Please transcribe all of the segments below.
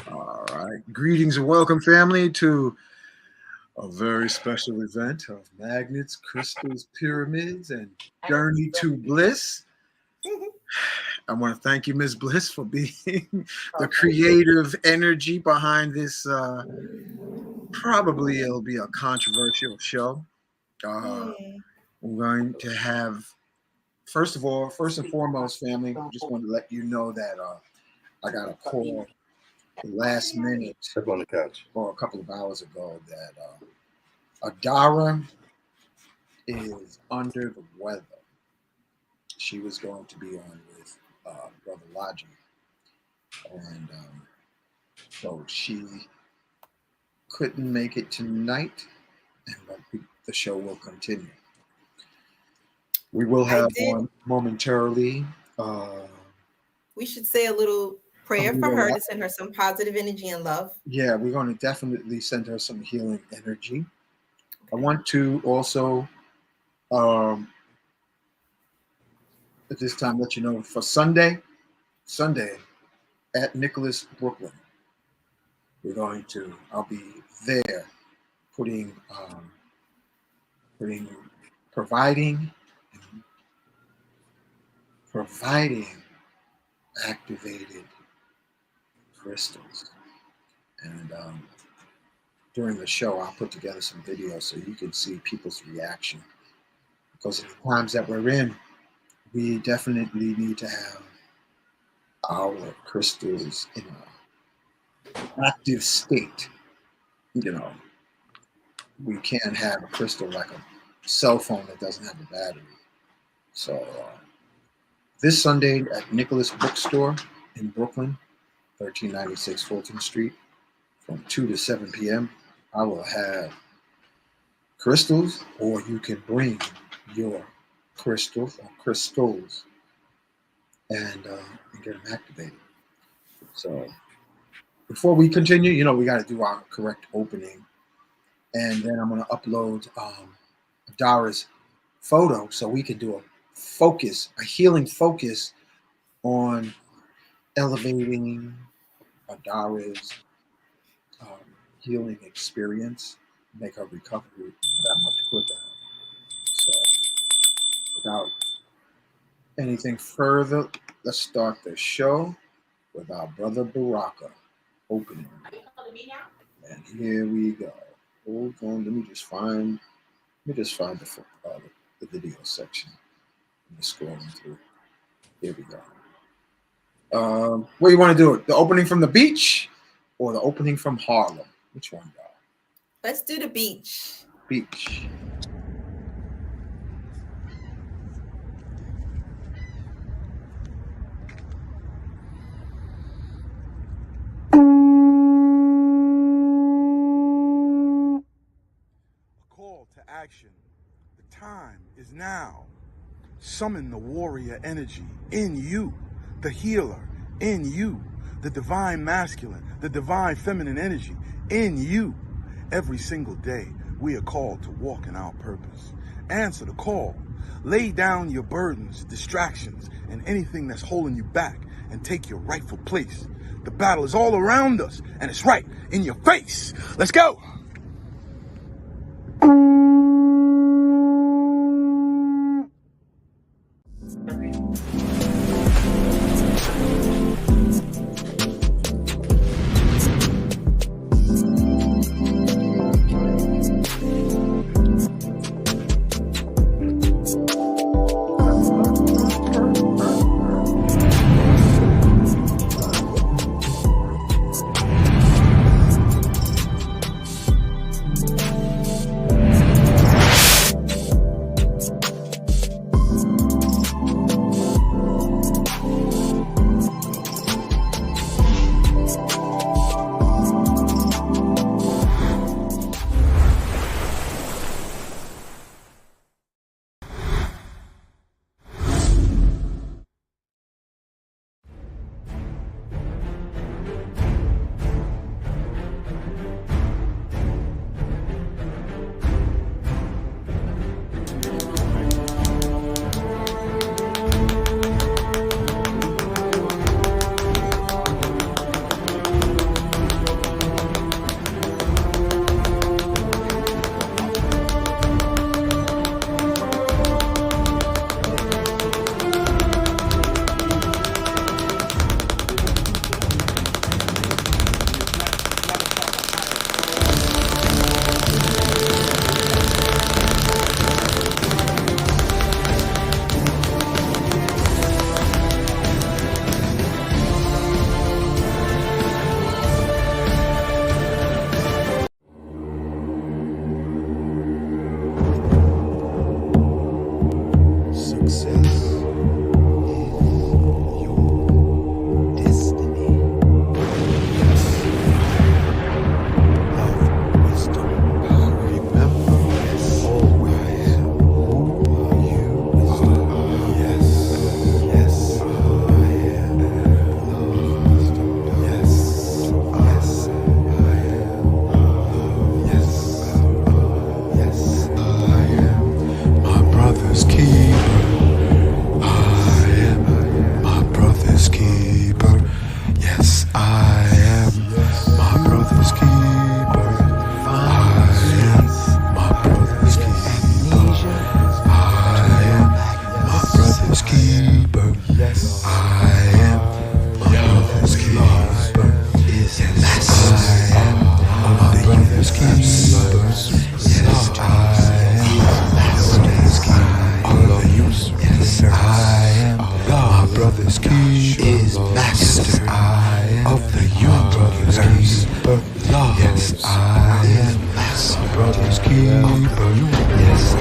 All right. Greetings and welcome, family, to a very special event of magnets, crystals, pyramids, and journey to bliss. I want to thank you, Ms. Bliss, for being the creative energy behind this. Probably it'll be a controversial show. We're going to have, first and foremost, family, just want to let you know that I got a call last minute on the couch or a couple of hours ago that Adara is under the weather. She was going to be on with Brother Lalji, and so she couldn't make it tonight, but the show will continue. We will have one momentarily. We should say a little prayer for her to send her some positive energy and love. Yeah, we're going to definitely send her some healing energy. I want to also at this time let you know for Sunday at Nicholas, Brooklyn, I'll be there providing activated crystals. And during the show, I'll put together some videos so you can see people's reaction. Because in the times that we're in, we definitely need to have our crystals in an active state. You know, we can't have a crystal like a cell phone that doesn't have a battery. So this Sunday at Nicholas Bookstore in Brooklyn, 1396 Fulton Street, from 2 to 7 p.m., I will have crystals, or you can bring your crystals and get them activated. So before we continue, we got to do our correct opening. And then I'm going to upload Adara's photo so we can do a healing focus on elevating Adara's healing experience, make her recovery that much quicker. So without anything further, let's start the show with our brother Baraka opening. And here we go. Hold on, let me just find the video section. I'm just scrolling through. Here we go. What do you want to do? The opening from the beach or the opening from Harlem? Which one, y'all? Let's do the beach. Beach. Action. The time is now. Summon the warrior energy in you, the healer in you, the divine masculine, the divine feminine energy in you. Every single day, we are called to walk in our purpose. Answer the call. Lay down your burdens, distractions, and anything that's holding you back, and take your rightful place. The battle is all around us, and it's right in your face. Let's go. keeper. Yes, I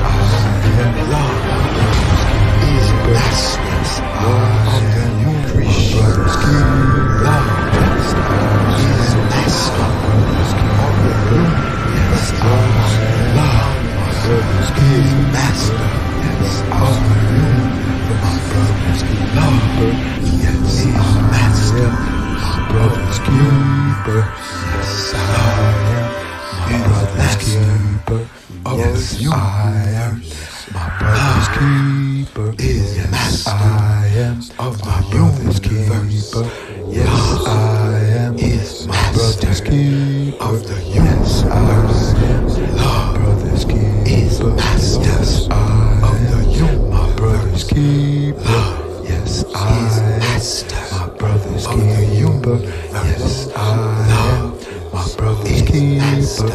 am. Love is blessed. I am your brother's keeper. Love is master. Yes, I am. Love is master. Yes, I am. My brother's keeper. Yes, I am. My brother's keeper. Yes, I am. My brother's keeper. Yes, I am. My brother's keeper. Yes, I am. Of my brother's keeper. Yes, I am. My brother's keeper. Of the yes, I am. My brother's keeper. Yes, I am. My brother's keeper. Yes, I am. My brother's keeper. Yes, I am. My brother's keeper. Yes, I am.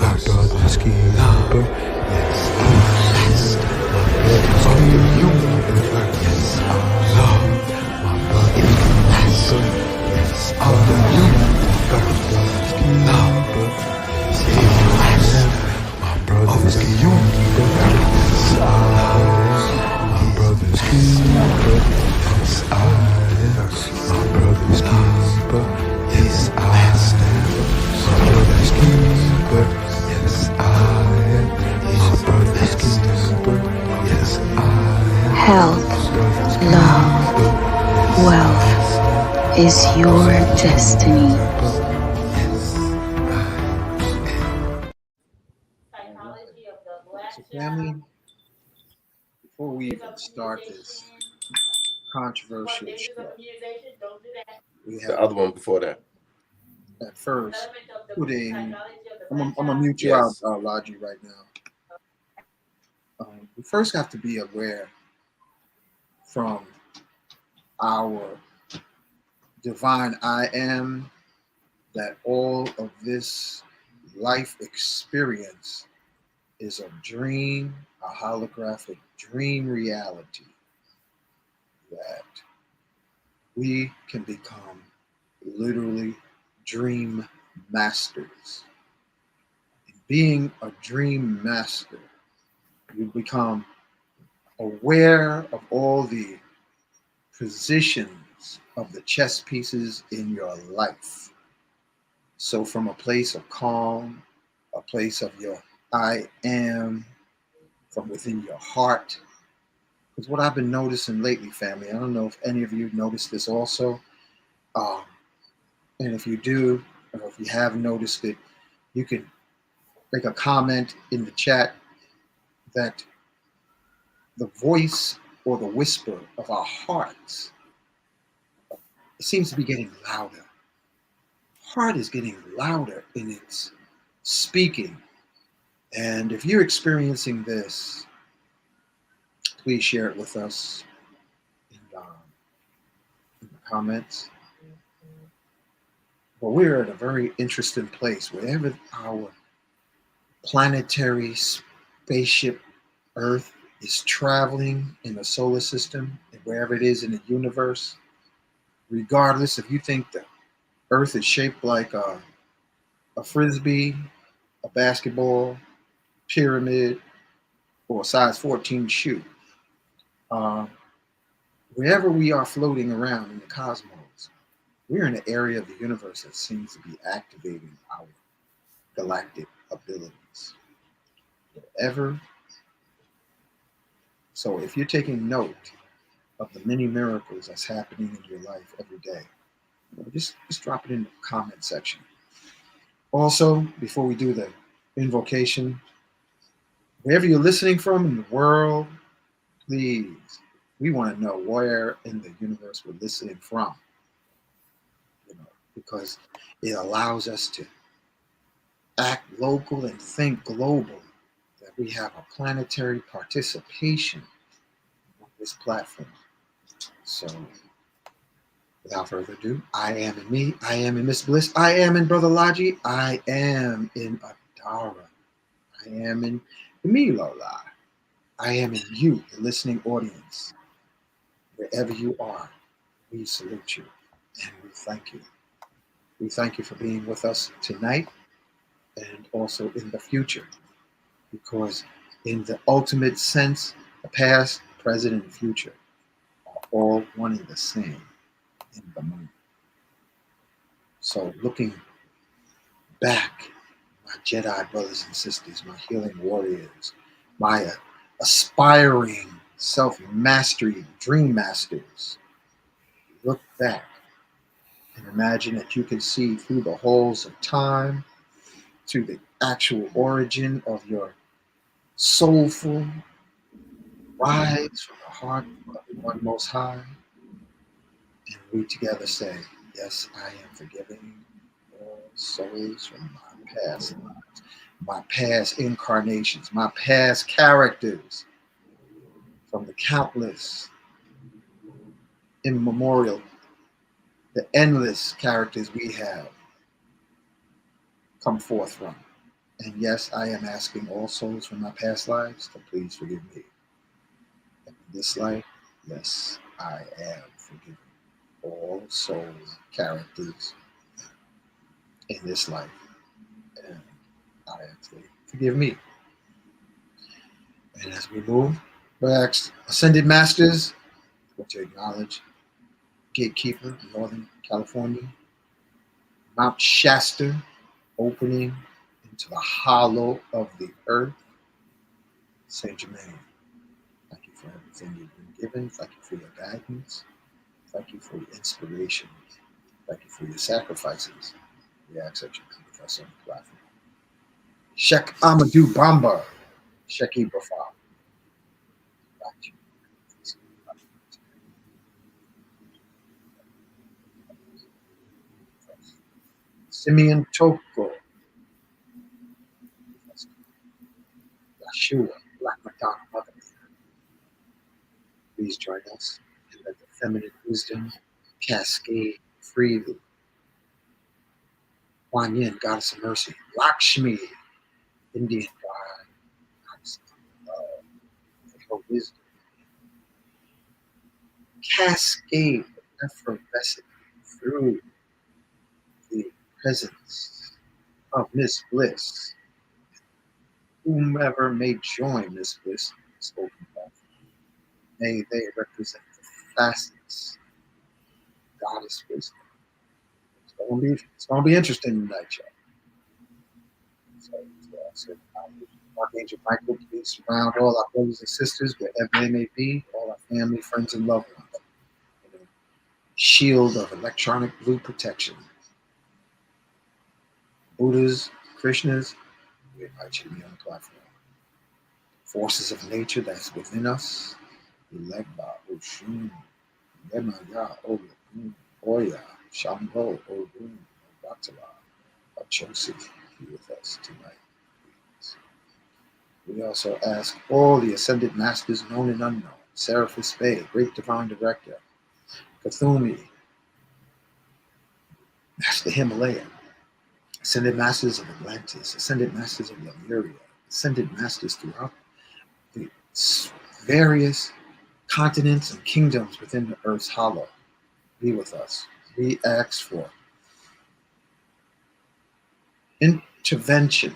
My brother's keeper. Yes, I am. My brother's keeper. Yes, I am. My brother's keeper. Yes, I am. My brother's keeper. Yes, I am. My brother's keeper. Yes, I am. My brother's keeper. Yes, I am. My brother's keeper. Yes, I am. My brother's keeper. Yes, I am. My brother's keeper. Yes, I am. Health, love, wealth is your destiny. So, family, before we even start this controversial show, we The have other one before that. at first putting. I'm gonna mute you out, Yes. Lalji, right now. We first have to be aware from our divine I am that all of this life experience is a dream, a holographic dream reality that we can become literally dream masters. Being a dream master, you become aware of all the positions of the chess pieces in your life. So, from a place of calm, a place of your I am, from within your heart. Because what I've been noticing lately, family, I don't know if any of you noticed this also. Um, and if you do, or if you have noticed it, you can make a comment in the chat that the voice or the whisper of our hearts, it seems to be getting louder. Heart is getting louder in its speaking. And if you're experiencing this, please share it with us in the comments. But we're at a very interesting place. Wherever our planetary spaceship Earth is traveling in the solar system, and wherever it is in the universe, regardless if you think the Earth is shaped like a frisbee, a basketball, pyramid, or a size 14 shoe, uh, wherever we are floating around in the cosmos, we're in an area of the universe that seems to be activating our galactic abilities. Whatever. So if you're taking note of the many miracles that's happening in your life every day, just drop it in the comment section. Also, before we do the invocation, wherever you're listening from in the world, please, we want to know where in the universe we're listening from, because it allows us to act local and think global, that we have a planetary participation on this platform. So, without further ado, I am in me, I am in Miss Bliss, I am in Brother Lalji, I am in Adara, I am in Milola, I am in you, the listening audience. Wherever you are, we salute you and we thank you. We thank you for being with us tonight. and also in the future. Because in the ultimate sense, the past, present, and future are all one and the same in the moment. So looking back, my Jedi brothers and sisters, my healing warriors, my aspiring self-mastery dream masters, look back and imagine that you can see through the holes of time to the actual origin of your soulful rise from the heart of the One Most High. And we together say, yes, I am forgiving all souls from my past lives, my past incarnations, my past characters, from the countless, immemorial, the endless characters we have come forth from. And yes, I am asking all souls from my past lives to please forgive me. In this life, yes, I am forgiving all souls, characters in this life. And I ask them, forgive me. And as we move, we ask Ascended Masters to acknowledge Gatekeeper, Northern California, Mount Shasta, opening into the hollow of the earth. Saint Germain, thank you for everything you've been given. Thank you for your guidance. Thank you for your inspiration. Thank you for your sacrifices. We ask that you come with us on the platform. Sheikh Amadou Bamba, Sheikh Ibrahim. Simeon Toko, Yeshua, Black Madonna, Mother. Please join us and let the feminine wisdom cascade freely. Kuan Yin, Goddess of Mercy, Lakshmi, Indian God, Goddess of Love, and her wisdom cascade effervescent through the presence of Miss Bliss. Whomever may join Miss Bliss in this open platform, may they represent the facets of goddess wisdom. It's gonna be interesting tonight, y'all. So, Archangel Michael, please surround all our brothers and sisters, wherever they may be, all our family, friends, and loved ones. With a shield of electronic blue protection. Buddhas, Krishnas, we invite you to be on the platform. Forces of nature that's within us, led by Oshun, Yemaya, Oya, Shambo, Odun, Batala, Achosi, be with us tonight. We also ask all the ascended masters, known and unknown, Seraphis Bey, Great Divine Director, Kathumi, Master Himalaya, ascended masters of Atlantis, ascended masters of Lemuria, ascended masters throughout the various continents and kingdoms within the earth's hollow, be with us. We ask for intervention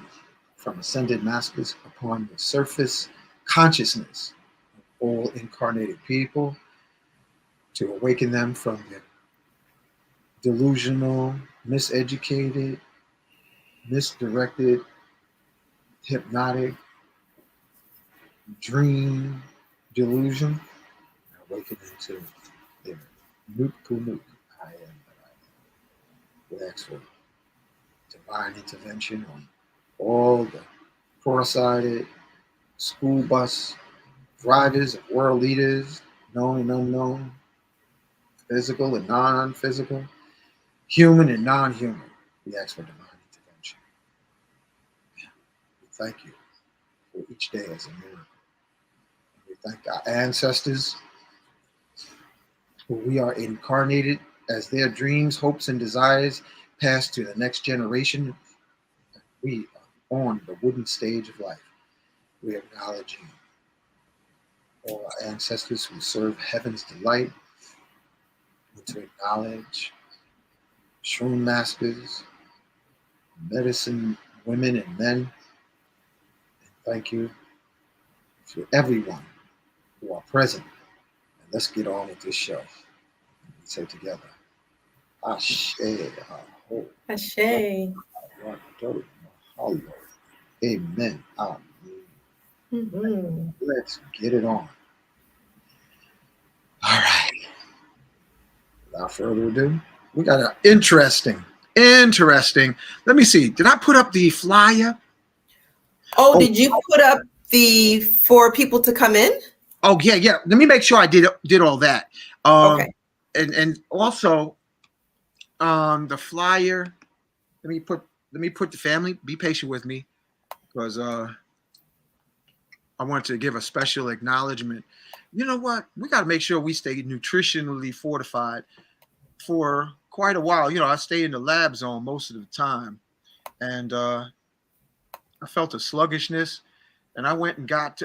from ascended masters upon the surface consciousness of all incarnated people to awaken them from their delusional, miseducated, misdirected, hypnotic dream delusion, and awaken into their Nuke Kunuk. I am that I am. We ask for divine intervention on all the cross-eyed school bus drivers and world leaders, known and unknown, physical and non-physical, human and non-human. We ask for divine intervention. We thank you for each day as a miracle. We thank our ancestors who we are incarnated as their dreams, hopes, and desires pass to the next generation. We are on the wooden stage of life. We are acknowledging all our ancestors who serve heaven's delight, and to acknowledge shroom masters, medicine women and men. And thank you to everyone who are present. And let's get on with this show. Say together, Ashe, Aho, Ashe. Wado, Mahalo. Amen. Amen. Mm-hmm. Let's get it on. All right. Without further ado, we got an interesting. Let me see. Did I put up the flyer? Oh, did you put up the for people to come in? Oh yeah. Let me make sure I did all that. Okay. And also the flyer. Let me put the family. Be patient with me, because I want to give a special acknowledgement. You know what? We got to make sure we stay nutritionally fortified for quite a while. I stay in the lab zone most of the time, and I felt a sluggishness, and I went and got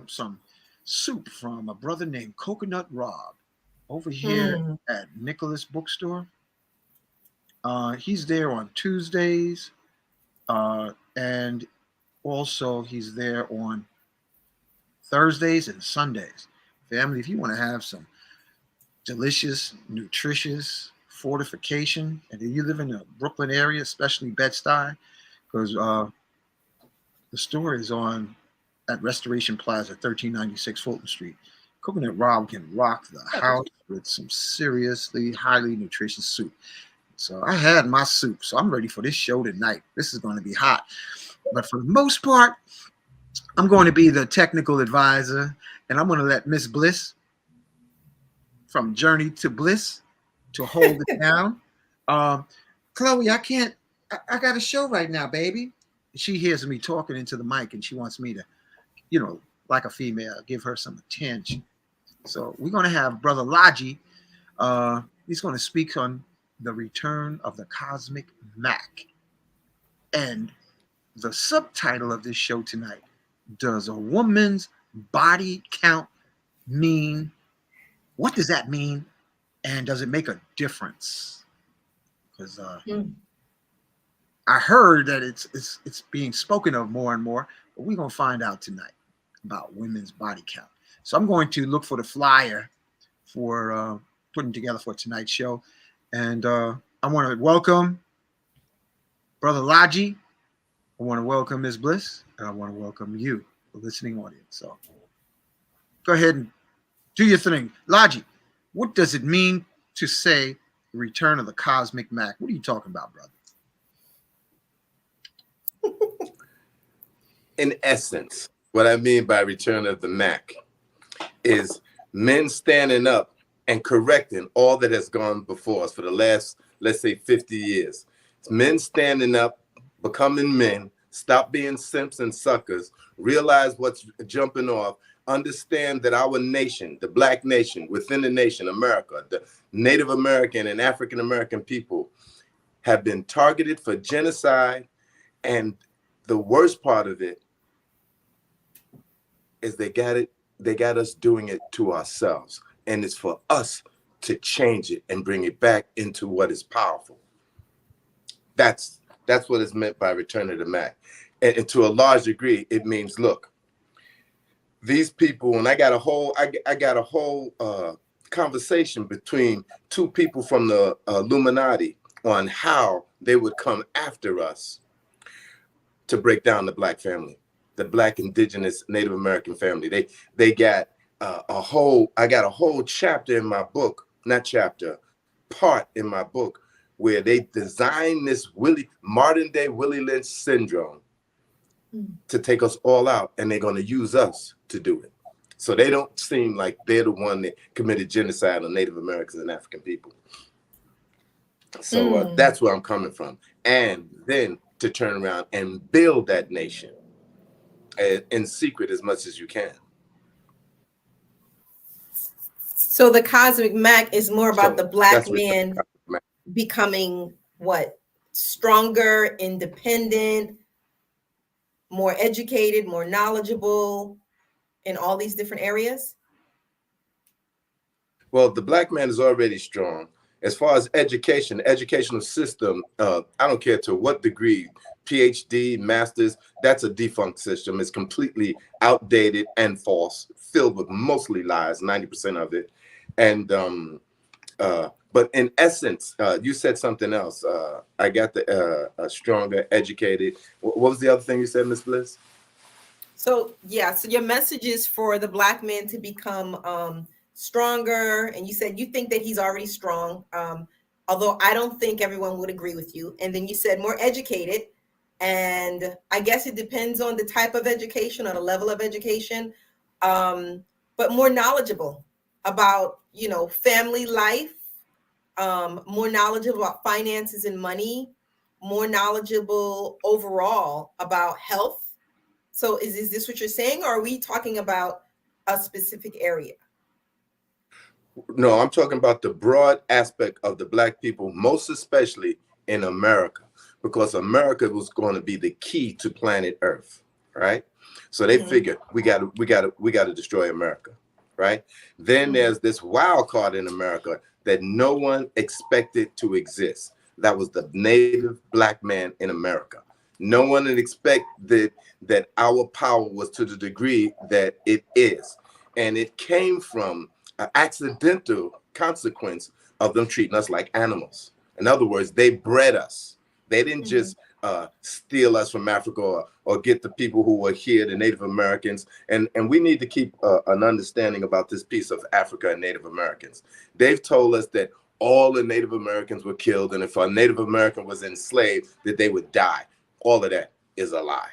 some soup from a brother named Coconut Rob over here at Nicholas Bookstore. He's there on Tuesdays, and also he's there on Thursdays and Sundays. Family, if you want to have some delicious, nutritious fortification, and if you live in the Brooklyn area, especially Bed-Stuy, because the store is on at Restoration Plaza, 1396 Fulton Street. Coconut Rob can rock the house with some seriously highly nutritious soup. So I had my soup, so I'm ready for this show tonight. This is going to be hot. But for the most part, I'm going to be the technical advisor, and I'm going to let Miss Bliss from Journey to Bliss to hold it down. Chloe, I can't. I got a show right now, baby. She hears me talking into the mic, and she wants me to, like a female, give her some attention. So we're going to have Brother Lalji. He's going to speak on the return of the cosmic Mack. And the subtitle of this show tonight, does a woman's body count mean? What does that mean? And does it make a difference? Because I heard that it's being spoken of more and more, but we're going to find out tonight about women's body count. So I'm going to look for the flyer for putting together for tonight's show. And I want to welcome Brother Lalji. I want to welcome Ms. Bliss. And I want to welcome you, the listening audience. So go ahead and do your thing. Lalji, what does it mean to say the return of the cosmic Mack? What are you talking about, brother? In essence, what I mean by return of the Mack is men standing up and correcting all that has gone before us for the last, let's say, 50 years. It's men standing up, becoming men, stop being simps and suckers, realize what's jumping off, understand that our nation, the Black nation, within the nation, America, the Native American and African American people have been targeted for genocide. And the worst part of it is they got us doing it to ourselves. And it's for us to change it and bring it back into what is powerful. That's what is meant by return of the Mack. And to a large degree, it means, look, these people, and I got a whole conversation between two people from the Illuminati on how they would come after us to break down the Black family, the Black indigenous Native American family. They got I got a whole chapter in my book, part in my book, where they designed this modern day Willie Lynch syndrome to take us all out, and they're going to use us to do it. So they don't seem like they're the one that committed genocide on Native Americans and African people. So that's where I'm coming from. And then to turn around and build that nation in secret as much as you can. So the cosmic Mack is more about the Black man becoming what? Stronger, independent, more educated, more knowledgeable in all these different areas? Well, the Black man is already strong. As far as education, the educational system, I don't care to what degree, PhD, master's, that's a defunct system. It's completely outdated and false, filled with mostly lies, 90% of it. And but in essence, you said something else. I got the stronger, educated. What was the other thing you said, Ms. Bliss? So yeah, so your message is for the Black man to become stronger, and you said you think that he's already strong, although I don't think everyone would agree with you. And then you said more educated, and I guess it depends on the type of education or the level of education, but more knowledgeable about, you know, family life, more knowledgeable about finances and money, more knowledgeable overall about health. So is this what you're saying, or are we talking about a specific area? No, I'm talking about the broad aspect of the Black people, most especially in America, because America was going to be the key to planet Earth, right? So they figured we got to destroy America, right? Then there's this wild card in America that no one expected to exist. That was the native Black man in America. No one had expected that our power was to the degree that it is. And it came from an accidental consequence of them treating us like animals. In other words, they bred us. They didn't just steal us from Africa or get the people who were here, the Native Americans. And we need to keep an understanding about this piece of Africa and Native Americans. They've told us that all the Native Americans were killed, and if a Native American was enslaved, that they would die. All of that is a lie.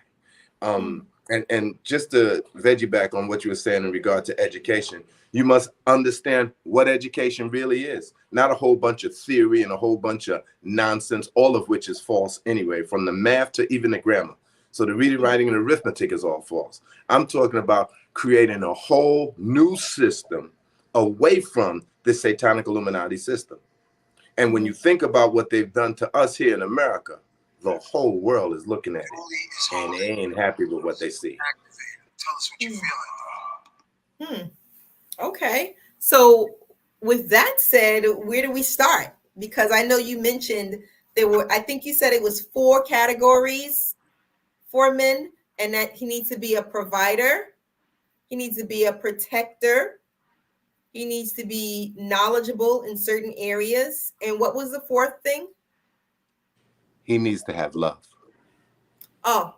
And just to veggie back on what you were saying in regard to education, you must understand what education really is. Not a whole bunch of theory and a whole bunch of nonsense, all of which is false anyway, from the math to even the grammar. So the reading, writing, and arithmetic is all false. I'm talking about creating a whole new system away from the Satanic Illuminati system. And when you think about what they've done to us here in America, the whole world is looking at it, and they ain't happy with what they see. Tell us what you're feeling. Okay. So with that said, where do we start? Because I know you mentioned there were, I think you said it was 4 categories for men, and that he needs to be a provider, he needs to be a protector, he needs to be knowledgeable in certain areas. And what was the 4th thing? He needs to have love. Oh,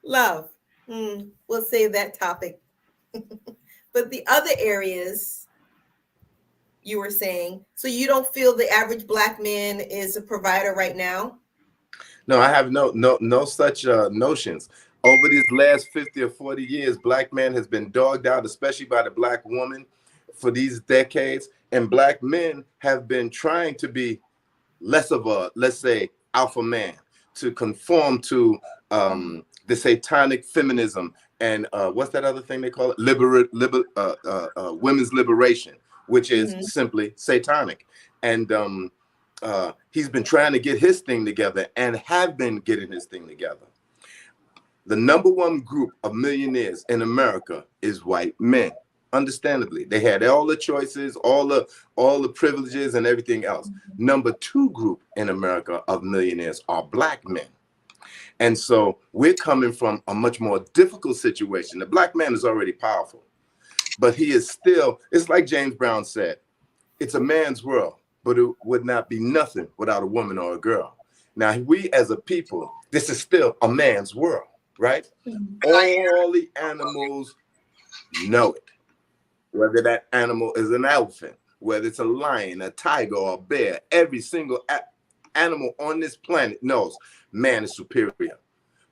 love. We'll save that topic. But the other areas you were saying, so you don't feel the average Black man is a provider right now? No, I have no such notions. Over these last 50 or 40 years, Black man has been dogged out, especially by the Black woman, for these decades. And Black men have been trying to be less of a, let's say, alpha man, to conform to the satanic feminism and what's that other thing they call it? Women's liberation, which is simply satanic. And he's been trying to get his thing together and have been getting his thing together. The #1 group of millionaires in America is white men. Understandably, they had all the choices, all the privileges and everything else. #2 group in America of millionaires are Black men. And so we're coming from a much more difficult situation. The Black man is already powerful, but he is still, it's like James Brown said, it's a man's world, but it would not be nothing without a woman or a girl. Now, we as a people, this is still a man's world, right? All the animals know it. Whether that animal is an elephant, whether it's a lion, a tiger, or a bear, every single animal on this planet knows man is superior.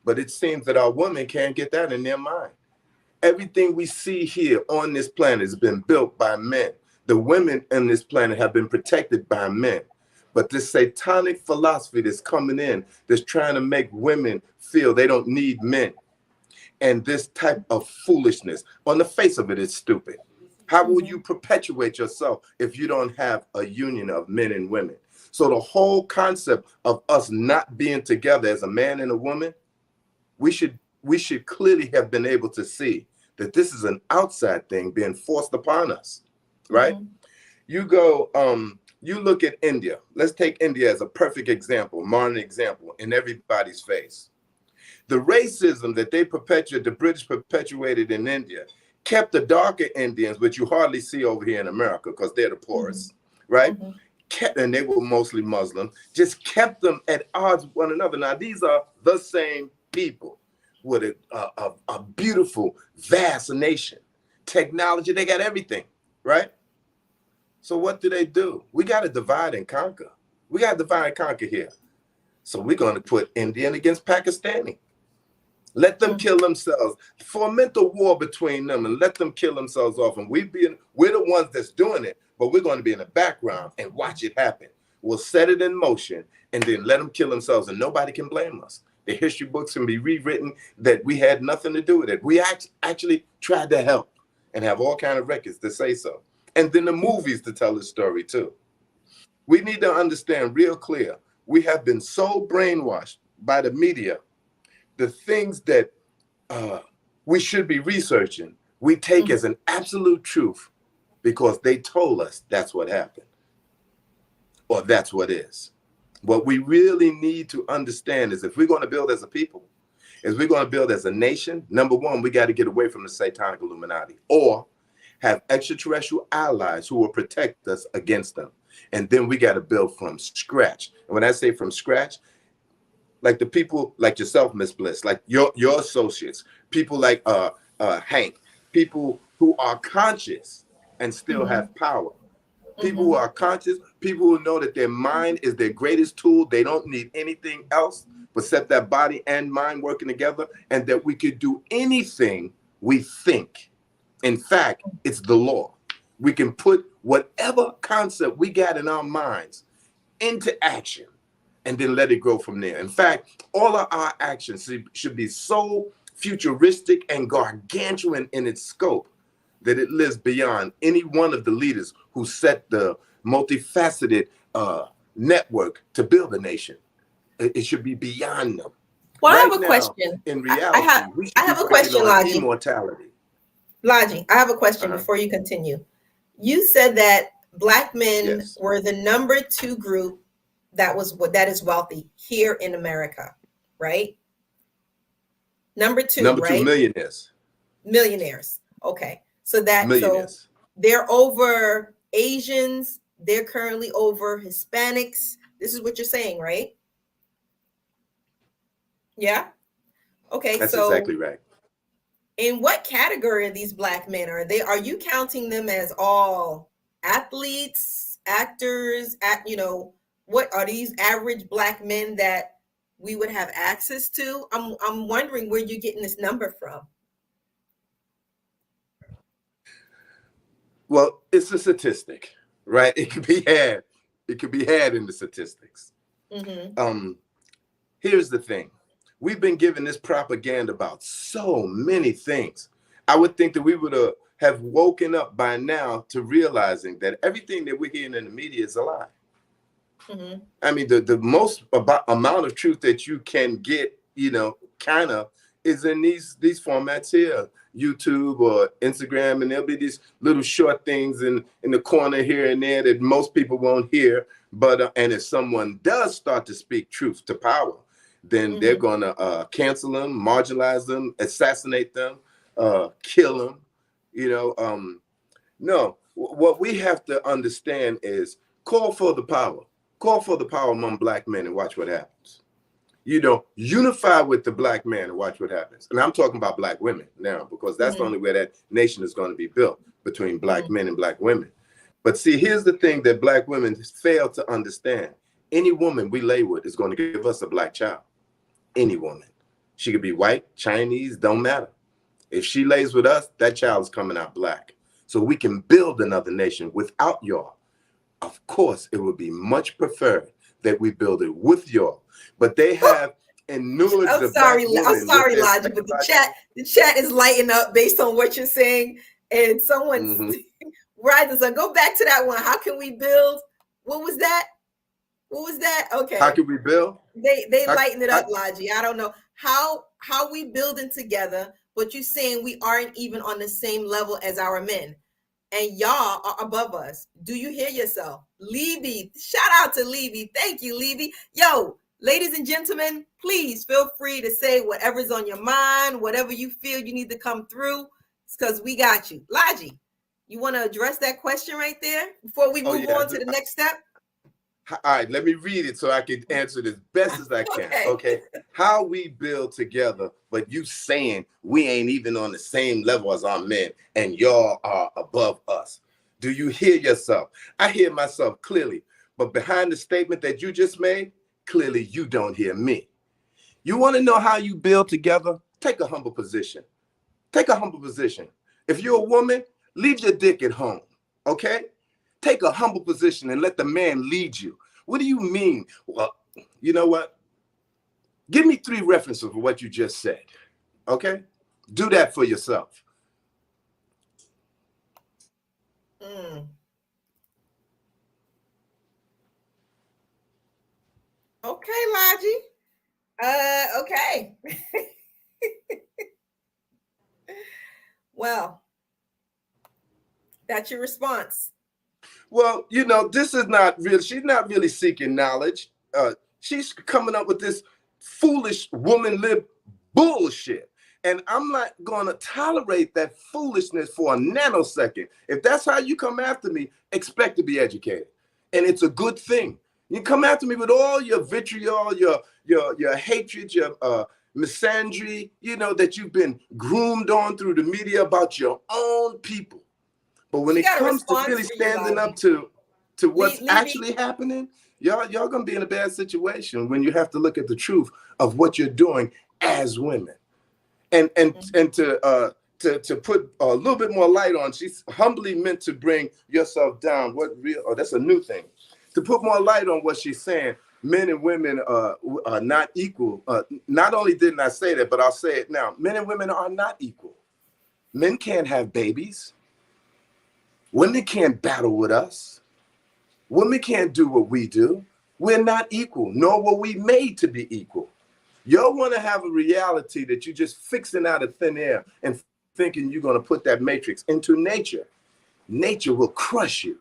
But it seems that our women can't get that in their mind. Everything we see here on this planet has been built by men. The women on this planet have been protected by men. But this satanic philosophy that's coming in, that's trying to make women feel they don't need men. And this type of foolishness, on the face of it, is stupid. How will you perpetuate yourself if you don't have a union of men and women? So the whole concept of us not being together as a man and a woman, we should clearly have been able to see that this is an outside thing being forced upon us, right? You go You look at India. Let's take India as a perfect example, modern example in everybody's face. The racism that they perpetuated, the British perpetuated in India, kept the darker Indians, which you hardly see over here in America because they're the poorest, right? And they were mostly Muslim, just kept them at odds with one another. Now, these are the same people with a beautiful, vast nation. Technology, they got everything, right? So what do? We got to divide and conquer. We got to divide and conquer here. So we're going to put Indian against Pakistani. Let them kill themselves. Foment a war between them and let them kill themselves off. And we're the ones that's doing it, but we're going to be in the background and watch it happen. We'll set it in motion and then let them kill themselves, and nobody can blame us. The history books can be rewritten that we had nothing to do with it. We actually tried to help and have all kinds of records to say so. And then the movies to tell the story too. We need to understand real clear. We have been so brainwashed by the media. The things that we should be researching, we take as an absolute truth because they told us that's what happened or that's what is. What we really need to understand is if we're going to build as a people, if we're going to build as a nation, number one, we got to get away from the satanic Illuminati or have extraterrestrial allies who will protect us against them. And then we got to build from scratch. And when I say from scratch, like the people like yourself, Miss Bliss, like your associates, people like Hank, people who are conscious and still have power. People who are conscious, people who know that their mind is their greatest tool. They don't need anything else but set that body and mind working together, and that we could do anything we think. In fact, it's the law. We can put whatever concept we got in our minds into action and then let it grow from there. In fact, all of our actions should be so futuristic and gargantuan in its scope that it lives beyond any one of the leaders who set the multifaceted network to build a nation. It should be beyond them. Well, Right I have a question. In reality, I have a question, Lalji. Lalji. Immortality. Lalji, I have a question before you continue. You said that Black men were the number 2 group that is wealthy here in America, right? Number 2, Number right? 2, millionaires. Millionaires. Okay. So Millionaires. So they're over Asians, they're currently over Hispanics. This is what you're saying, right? Yeah. Okay. That's so exactly right. In what category are these Black men? Are you counting them as all athletes, actors, what are these average Black men that we would have access to? I'm wondering where you're getting this number from. Well, it's a statistic, right? It could be had. It could be had in the statistics. Here's the thing. We've been given this propaganda about so many things. I would think that we would have woken up by now to realizing that everything that we're hearing in the media is a lie. I mean, the most amount of truth that you can get, kind of, is in these formats here, YouTube or Instagram, and there'll be these little short things in the corner here and there that most people won't hear. But and if someone does start to speak truth to power, then they're going to cancel them, marginalize them, assassinate them, kill them. No, what we have to understand is call for the power. Call for the power among Black men and watch what happens. Unify with the Black man and watch what happens. And I'm talking about Black women now, because that's the only way that nation is going to be built, between Black men and Black women. But see, here's the thing that Black women fail to understand. Any woman we lay with is going to give us a Black child. Any woman. She could be white, Chinese, don't matter. If she lays with us, that child is coming out Black. So we can build another nation without y'all. Of course, it would be much preferred that we build it with y'all. But they have inured I'm sorry, Lalji, but the chat is lighting up based on what you're saying. And someone's right. So go back to that one. How can we build? What was that? Okay. How can we build? They lighten it up, Lalji. I don't know how we building together, but you're saying we aren't even on the same level as our men. and y'all are above us. Do you hear yourself? Levy, shout out to Levy. Thank you, Levy. Yo, ladies and gentlemen, please feel free to say whatever's on your mind, whatever you feel you need to come through, because we got you. Lalji, you want to address that question right there before we move on to the next step? All right, let me read it so I can answer it as best as I can. Okay. How we build together, but you saying we ain't even on the same level as our men and y'all are above us. Do you hear yourself? I hear myself clearly, but behind the statement that you just made, clearly you don't hear me. You want to know how you build together? Take a humble position. Take a humble position. If you're a woman, leave your dick at home, okay? Take a humble position and let the man lead you. What do you mean? Well, you know what? Give me 3 references for what you just said, okay? Do that for yourself. Okay, Lalji. Okay. Well, that's your response. Well, you know, this is not real. She's not really seeking knowledge. She's coming up with this foolish woman lib bullshit. And I'm not going to tolerate that foolishness for a nanosecond. If that's how you come after me, expect to be educated. And it's a good thing. You come after me with all your vitriol, your hatred, your misandry, you know, that you've been groomed on through the media about your own people. But when it comes to really standing up to what's actually happening, y'all gonna be in a bad situation when you have to look at the truth of what you're doing as women. And to put a little bit more light on, she's humbly meant to bring yourself down. That's a new thing. To put more light on what she's saying, men and women are not equal. Not only didn't I say that, but I'll say it now. Men and women are not equal. Men can't have babies. Women can't battle with us. Women can't do what we do. We're not equal, nor were we made to be equal. Y'all want to have a reality that you're just fixing out of thin air and thinking you're going to put that matrix into nature. Nature will crush you.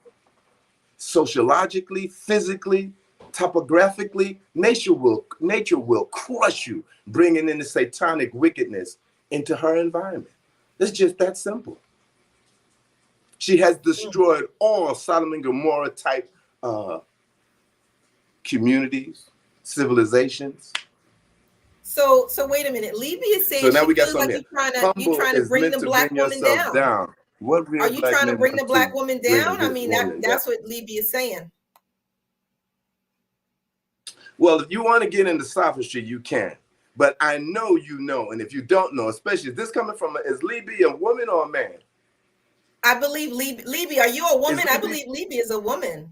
Sociologically, physically, topographically, nature will crush you, bringing in the satanic wickedness into her environment. It's just that simple. She has destroyed all Sodom and Gomorrah type communities, civilizations. So wait a minute. Levy is saying so now we got feels like here. you're trying to bring the black woman down. What real Are you trying to bring the black woman down? I mean, that's what Levy is saying. Well, if you want to get into sophistry, you can. But I know you know, and if you don't know, especially is this coming from is Levy a woman or a man? I believe Levy, are you a woman? I believe Levy is a woman.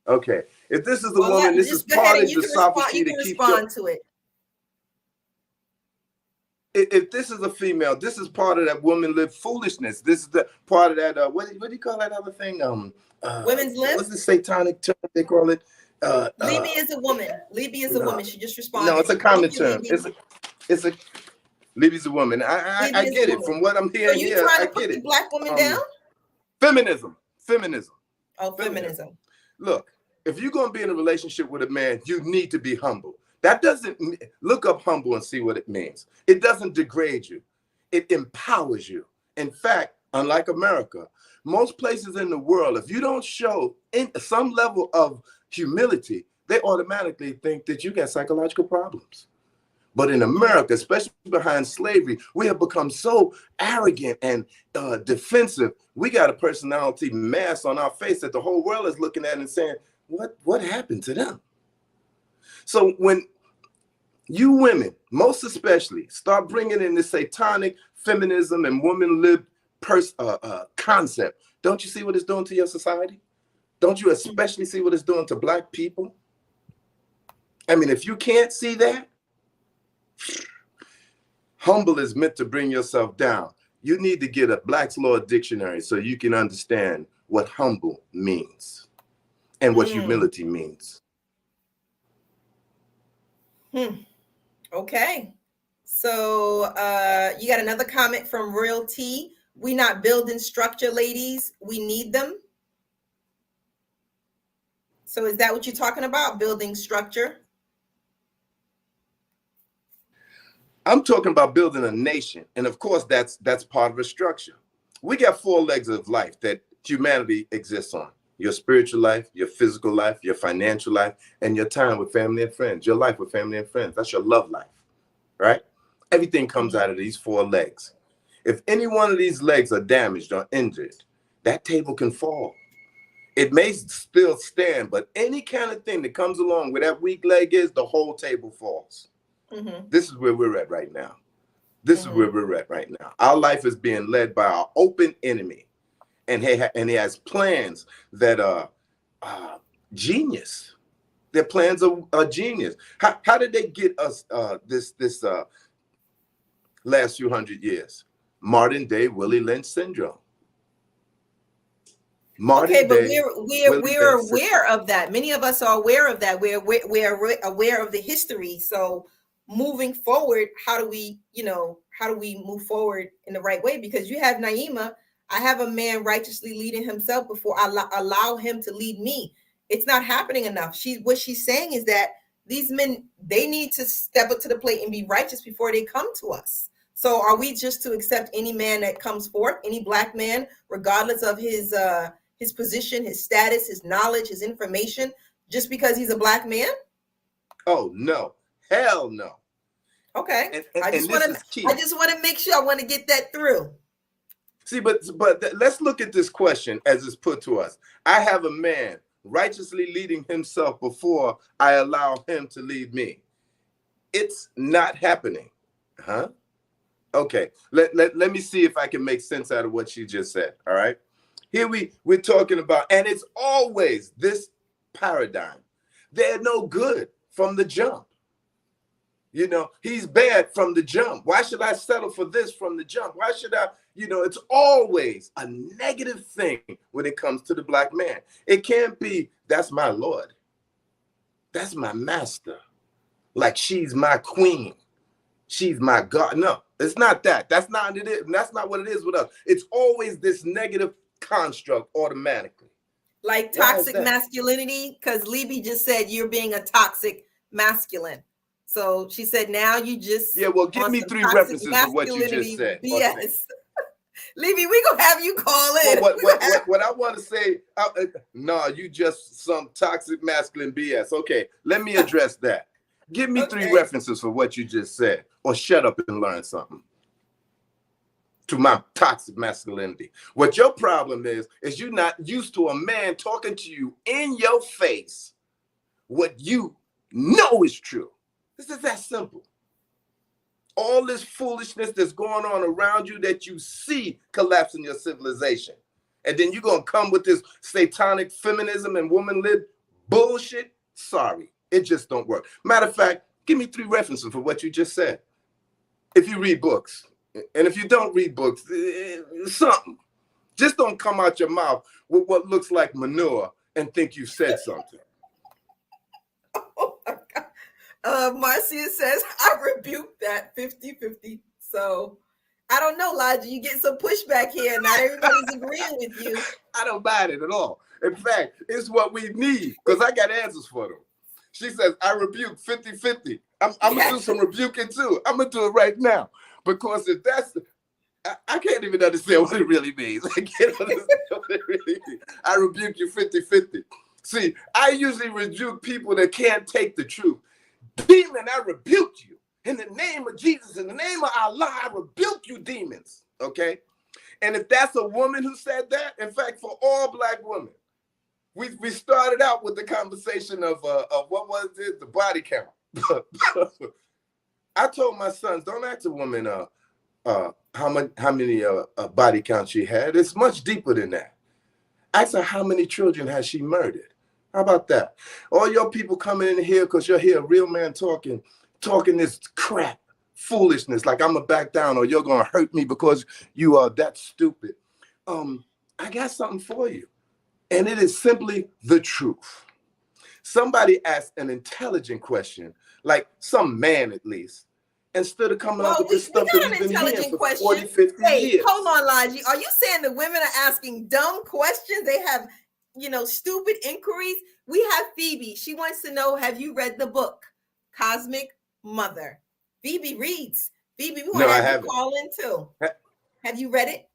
Okay. If this is a woman, this is part of the sophistry to keep respond to it. If this is a female, this is part of that woman lib foolishness. This is the part of that what do you call that other thing? Women's lib? What's the satanic term they call it? Levy is a woman. Levy is a woman. She just responded. No, it's a common term. It's a Levy's a woman. I get it. From what I'm hearing here, I get it. The black woman down? Feminism. Oh, feminism. Look, if you're going to be in a relationship with a man, you need to be humble. That doesn't look up humble and see what it means. It doesn't degrade you. It empowers you. In fact, unlike America, most places in the world, if you don't show some level of humility, they automatically think that you got psychological problems. But in America, especially behind slavery, we have become so arrogant and defensive. We got a personality mask on our face that the whole world is looking at and saying, what happened to them? So when you women, most especially, start bringing in this satanic feminism and woman lib concept, don't you see what it's doing to your society? Don't you especially see what it's doing to black people? I mean, if you can't see that, humble is meant to bring yourself down. You need to get a Black's Law dictionary so you can understand what humble means and what humility means. Okay. So you got another comment from Real T. we not building structure, ladies. We need them. So is that what you're talking about? Building structure? I'm talking about building a nation. And of course, that's part of a structure. We got 4 legs of life that humanity exists on. Your spiritual life, your physical life, your financial life, and your time with family and friends. Your life with family and friends. That's your love life, right? Everything comes out of these 4 legs. If any one of these legs are damaged or injured, that table can fall. It may still stand, but any kind of thing that comes along where that weak leg is, the whole table falls. This is where we're at right now. This is where we're at right now. Our life is being led by our open enemy. And he has plans that are genius. Their plans are genius. How did they get us this last few hundred years? Modern day Willie Lynch syndrome. Okay, but we're aware of that. Many of us are aware of that. We're aware of the history. So moving forward, how do we move forward in the right way? Because you have Naima. I have a man righteously leading himself before I allow him to lead me. It's not happening enough. What she's saying is that these men, they need to step up to the plate and be righteous before they come to us. So are we just to accept any man that comes forth, any black man, regardless of his position, his status, his knowledge, his information, just because he's a black man? Oh, no. Hell no. Okay. I just want to make sure. I want to get that through. See, but let's look at this question as it's put to us. I have a man righteously leading himself before I allow him to lead me. It's not happening. Huh? Okay. Let me see if I can make sense out of what she just said. All right. Here we're talking about, and it's always this paradigm. They're no good from the jump. You know, he's bad from the jump. Why should I settle for this from the jump? Why should I, it's always a negative thing when it comes to the black man. It can't be, that's my Lord. That's my master. Like she's my queen. She's my God. No, it's not that. That's not it. That's not what it is with us. It's always this negative construct automatically. Like toxic masculinity, because Libby just said you're being a toxic masculine. So she said, now you just give me 3 references of what you just said. Yes, Libby, we gonna have you call in. What I want to say? No, you just some toxic masculine BS. Okay, let me address that. Give me 3 references for what you just said, or shut up and learn something. To my toxic masculinity. What your problem is you're not used to a man talking to you in your face what you know is true. This is that simple. All this foolishness that's going on around you that you see collapsing your civilization. And then you're going to come with this satanic feminism and woman-led bullshit. Sorry, it just don't work. Matter of fact, give me 3 references for what you just said. If you read books, and if you don't read books, something. Just don't come out your mouth with what looks like manure and think you said something. Oh my God. Marcia says, I rebuke that 50-50. So I don't know, Lalji, you get some pushback here. Not everybody's agreeing with you. I don't buy it at all. In fact, it's what we need because I got answers for them. She says, I rebuke 50-50. I'm going to do some rebuking too. I'm going to do it right now. Because if that's, I can't even understand what it really means. I can't understand what it really means. I rebuke you 50-50. See, I usually rebuke people that can't take the truth. Demon, I rebuke you. In the name of Jesus, in the name of Allah, I rebuke you, demons. Okay? And if that's a woman who said that, in fact, for all black women, we started out with the conversation of what was it? The body count. I told my sons, don't ask a woman how many body counts she had. It's much deeper than that. Ask her how many children has she murdered. How about that? All your people coming in here because you're here, a real man talking this crap, foolishness, like I'm gonna back down or you're gonna hurt me because you are that stupid. I got something for you. And it is simply the truth. Somebody asked an intelligent question, like some man at least. instead of coming up Well, with we this stuff that got we've an been hearing intelligent for question. 40, 50 Wait, years. hold on, Lalji. Are you saying the women are asking dumb questions? They have, stupid inquiries? We have Phoebe. She wants to know, have you read the book, Cosmic Mother? Phoebe reads. Phoebe, we want No, to I have you haven't. call in too. Have you read it?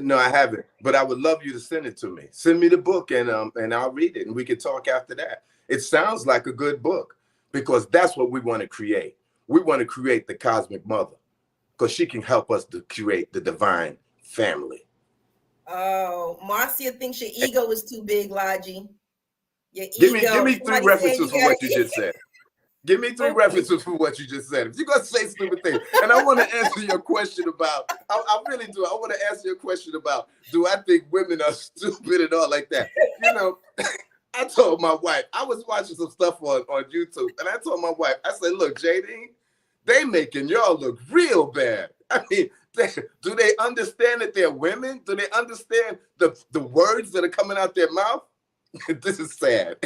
No, I haven't. But I would love you to send it to me. Send me the book and I'll read it and we can talk after that. It sounds like a good book because that's what we want to create. We want to create the Cosmic Mother because she can help us to create the divine family. Oh, Marcia thinks your ego is too big, Lalji. Your Give ego. me 3 Somebody said references you for got what you just said. Give me 3 Okay. references for what you just said. If you're going to say stupid things, and I want to answer your question about, I really do. I want to answer your question about, do I think women are stupid and all like that? I told my wife, I was watching some stuff on YouTube, and I told my wife, I said, look, JD, they making y'all look real bad. I mean, do they understand that they're women? Do they understand the words that are coming out their mouth? This is sad.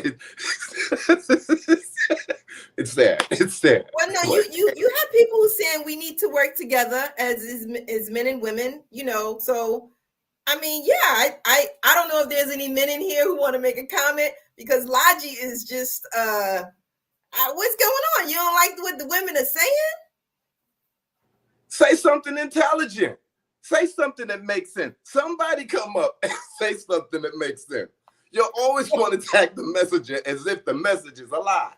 It's sad. It's sad. Well, no, you have people who saying we need to work together as men and women, So, I mean, yeah, I don't know if there's any men in here who want to make a comment because Lalji is just what's going on? You don't like what the women are saying? Say something intelligent. Say something that makes sense. Somebody come up and say something that makes sense. You always want to attack the messenger as if the message is a lie.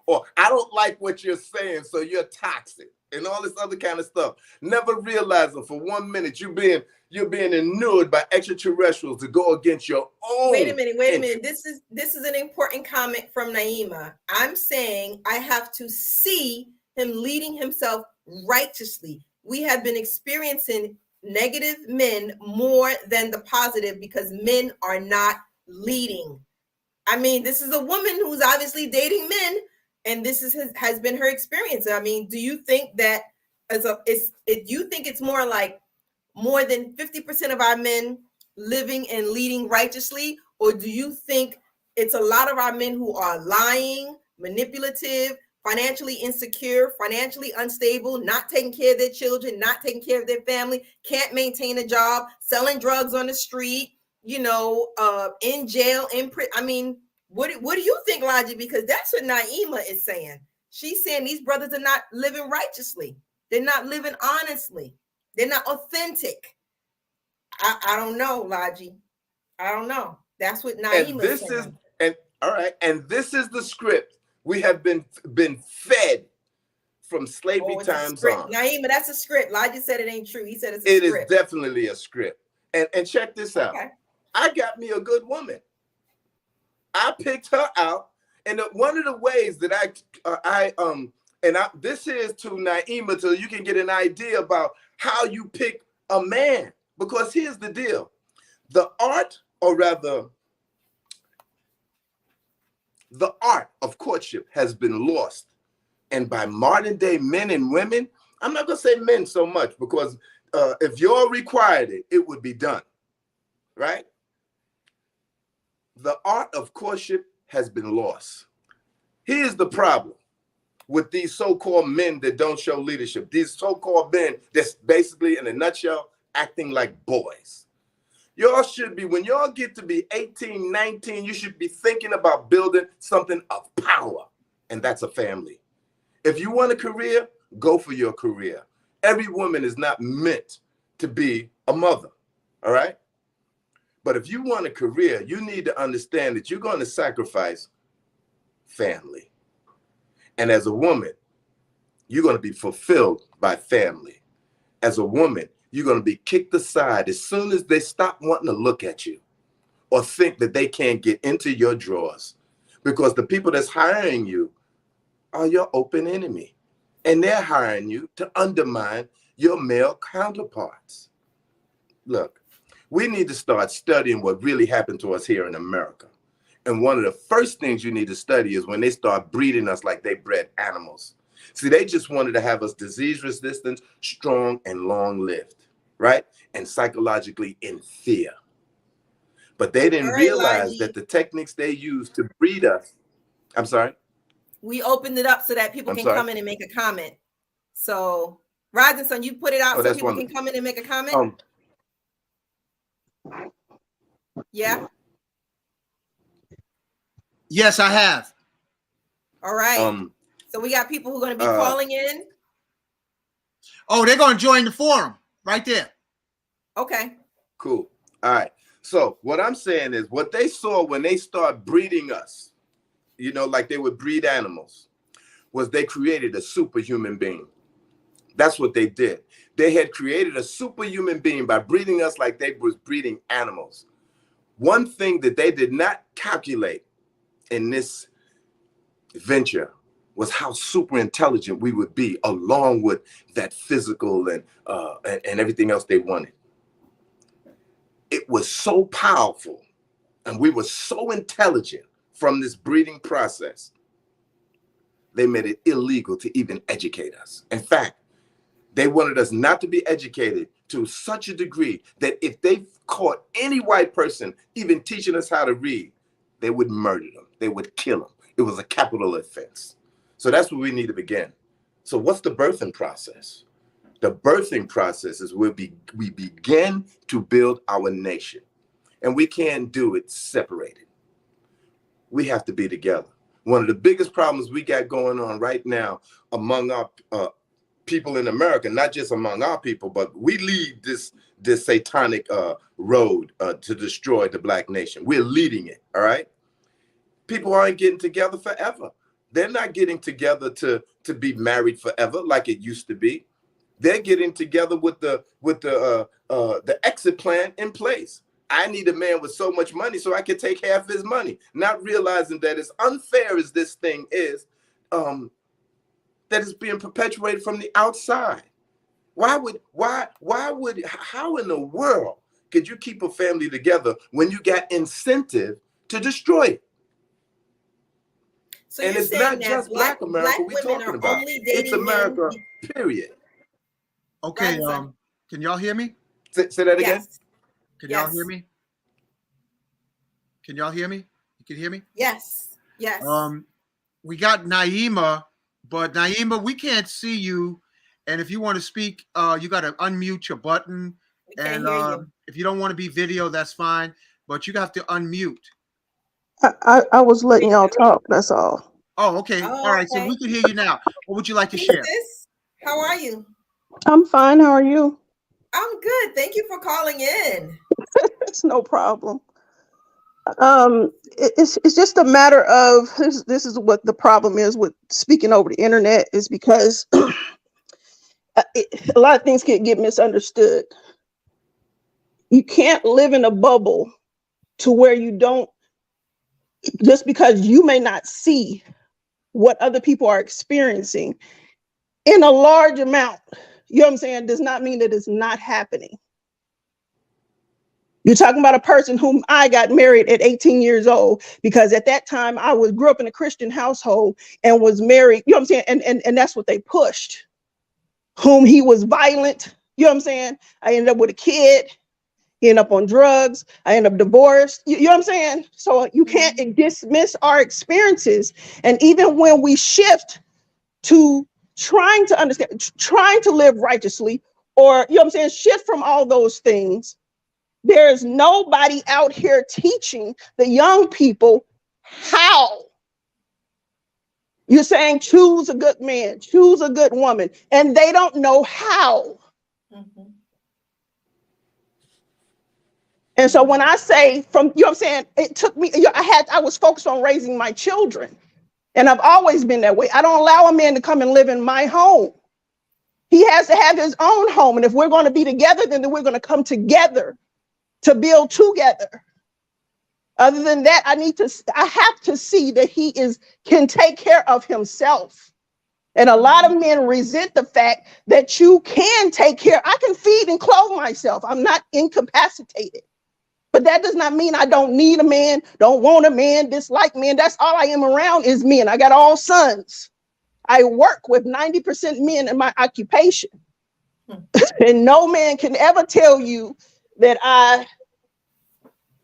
Or I don't like what you're saying, so you're toxic. And all this other kind of stuff. Never realizing for 1 minute you're being inured by extraterrestrials to go against your own. Wait a minute. This is an important comment from Naima. I'm saying I have to see him leading himself righteously. We have been experiencing negative men more than the positive because men are not leading. I mean, this is a woman who's obviously dating men, and this has been her experience. I mean, do you think that you think it's more like more than 50% of our men living and leading righteously, or do you think it's a lot of our men who are lying, manipulative, financially insecure, financially unstable, not taking care of their children, not taking care of their family, can't maintain a job, selling drugs on the street, in jail, in prison? I mean, what do you think, Lalji? Because that's what Naima is saying. She's saying these brothers are not living righteously. They're not living honestly. They're not authentic. I don't know, Lalji. I don't know. That's what Naima is saying. All right. And this is the script we have been fed from slavery times on. Naima, that's a script. Lalji said it ain't true. He said it's a script. It is definitely a script. And check this out. Okay. I got me a good woman. I picked her out, and one of the ways that this is to Naima, so you can get an idea about how you pick a man. Because here's the deal: the art, or rather, the art of courtship has been lost, and by modern day men and women, I'm not gonna say men so much because if y'all required it, it would be done, right? The art of courtship has been lost. Here's the problem with these so-called men that don't show leadership. These so-called men that's basically, in a nutshell, acting like boys. Y'all should be, when y'all get to be 18, 19, you should be thinking about building something of power, and that's a family. If you want a career, go for your career. Every woman is not meant to be a mother, all right? But if you want a career, you need to understand that you're going to sacrifice family. And as a woman, you're going to be fulfilled by family. As a woman, you're going to be kicked aside as soon as they stop wanting to look at you or think that they can't get into your drawers, because the people that's hiring you are your open enemy, and they're hiring you to undermine your male counterparts. Look, we need to start studying what really happened to us here in America. And one of the first things you need to study is when they start breeding us like they bred animals. See, they just wanted to have us disease resistant, strong, and long-lived, right? And psychologically in fear. But they didn't realize that the techniques they used to breed us, I'm sorry? We opened it up so that people can come in and make a comment. So, Rising Sun, you put it out Oh, so that's people wonderful. can come in and make a comment. Yeah. Yes, I have. All right. So we got people who are going to be calling in. Oh, they're going to join the forum right there. Okay. Cool. All right. So what I'm saying is what they saw when they start breeding us, you know, like they would breed animals, was they created a superhuman being. That's what they did. They had created a superhuman being by breeding us like they was breeding animals. One thing that they did not calculate in this venture was how super intelligent we would be, along with that physical and everything else they wanted. It was so powerful, and we were so intelligent from this breeding process, they made it illegal to even educate us. In fact, they wanted us not to be educated to such a degree that if they caught any white person even teaching us how to read, they would murder them. They would kill them. It was a capital offense. So that's where we need to begin. So what's the birthing process? The birthing process is where we begin to build our nation. And we can't do it separated. We have to be together. One of the biggest problems we got going on right now among our people in America, not just among our people, but we lead this satanic road to destroy the Black nation. We're leading it, all right? People aren't getting together forever. They're not getting together to be married forever like it used to be. They're getting together with the exit plan in place. I need a man with so much money so I can take half his money, not realizing that as unfair as this thing is, that it's being perpetuated from the outside. How in the world could you keep a family together when you got incentive to destroy it? So and it's not just Black America we're talking about. It's America, period. Okay, can y'all hear me? Say that again? Can y'all hear me? Can y'all hear me? You can hear me? Yes. Yes. We got Naima, but Naima, we can't see you. And if you want to speak, you got to unmute your button. And if you don't want to be video, that's fine. But you have to unmute. I was letting y'all talk. That's all. Oh, okay. All right. So we can hear you now. What would you like to share? How are you? I'm fine. How are you? I'm good. Thank you for calling in. It's no problem. It's just a matter of this is what the problem is with speaking over the internet, is because a lot of things can get misunderstood. You can't live in a bubble to where you don't, just because you may not see what other people are experiencing in a large amount, you know what I'm saying, does not mean that it's not happening. You're talking about a person whom I got married at 18 years old, because at that time I grew up in a Christian household and was married, you know what I'm saying? And that's what they pushed. Whom he was violent, you know what I'm saying? I ended up with a kid, he ended up on drugs, I ended up divorced, you know what I'm saying? So you can't dismiss our experiences. And even when we shift to trying to understand, trying to live righteously, or, you know what I'm saying, shift from all those things, there's nobody out here teaching the young people how. You're saying choose a good man, choose a good woman, and they don't know how. Mm-hmm. And so when I say from, you know what I'm saying, it took me, I was focused on raising my children. And I've always been that way. I don't allow a man to come and live in my home. He has to have his own home. And if we're going to be together, then we're going to come together to build together. Other than that, I have to see that he can take care of himself. And a lot of men resent the fact that you can take care. I can feed and clothe myself. I'm not incapacitated. But that does not mean I don't need a man, don't want a man, dislike men. That's all I am around is men. I got all sons. I work with 90% men in my occupation. And no man can ever tell you that I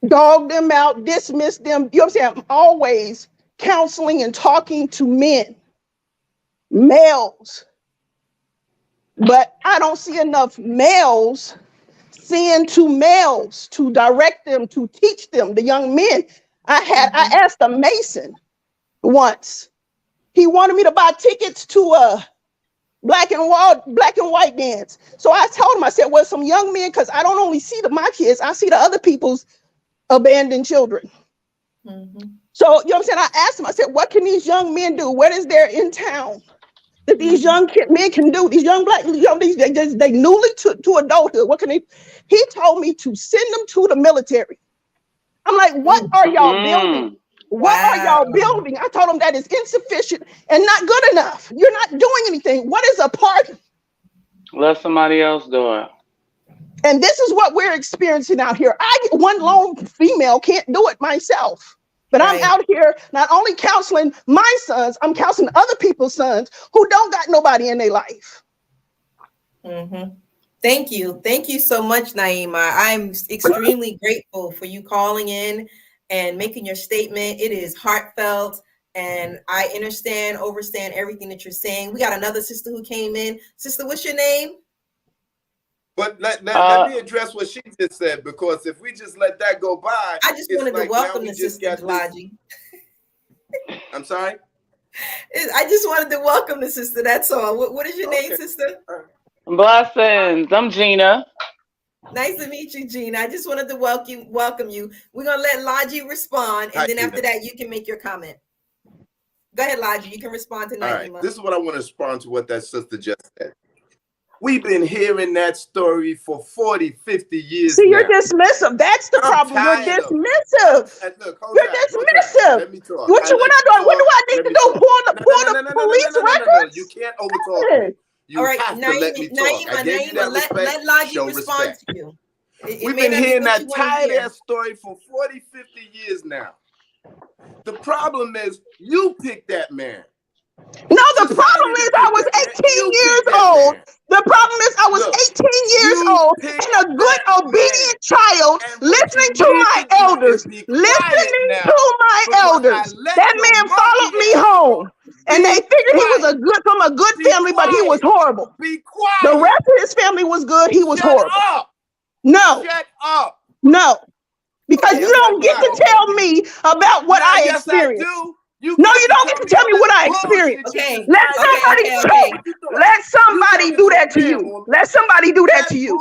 dog them out, dismiss them. You know what I'm saying? I'm always counseling and talking to men, males, But I don't see enough males seeing to males to direct them, to teach them, the young men. I asked a Mason once. He wanted me to buy tickets to a black and white dance. So I told him, I said, well, some young men, because I don't only see my kids, I see the other people's abandoned children. So, you know what I'm saying? I asked him, I said, what can these young men do? What is there in town that these young men can do? These young black, they newly to adulthood. What can they? He told me to send them to the military. I'm like, what are y'all building? What are y'all building? I told him that is insufficient and not good enough. You're not doing anything. What is a party? Let somebody else do it. And this is what we're experiencing out here. One lone female can't do it myself. But I'm out here not only counseling my sons, I'm counseling other people's sons who don't got nobody in their life. Thank you. Thank you so much, Naima. I'm extremely grateful for you calling in and making your statement. It is heartfelt, and I overstand everything that you're saying. We got another sister who came in. Sister, what's your name? But let me address what she just said, because if we just let that go by, I just wanted to welcome the sister, Lalji. I'm sorry? I just wanted to welcome the sister, that's all. What is your name, sister? Blessings. I'm Gina. Nice to meet you, Gina. I just wanted to welcome you. We're going to let Lalji respond, and then after that, you can make your comment. Go ahead, Lalji. You can respond to Naima. All right. This is what I want to respond to what that sister just said. We've been hearing that story for 40, 50 years. See, you're dismissive. That's the problem. You're dismissive. You're dismissive. Let me talk. What do I need to do? Pull the police records? You can't overtalk me. You all right, have to let me talk. I gave you that respect. Let Lalji Show respond respect. to you. We've been hearing that tired-ass story for 40, 50 years now. The problem is you picked that man. No, the problem is I was 18 years old. The problem is I was 18 years old and a good, obedient child listening to my elders. That man followed me home. And they figured he was from a good family, but he was horrible. Be quiet. The rest of his family was good. He was horrible. Up. No. Shut up. No. Because you don't get to tell me about what I experienced. Yes, I do. You don't get to tell me what I experienced. Okay. Let somebody do that to you. Let somebody do that to you.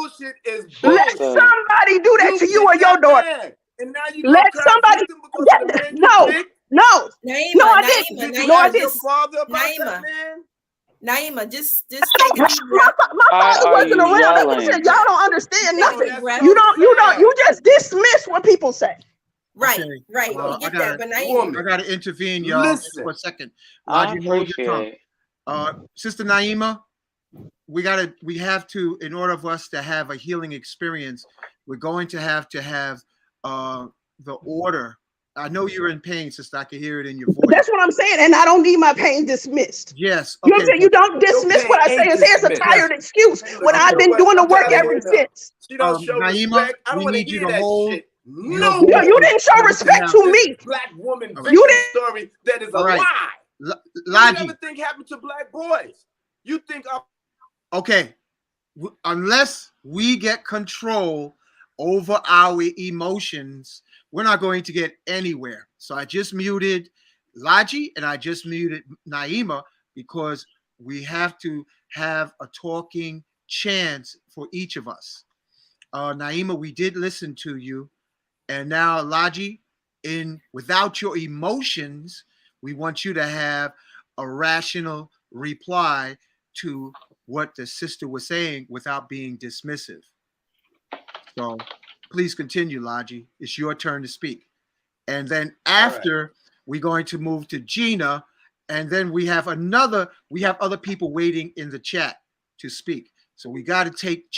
Let somebody do that to you or your daughter. Let somebody. No, I didn't. Naima, just take a deep breath. My father wasn't around. Like I said, y'all don't understand nothing. You just dismiss what people say. Right. We get that, but Naima, I gotta intervene, y'all, for a second. Hold your tongue. Sister Naima, we have to, in order for us to have a healing experience, we're going to have the order. I know you're in pain, sister. I can hear it in your voice. That's what I'm saying, and I don't need my pain dismissed. Yes. Okay. You know what I'm saying? You don't dismiss what I say. It's a tired excuse when I've been doing the work ever since. Naima, we need you to hold. No, you didn't show respect to me. Black woman you didn't. Story that is a lie. Lalji. You never think happened to black boys. You think okay, unless we get control over our emotions, we're not going to get anywhere. So I just muted Lalji and I just muted Naima because we have to have a talking chance for each of us. Naima, we did listen to you. And now, Lalji, without your emotions, we want you to have a rational reply to what the sister was saying without being dismissive. So please continue, Lalji. It's your turn to speak. And then after, we're going to move to Gina. And then we have other people waiting in the chat to speak. So we got to take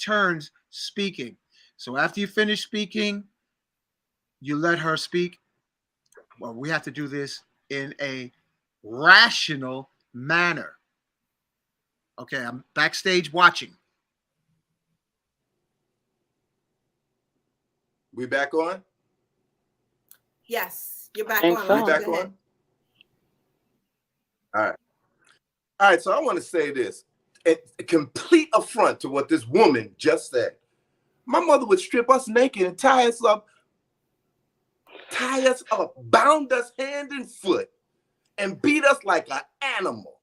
turns speaking. So after you finish speaking, you let her speak. Well, we have to do this in a rational manner. Okay, I'm backstage watching. We back on? Yes, you're back on. We back on? All right. So I want to say this. a complete affront to what this woman just said. My mother would strip us naked and tie us up, bound us hand and foot, and beat us like an animal.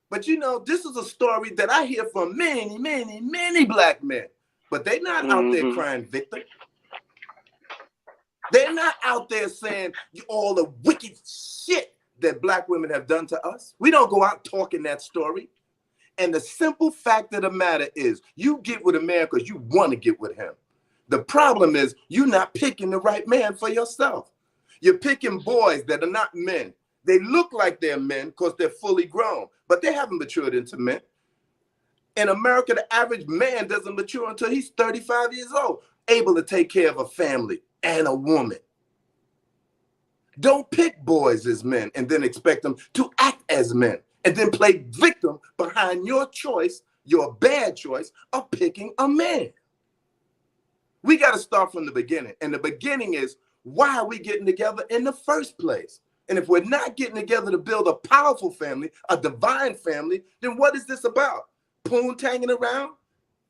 But you know, this is a story that I hear from many, many, many black men. But they're not out there crying victim. They're not out there saying all the wicked shit that black women have done to us. We don't go out talking that story. And the simple fact of the matter is, you get with a man because you want to get with him. The problem is you're not picking the right man for yourself. You're picking boys that are not men. They look like they're men because they're fully grown, but they haven't matured into men. In America, the average man doesn't mature until he's 35 years old, able to take care of a family and a woman. Don't pick boys as men and then expect them to act as men and then play victim behind your choice, your bad choice of picking a man. We got to start from the beginning. And the beginning is, why are we getting together in the first place? And if we're not getting together to build a powerful family, a divine family, then what is this about? Poontanging around?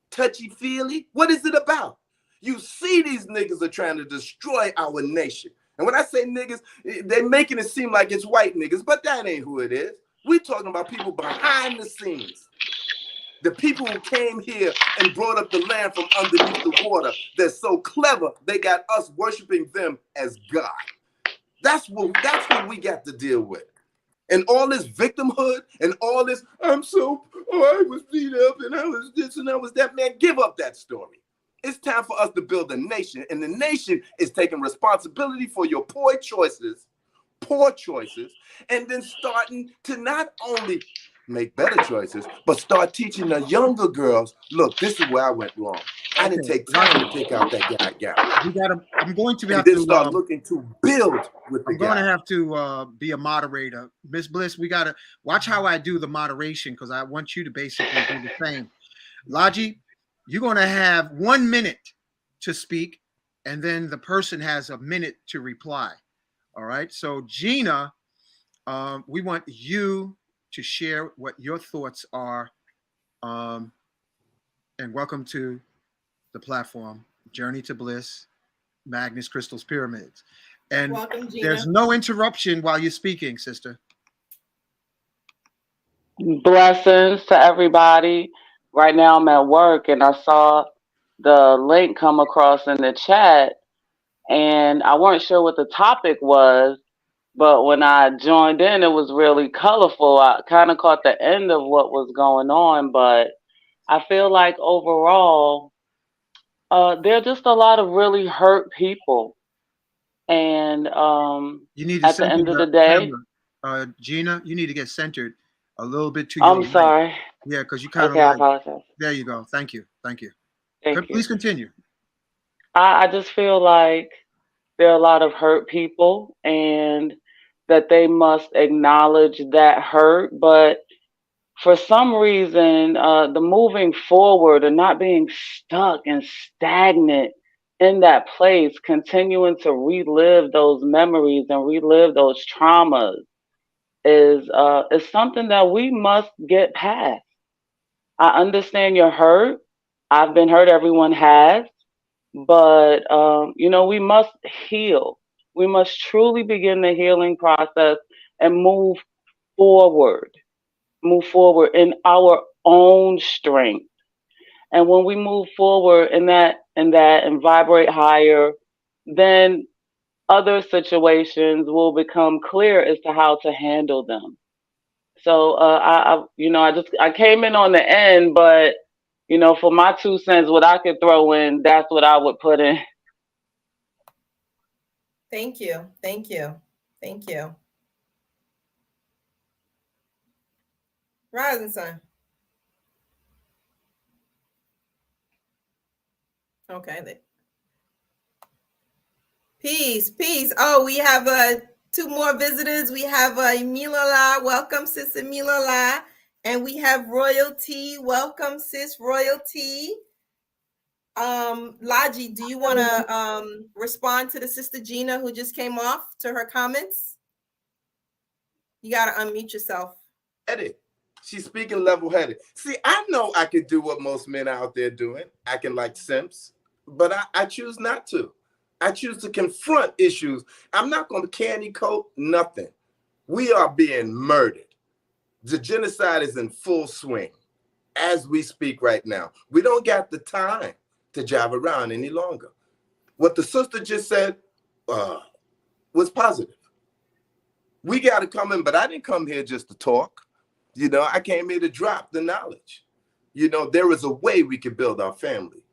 Touchy-feely? What is it about? You see these niggas are trying to destroy our nation. And when I say niggas, they're making it seem like it's white niggas, but that ain't who it is. We're talking about people behind the scenes. The people who came here and brought up the land from underneath the water. They're so clever, they got us worshiping them as God. That's what we got to deal with. And all this victimhood and all this, I was beat up and I was this and I was that. Man, give up that story. It's time for us to build a nation. And the nation is taking responsibility for your poor choices, and then starting to not only make better choices, but start teaching the younger girls, look, this is where I went wrong. I didn't take time to take out that gap. I'm going to have to start looking to build with the I'm going to have to be a moderator. Miss Bliss, we got to watch how I do the moderation because I want you to basically do the same. Lalji, you're going to have 1 minute to speak, and then the person has a minute to reply. All right. So Gina, we want you to share what your thoughts are. And welcome to the platform, Journey to Bliss, Magnus Crystals Pyramids. And welcome, Gina. There's no interruption while you're speaking, sister. Blessings to everybody. Right now I'm at work and I saw the link come across in the chat and I weren't sure what the topic was, but when I joined in, it was really colorful. I kind of caught the end of what was going on, but I feel like overall, there are just a lot of really hurt people. And you need to at the end of the day, Gina, you need to get centered a little bit to I'm your sorry. right. Yeah, because you kind of okay, I apologize. There you go. Thank you. Thank you. Please continue. I just feel like there are a lot of hurt people and that they must acknowledge that hurt. But for some reason, the moving forward and not being stuck and stagnant in that place, continuing to relive those memories and relive those traumas is something that we must get past. I understand you're hurt. I've been hurt. Everyone has. But, we must heal. We must truly begin the healing process and move forward in our own strength. And when we move forward in that and vibrate higher, then other situations will become clear as to how to handle them. So I came in on the end, but for my 2 cents, what I could throw in, that's what I would put in. Thank you. Thank you. Thank you. Rise and sun. Okay. Peace. Oh, we have 2 more visitors. We have Emilala. Welcome, sis Emilala. And we have Royalty. Welcome, sis Royalty. Lalji, do you want to respond to the sister Gina who just came off to her comments? You got to unmute yourself. Edit. She's speaking level-headed. See, I know I could do what most men out there doing. I can like simps, but I choose not to. I choose to confront issues. I'm not going to candy coat nothing. We are being murdered. The genocide is in full swing as we speak right now. We don't got the time to jive around any longer. What the sister just said was positive. We got to come in, but I didn't come here just to talk. You know, I came here to drop the knowledge. You know, there is a way we can build our family.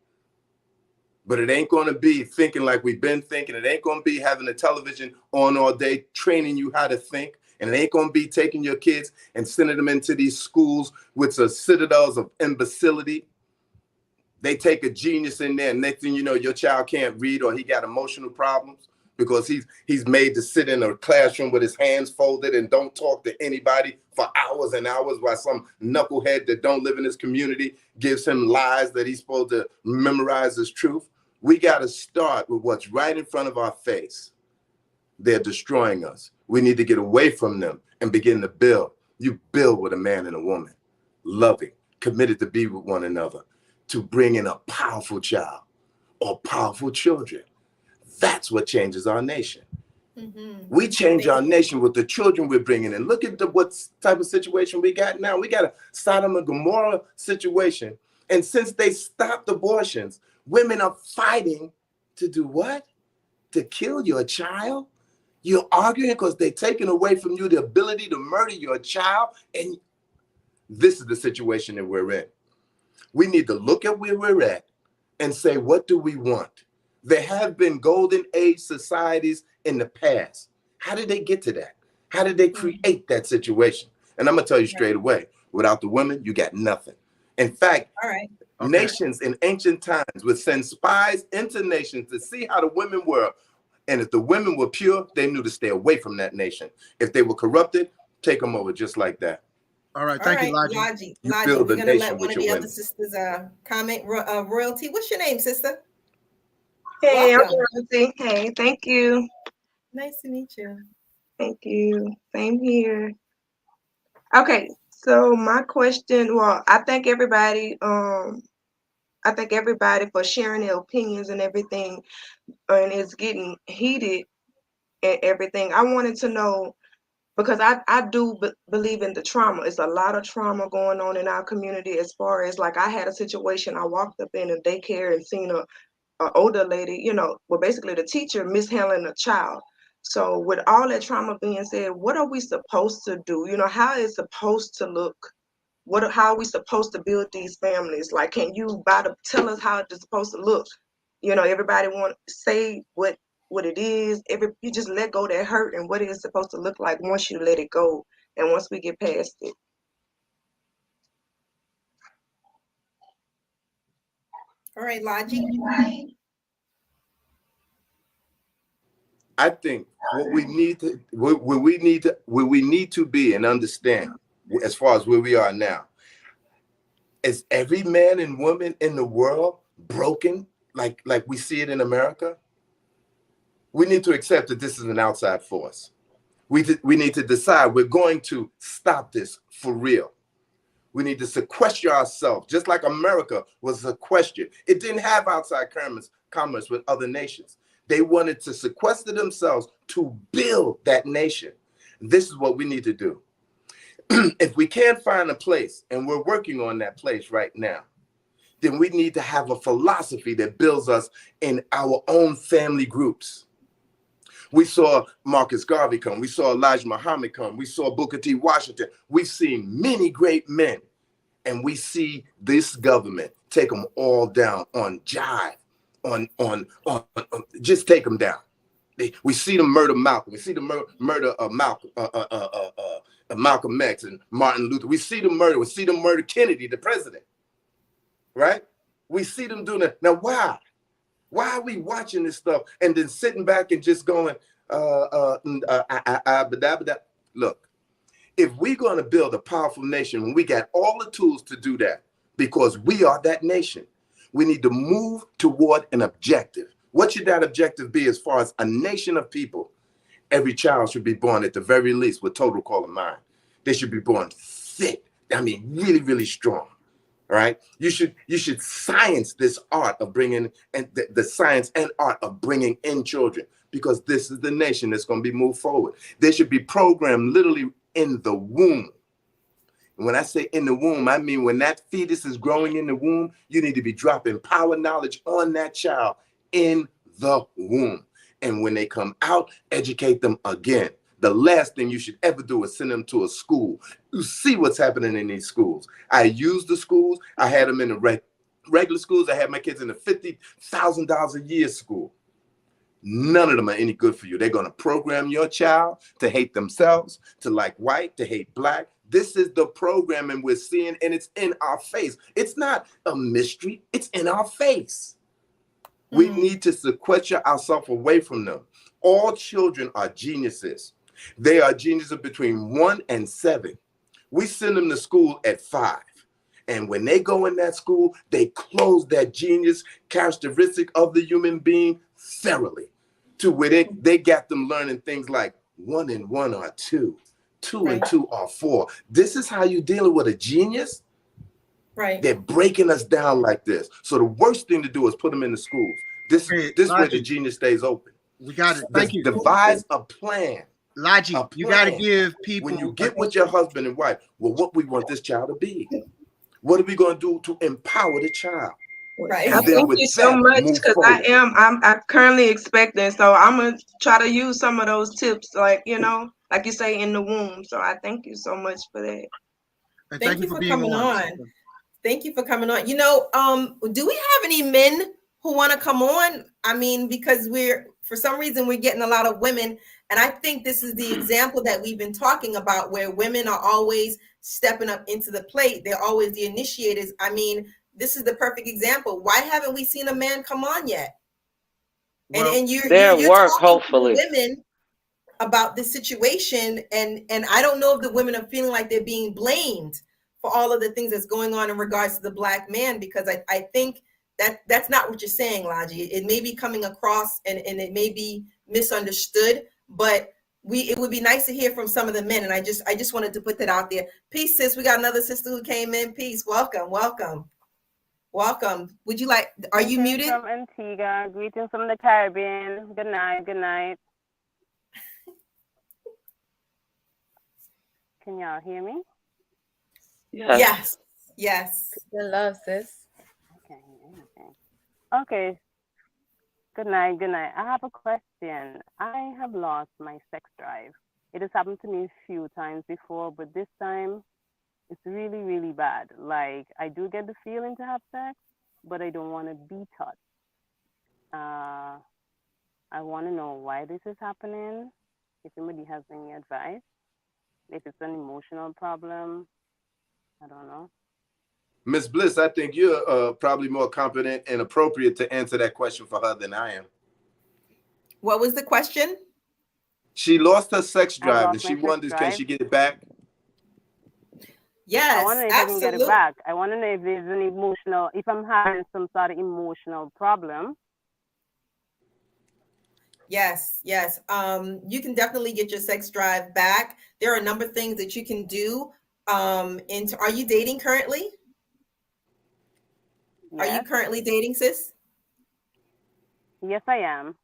But it ain't going to be thinking like we've been thinking. It ain't going to be having the television on all day, training you how to think. And it ain't going to be taking your kids and sending them into these schools with the citadels of imbecility. They take a genius in there, and next thing you know, your child can't read or he got emotional problems because he's made to sit in a classroom with his hands folded and don't talk to anybody for hours and hours while some knucklehead that don't live in his community gives him lies that he's supposed to memorize as truth. We got to start with what's right in front of our face. They're destroying us. We need to get away from them and begin to build. You build with a man and a woman, loving, committed to be with one another, to bring in a powerful child or powerful children. That's what changes our nation. Mm-hmm. We change our nation with the children we're bringing in. Look at what type of situation we got now. We got a Sodom and Gomorrah situation. And since they stopped abortions, women are fighting to do what? To kill your child? You're arguing because they're taking away from you the ability to murder your child. And this is the situation that we're in. We need to look at where we're at and say, what do we want? There have been golden age societies in the past. How did they get to that? How did they create that situation? And I'm going to tell you straight away, without the women, you got nothing. In fact, nations in ancient times would send spies into nations to see how the women were. And if the women were pure, they knew to stay away from that nation. If they were corrupted, take them over just like that. All right, thank you, Lalji. Lalji, we're going to let one of the other sisters comment. Royalty, what's your name, sister? Hey, I'm Royalty. Hey, thank you. Nice to meet you. Thank you. Same here. Okay, so my question, well, I thank everybody for sharing their opinions and everything, and it's getting heated and everything. I wanted to know, because I do believe in the trauma. It's a lot of trauma going on in our community, as far as, like, I had a situation. I walked up in a daycare and seen a older lady, you know, well, basically the teacher mishandling a child. So with all that trauma being said, what are we supposed to do? You know, how is it supposed to look? How are we supposed to build these families? Like, can you tell us how it's supposed to look? You know, everybody want to say what it is. You just let go that hurt and what it is supposed to look like once you let it go and once we get past it. All right, Lalji. I think what we need to be and understand, as far as where we are now, is every man and woman in the world broken like we see it in America? We need to accept that this is an outside force. We need to decide we're going to stop this for real. We need to sequester ourselves, just like America was sequestered. It didn't have outside commerce with other nations. They wanted to sequester themselves to build that nation. This is what we need to do. If we can't find a place, and we're working on that place right now, then we need to have a philosophy that builds us in our own family groups. We saw Marcus Garvey come. We saw Elijah Muhammad come. We saw Booker T. Washington. We've seen many great men, and we see this government take them all down on jive, on just take them down. We see them murder Malcolm. We see them murder Malcolm X and Martin Luther. We see them murder. We see them murder Kennedy, the president. Right? We see them doing that. Now, why? Why are we watching this stuff and then sitting back and just going, Look, if we're going to build a powerful nation, when we got all the tools to do that, because we are that nation, we need to move toward an objective. What should that objective be as far as a nation of people? Every child should be born at the very least with total call of mind. They should be born fit I mean, really, really strong. All right. You should science this art of bringing, and the science and art of bringing in children, because this is the nation that's going to be moved forward. They should be programmed literally in the womb. And when I say in the womb, I mean when that fetus is growing in the womb, you need to be dropping power knowledge on that child in the womb. And when they come out, educate them again. The last thing you should ever do is send them to a school. You see what's happening in these schools. I use the schools. I had them in the regular schools. I had my kids in the $50,000 a year school. None of them are any good for you. They're going to program your child to hate themselves, to like white, to hate black. This is the programming we're seeing, and it's in our face. It's not a mystery. It's in our face. We need to sequester ourselves away from them. All children are geniuses. They are geniuses between 1 and 7. We send them to school at 5. And when they go in that school, they close that genius characteristic of the human being thoroughly, to where they got them learning things like 1 and 1 are 2, 2 and 2 are 4. This is how you dealing with a genius? Right. They're breaking us down like this. So the worst thing to do is put them in the schools. This way the genius stays open. We got it. Thank you. Devise a plan. Lalji, you got to give people. When you get with your husband and wife, well, what we want this child to be? What are we going to do to empower the child? Right. I thank you so much, because I'm currently expecting, so I'm gonna try to use some of those tips, like like you say, in the womb. So I thank you so much for that. And thank you for coming on. Thank you for coming on. Do we have any men who want to come on? I mean, because for some reason we're getting a lot of women, and I think this is the example that we've been talking about, where women are always stepping up into the plate. They're always the initiators. I mean, this is the perfect example. Why haven't we seen a man come on yet? Well, and you're work, talking hopefully. to women about this situation, and I don't know if the women are feeling like they're being blamed for all of the things that's going on in regards to the Black man, because I think that's not what you're saying, Lalji. It may be coming across and it may be misunderstood, but it would be nice to hear from some of the men. And I just wanted to put that out there. Peace, sis. We got another sister who came in. Peace. Welcome. Would you like, are you muted? From Antigua. Greetings from the Caribbean. Good night. Good night. Can y'all hear me? Yes. Good love, sis. Okay. Good night. I have a question. I have lost my sex drive. It has happened to me a few times before, but this time it's really, really bad. Like, I do get the feeling to have sex, but I don't want to be touched. I want to know why this is happening. If somebody has any advice, if it's an emotional problem, I don't know. Miss Bliss, I think you're probably more competent and appropriate to answer that question for her than I am. What was the question? She lost her sex drive, and she wonders, can she get it back? Yes, I want to know if absolutely. I can get it back. I want to know if there's an emotional, if I'm having some sort of emotional problem. Yes. You can definitely get your sex drive back. There are a number of things that you can do. Are you dating currently? Yes. Are you currently dating, sis? Yes, I am.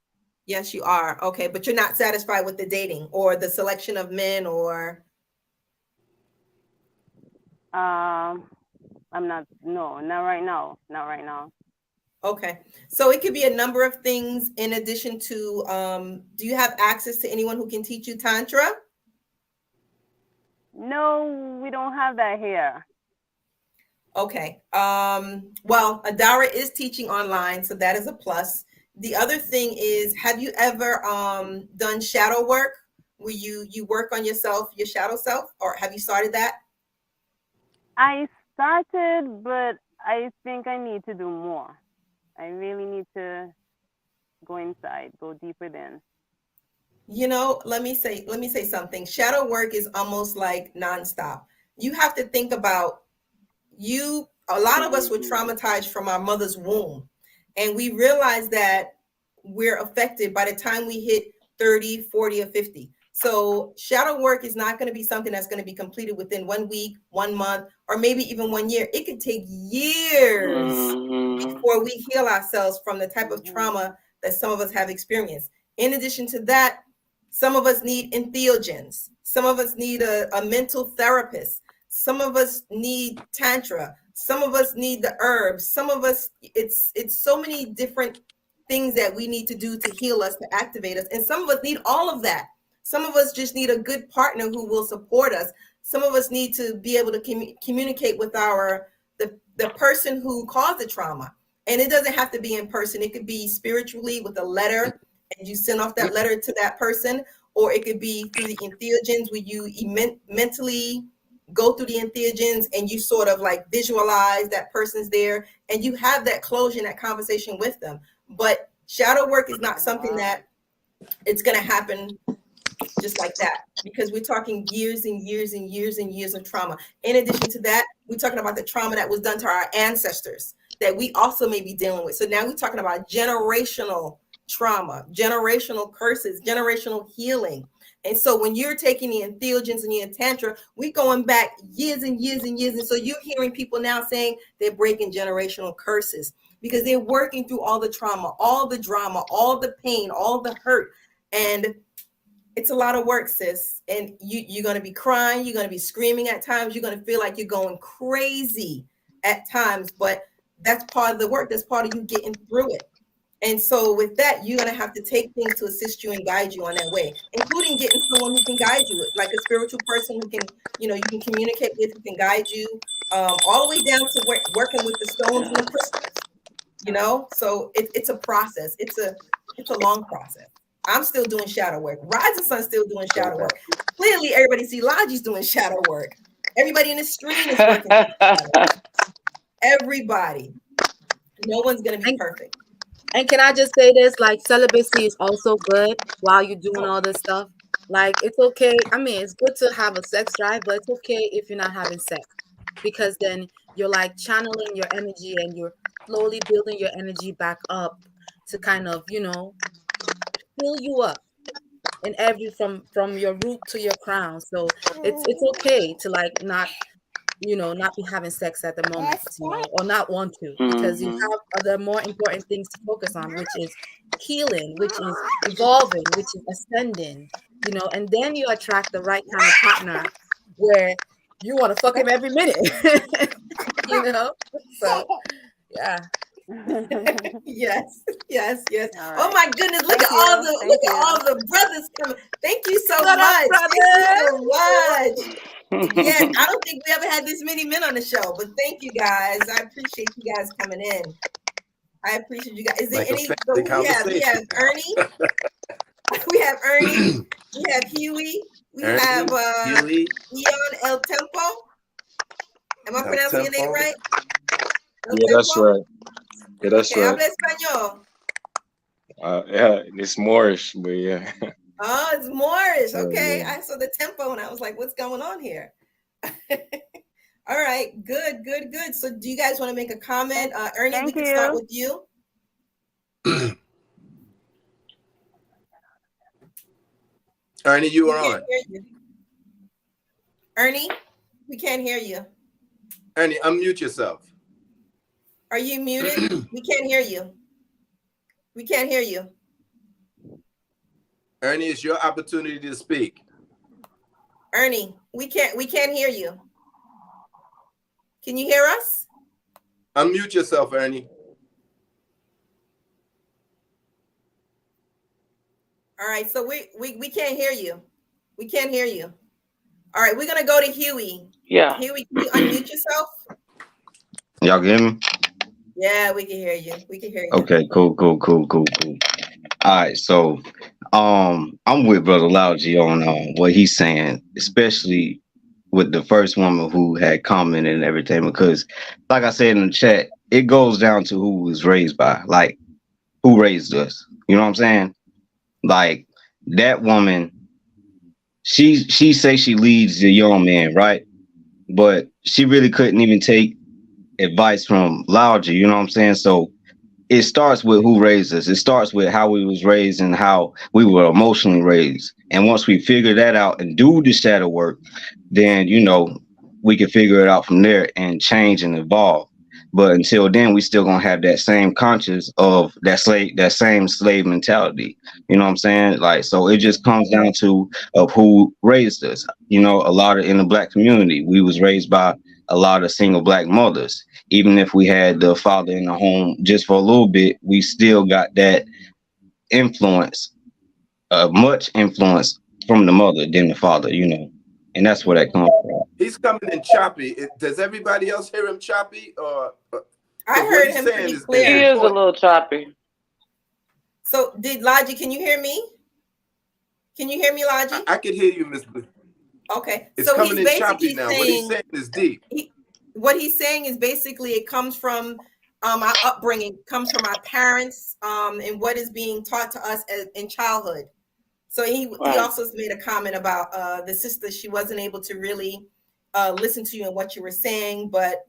Yes, you are. Okay, but you're not satisfied with the dating or the selection of men, or? I'm not. No, not right now. Okay, so it could be a number of things in addition to. Do you have access to anyone who can teach you Tantra? No, we don't have that here. Okay. Well, Adara is teaching online, so that is a plus. The other thing is, have you ever done shadow work where you work on yourself, your shadow self, or have you started that? I started, but I think I need to do more. I really need to go inside, go deeper then. Let me say something. Shadow work is almost like nonstop. You have to think about a lot of us were traumatized from our mother's womb, and we realize that we're affected by the time we hit 30, 40, or 50. So shadow work is not going to be something that's going to be completed within 1 week, 1 month, or maybe even 1 year. It could take years before we heal ourselves from the type of trauma that some of us have experienced. In addition to that, some of us need entheogens. Some of us need a mental therapist. Some of us need tantra. Some of us need the herbs. Some of us, it's so many different things that we need to do to heal us, to activate us. And some of us need all of that. Some of us just need a good partner who will support us. Some of us need to be able to communicate with the person who caused the trauma. And it doesn't have to be in person. It could be spiritually with a letter, and you send off that letter to that person, or it could be through the entheogens where you mentally go through the entheogens and you sort of like visualize that person's there and you have that closure and that conversation with them. But shadow work is not something that it's going to happen just like that, because we're talking years and years and years and years of trauma. In addition to that, we're talking about the trauma that was done to our ancestors that we also may be dealing with. So now we're talking about generational trauma, generational curses, generational healing. And so when you're taking the entheogens and the tantra, we're going back years and years and years. And so you're hearing people now saying they're breaking generational curses because they're working through all the trauma, all the drama, all the pain, all the hurt. And it's a lot of work, sis. And you're going to be crying. You're going to be screaming at times. You're going to feel like you're going crazy at times. But that's part of the work. That's part of you getting through it. And so with that, you're going to have to take things to assist you and guide you on that way, including getting someone who can guide you, like a spiritual person who can, you know, you can communicate with, who can guide you, all the way down to working with the stones and the crystals, you know? So it's a process. It's a long process. I'm still doing shadow work. Rising Sun's still doing shadow work. Clearly, everybody see Lalji's doing shadow work. Everybody in the stream is working. Everybody. No one's going to be perfect. And can I just say this? Like, celibacy is also good while you're doing all this stuff. Like, it's okay. I mean, it's good to have a sex drive, but it's okay if you're not having sex, because then you're like channeling your energy and you're slowly building your energy back up to kind of, you know, fill you up in every from your root to your crown. So it's okay to like not, you know, not be having sex at the moment, you know, or not want to, because you have other more important things to focus on, which is healing, which is evolving, which is ascending, you know, and then you attract the right kind of partner where you want to fuck him every minute, you know. So yeah. yes. Right. Oh my goodness! Look at all the brothers coming. Thank you so much. Thank you so much. Yes, I don't think we ever had this many men on the show, but thank you guys. I appreciate you guys coming in. I appreciate you guys. Is there Like any? We have Ernie. We have Ernie. We have Huey. We have Huey. Eon El Tempo. Am I pronouncing your name right? Yeah, that's right. Yeah, that's okay, right. Habla español. Yeah, it's Moorish, but yeah. Oh, it's Moorish. Oh, Okay. yeah. I saw the tempo and I was like, what's going on here? All right. Good. So do you guys want to make a comment? Ernie, we can start with you. Ernie, you are on. Ernie, we can't hear you. Ernie, unmute yourself. Are you muted? We can't hear you. We can't hear you. Ernie, it's your opportunity to speak. Ernie, we can't hear you. Can you hear us? Unmute yourself, Ernie. All right, so we can't hear you. We can't hear you. All right, we're gonna go to Huey. Yeah. Huey, can you unmute yourself? Y'all can hear me? Yeah, we can hear you. We can hear you. Okay, cool. All right, so I'm with Brother Lalji on what he's saying, especially with the first woman who had commented and everything, because like I said in the chat, it goes down to who was raised by, like who raised us. You know what I'm saying? Like that woman, she say she leads the young man, right? But she really couldn't even take advice from Lalji, you know what I'm saying? So it starts with who raised us. It starts with how we was raised and how we were emotionally raised. And once we figure that out and do the shadow work, then we can figure it out from there and change and evolve. But until then, we still gonna have that same conscious of that same slave mentality. You know what I'm saying? Like, so it just comes down to of who raised us. A lot of in the black community, we was raised by a lot of single black mothers. Even if we had the father in the home just for a little bit, we still got that influence, much influence from the mother than the father. And that's where that comes from. He's coming in choppy. Does everybody else hear him choppy? I heard him pretty clear. He is a little choppy. So, Lalji, can you hear me? Can you hear me, Lalji? I can hear you, Miss Blue. Okay. It's so coming he's in choppy now. Saying, what he's saying is deep. What he's saying is basically it comes from our upbringing, comes from our parents, and what is being taught to us in childhood. So he also made a comment about the sister. She wasn't able to really listen to you and what you were saying, but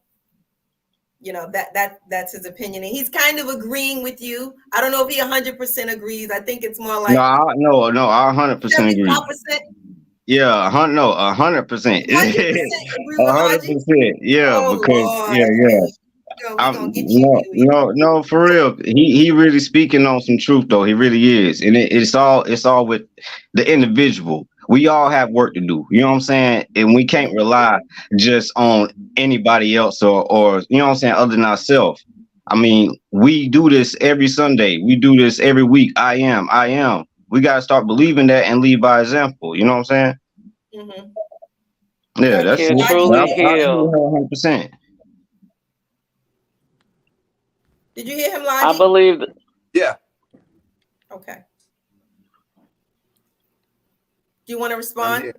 that's his opinion, and he's kind of agreeing with you. I don't know if he 100% agrees. I think it's more like no, I 100% agree. 75%. Yeah, 100%. 100% agree with 100%. Yeah, oh, because Lord. yeah. No, for real. He really speaking on some truth though. He really is, and it's all with the individual. We all have work to do. You know what I'm saying? And we can't rely just on anybody else or you know what I'm saying, other than ourselves. I mean, we do this every Sunday. We do this every week. I am. We gotta start believing that and lead by example. You know what I'm saying? Mm-hmm. Yeah, that's it. Truly heal. 100%. Did you hear him, Lalji? I believe. Yeah. Okay. Do you want to respond?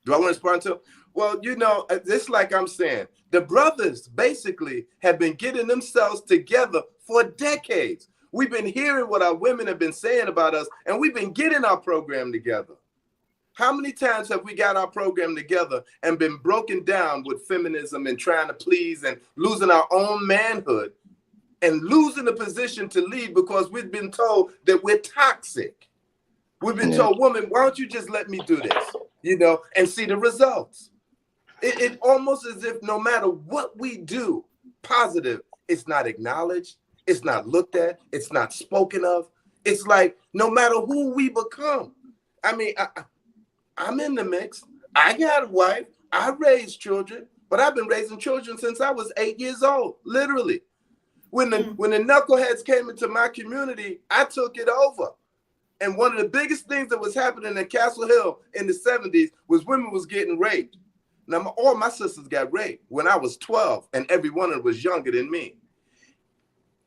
Do I want to respond to? Well, it's like I'm saying, the brothers basically have been getting themselves together for decades. We've been hearing what our women have been saying about us, and we've been getting our program together. How many times have we got our program together and been broken down with feminism and trying to please and losing our own manhood and losing the position to lead because we've been told that we're toxic? We've been told, woman, why don't you just let me do this, and see the results? It almost as if no matter what we do positive, it's not acknowledged, it's not looked at, it's not spoken of. It's like no matter who we become. I mean, I'm in the mix. I got a wife. I raised children, but I've been raising children since I was 8 years old, literally. When the knuckleheads came into my community, I took it over. And one of the biggest things that was happening in Castle Hill in the 70s was women was getting raped. Now, all my sisters got raped when I was 12, and every one of them was younger than me.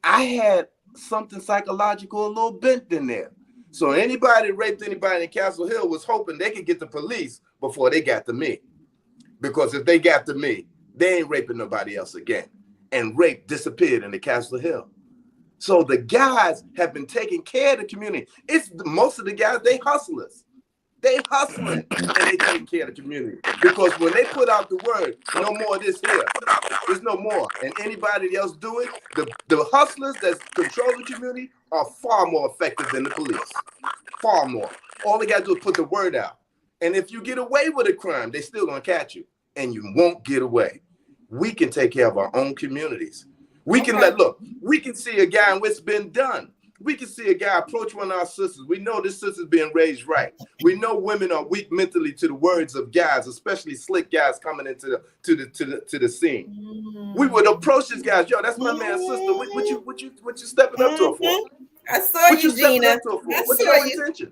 I had something psychological a little bent in there. So anybody that raped anybody in Castle Hill was hoping they could get the police before they got to me. Because if they got to me, they ain't raping nobody else again. And rape disappeared in the Castle Hill. So the guys have been taking care of the community. Most of the guys, they hustlers. They hustling and they taking care of the community. Because when they put out the word, no more of this here, there's no more. And anybody else do it, the hustlers that control the community are far more effective than the police. Far more. All they got to do is put the word out. And if you get away with a crime, they still going to catch you. And you won't get away. We can take care of our own communities. We can we can see a guy and what's been done. We can see a guy approach one of our sisters. We know this sister's being raised right. We know women are weak mentally to the words of guys, especially slick guys coming into the scene. We would approach these guys. Yo, that's my man's sister. What you stepping up to her for? I saw you, Gina. What's your intention?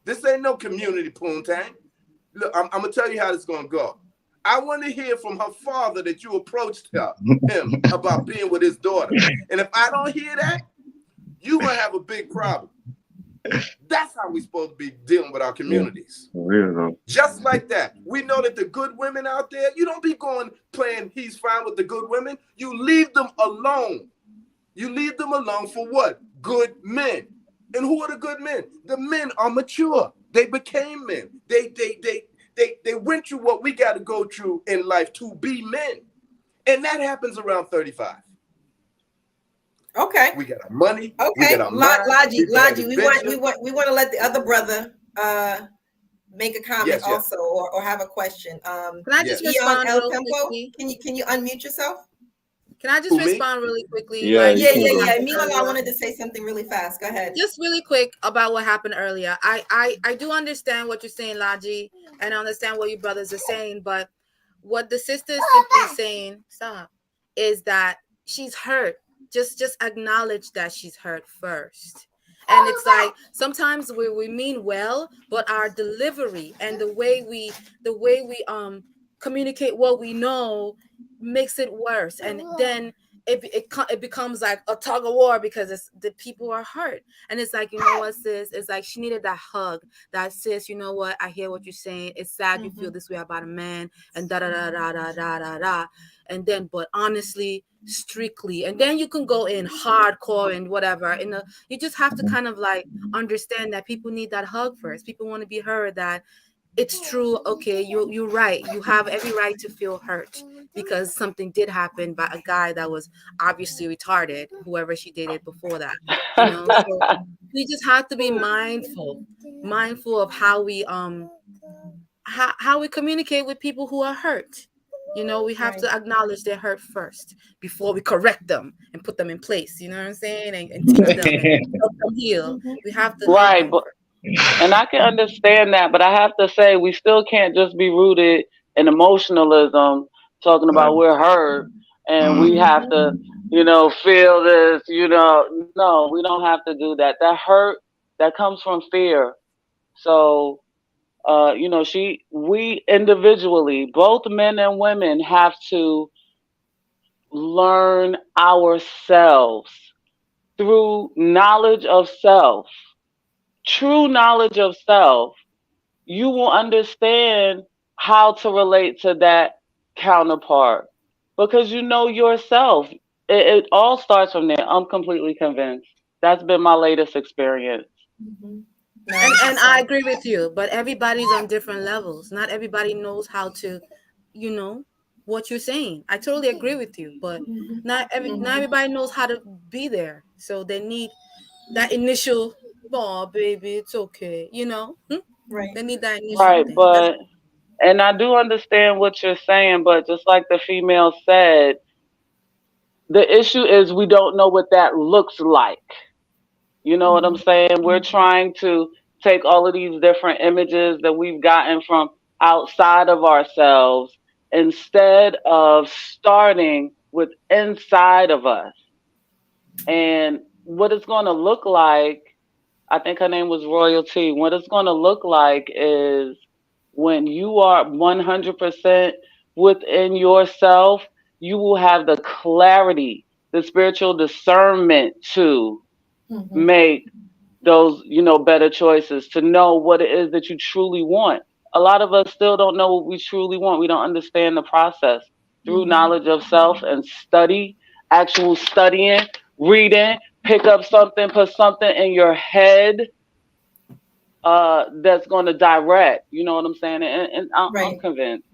This ain't no community poontang. Look, I'm gonna tell you how this is gonna go. I want to hear from her father that you approached him about being with his daughter. And if I don't hear that, you're going to have a big problem. That's how we're supposed to be dealing with our communities. Just like that. We know that the good women out there, you don't be going playing he's fine with the good women. You leave them alone. You leave them alone for what? Good men. And who are the good men? The men are mature. They became men. They went through what we got to go through in life to be men. And that happens around 35. Okay. We got our money. We Okay. got our mind. Lalji, we want to let the other brother make a comment Yes, yes. also, or have a question. Can I just Yes. Eon respond El real Tempo, quickly? can you unmute yourself? Can I just Who, me? respond really quickly? Yeah, Like you Yeah, can go. Mila, I wanted to say something really fast. Go ahead. Just really quick about what happened earlier. I do understand what you're saying, Lalji, and I understand what your brothers are saying, but what the sister is simply saying, stop, is that she's hurt. Just acknowledge that she's hurt first. And it's like sometimes we mean well, but our delivery and the way we communicate what we know makes it worse. And then it becomes like a tug of war because it's the people are hurt. And it's like, you know what, sis, it's like she needed that hug, that sis, you know what, I hear what you're saying, it's sad you feel this way about a man, and da da da da da da da da. And then, but honestly, strictly, and then you can go in hardcore and whatever. And you just have to kind of like understand that people need that hug first. People want to be heard that it's true. Okay, you're right. You have every right to feel hurt because something did happen by a guy that was obviously retarded, whoever she dated before that. You know, so we just have to be mindful of how we how we communicate with people who are hurt. You know, we have to acknowledge their hurt first before we correct them and put them in place. You know what I'm saying? And teach them and help them heal. We have to help them But and I can understand that, but I have to say we still can't just be rooted in emotionalism, talking about we're hurt and we have to, feel this, no, we don't have to do that. That hurt that comes from fear. So we individually, both men and women, have to learn ourselves through knowledge of self. True knowledge of self, you will understand how to relate to that counterpart because you know yourself. It all starts from there. I'm completely convinced. That's been my latest experience. And I agree with you, but everybody's on different levels. Not everybody knows how to, what you're saying. I totally agree with you, but not everybody knows how to be there. So they need that initial, oh baby, it's okay, Right. They need that initial Right, thing. and I do understand what you're saying, but just like the female said, the issue is we don't know what that looks like. You know what I'm saying? We're trying to take all of these different images that we've gotten from outside of ourselves instead of starting with inside of us. And what it's going to look like, I think her name was Royalty. What it's going to look like is when you are 100% within yourself, you will have the clarity, the spiritual discernment to make those, better choices, to know what it is that you truly want. A lot of us still don't know what we truly want. We don't understand the process. Through knowledge of self and actual studying, reading, pick up something, put something in your head that's going to direct. You know what I'm saying? And I'm convinced.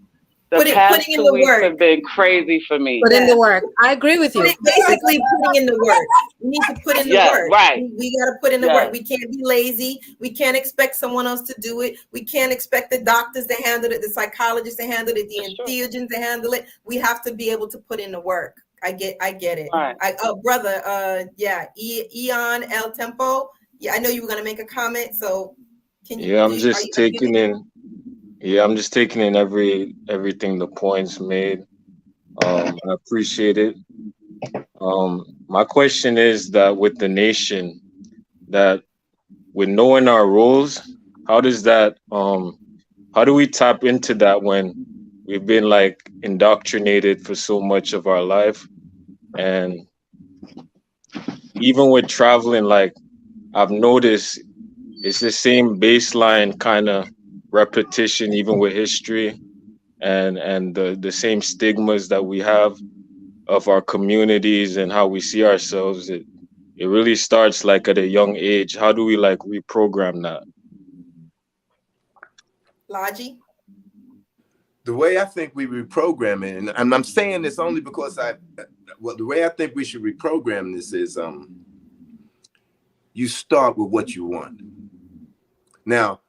The past 2 weeks have been crazy for me. Put in the work. I agree with you. Basically, putting in the work. We need to put in the work. Right. We got to put in the work. We can't be lazy. We can't expect someone else to do it. We can't expect the doctors to handle it, the psychologists to handle it, the entheogens to handle it. We have to be able to put in the work. I get it. Right. Brother, Eon El Tempo. Yeah, I know you were gonna make a comment, so can you? Yeah, I'm just taking in. Yeah, I'm just taking in everything the points made. I appreciate it. My question is that with the nation, that with knowing our roles, how does that how do we tap into that when we've been like indoctrinated for so much of our life? And even with traveling, like I've noticed it's the same baseline kind of repetition, even with history and the same stigmas that we have of our communities and how we see ourselves. It really starts like at a young age. How do we like reprogram that? Lalji? The way I think we reprogram it, and I'm saying this only because the way I think we should reprogram this is you start with what you want. Now,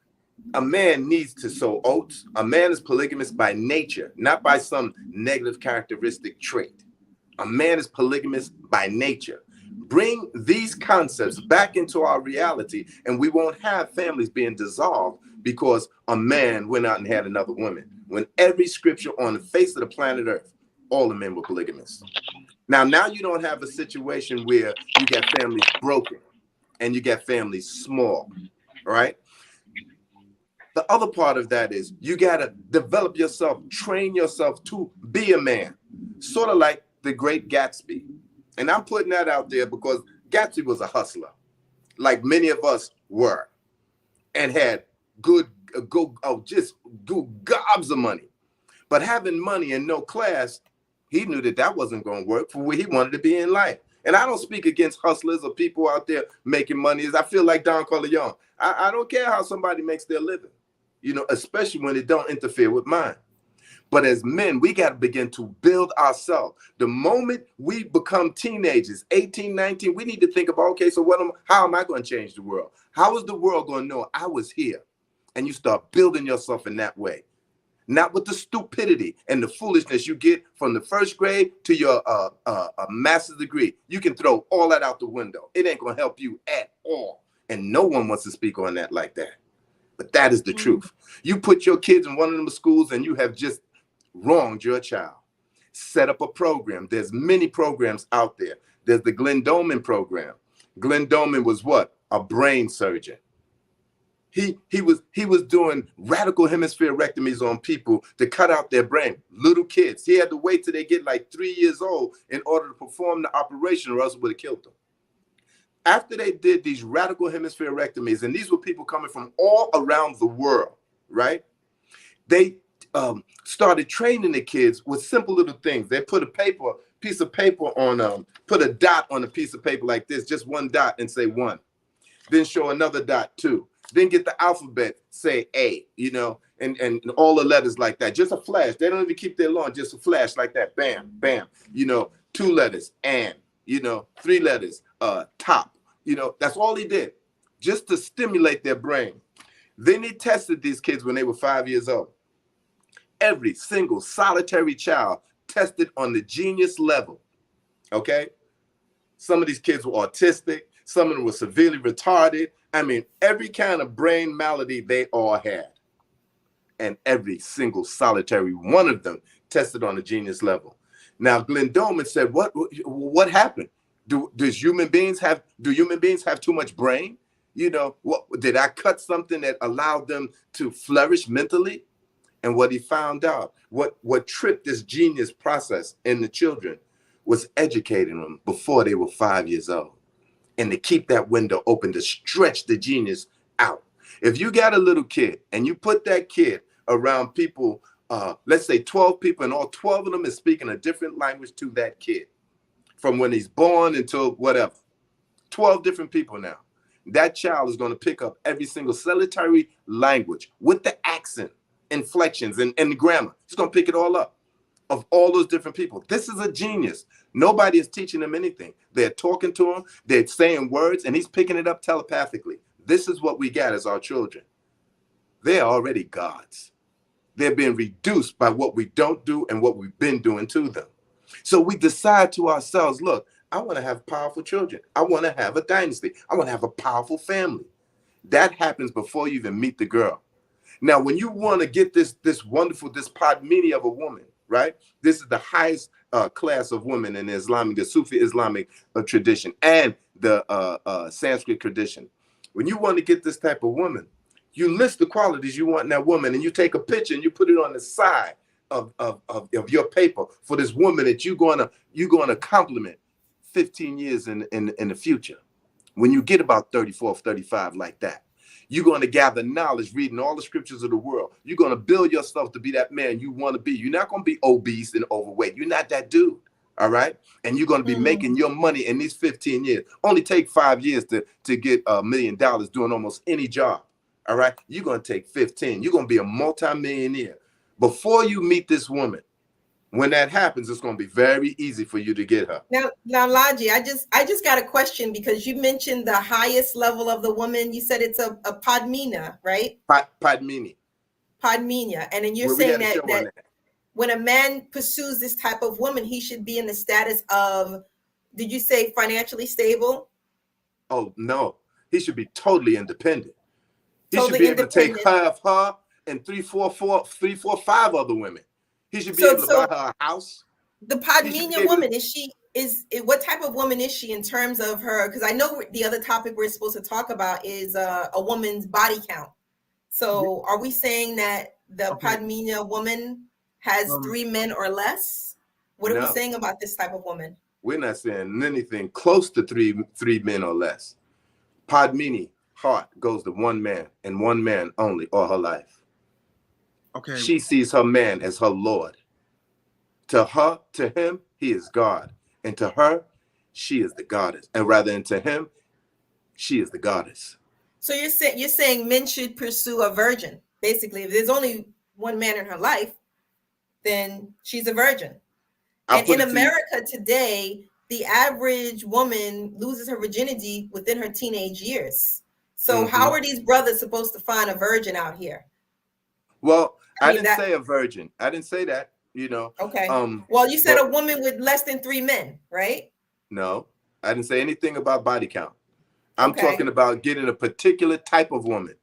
a man needs to sow oats. A man is polygamous by nature, not by some negative characteristic trait. A man is polygamous by nature. Bring these concepts back into our reality, and we won't have families being dissolved because a man went out and had another woman. When every scripture on the face of the planet Earth, all the men were polygamous. Now you don't have a situation where you got families broken and you got families small, right? The other part of that is you got to develop yourself, train yourself to be a man, sort of like the great Gatsby. And I'm putting that out there because Gatsby was a hustler, like many of us were, and had just good gobs of money. But having money and no class, he knew that wasn't going to work for where he wanted to be in life. And I don't speak against hustlers or people out there making money. I feel like Don Corleone. I don't care how somebody makes their living, especially when it don't interfere with mine. But as men, we got to begin to build ourselves. The moment we become teenagers, 18, 19, we need to think about, okay, so how am I going to change the world? How is the world going to know I was here? And you start building yourself in that way. Not with the stupidity and the foolishness you get from the first grade to your master's degree. You can throw all that out the window. It ain't going to help you at all. And no one wants to speak on that like that. But that is the truth. You put your kids in one of them schools and you have just wronged your child. Set up a program. There's many programs out there. There's the Glenn Doman program. Glenn Doman was what? A brain surgeon. He was doing radical hemispherectomies on people to cut out their brain. Little kids. He had to wait till they get like 3 years old in order to perform the operation, or else it would have killed them. After they did these radical hemispherectomies, and these were people coming from all around the world, right? They started training the kids with simple little things. They put a piece of paper on, put a dot on a piece of paper like this, just one dot, and say 1. Then show another dot, 2. Then get the alphabet, say A, and all the letters like that. Just a flash. They don't even keep their lawn, just a flash like that. Bam, bam. 2 letters, and, 3 letters, top. That's all he did, just to stimulate their brain. Then he tested these kids when they were 5 years old. Every single solitary child tested on the genius level, okay? Some of these kids were autistic. Some of them were severely retarded. I mean, every kind of brain malady they all had. And every single solitary one of them tested on the genius level. Now, Glenn Doman said, what happened? Do human beings have too much brain? Did I cut something that allowed them to flourish mentally? And what he found out, what tripped this genius process in the children was educating them before they were 5 years old. And to keep that window open, to stretch the genius out. If you got a little kid and you put that kid around people, let's say 12 people, and all 12 of them is speaking a different language to that kid from when he's born until whatever, 12 different people now. That child is going to pick up every single solitary language with the accent, inflections, and the grammar. He's going to pick it all up of all those different people. This is a genius. Nobody is teaching him anything. They're talking to him. They're saying words, and he's picking it up telepathically. This is what we got as our children. They're already gods. They're being reduced by what we don't do and what we've been doing to them. So we decide to ourselves, look, I want to have powerful children. I want to have a dynasty. I want to have a powerful family. That happens before you even meet the girl. Now, when you want to get this podmini of a woman, right? This is the highest class of women in the Sufi Islamic tradition and the Sanskrit tradition. When you want to get this type of woman, you list the qualities you want in that woman, and you take a picture and you put it on the side of your paper for this woman that you're gonna compliment 15 years in the future. When you get about 34, 35 like that, you're going to gather knowledge, reading all the scriptures of the world. You're going to build yourself to be that man you want to be. You're not going to be obese and overweight. You're not that dude. All right. And you're going to be making your money in these 15 years. Only take 5 years to get $1 million doing almost any job. All right. You're going to take 15. You're going to be a multimillionaire. Before you meet this woman, when that happens, it's going to be very easy for you to get her. Now, Lalji, I just got a question because you mentioned the highest level of the woman. You said it's a Padmina, right? Padmini. Padmina, and then you're Well, we saying had a show on that when a man pursues this type of woman, he should be in the status of, did you say financially stable? Oh no, he should be totally independent. He Totally should be able to take independent. her of her and three, four, five other women. He should be able to buy her a house. The Padmina woman, what type of woman is she in terms of her? Because I know the other topic we're supposed to talk about is a woman's body count. So are we saying that the Padmina woman has 3 men or less? What are we saying about this type of woman? We're not saying anything close to three men or less. Padmini heart goes to one man and one man only all her life. Okay. She sees her man as her Lord. To her, to him, he is God. And to her, she is the goddess. And rather than to him, she is the goddess. So you're saying men should pursue a virgin. Basically, if there's only one man in her life, then she's a virgin. And in America today, the average woman loses her virginity within her teenage years. So how are these brothers supposed to find a virgin out here? Well, I didn't say a virgin. I didn't say that, you know. Okay. Well, you said a woman with less than 3 men, right? No, I didn't say anything about body count. I'm talking about getting a particular type of woman.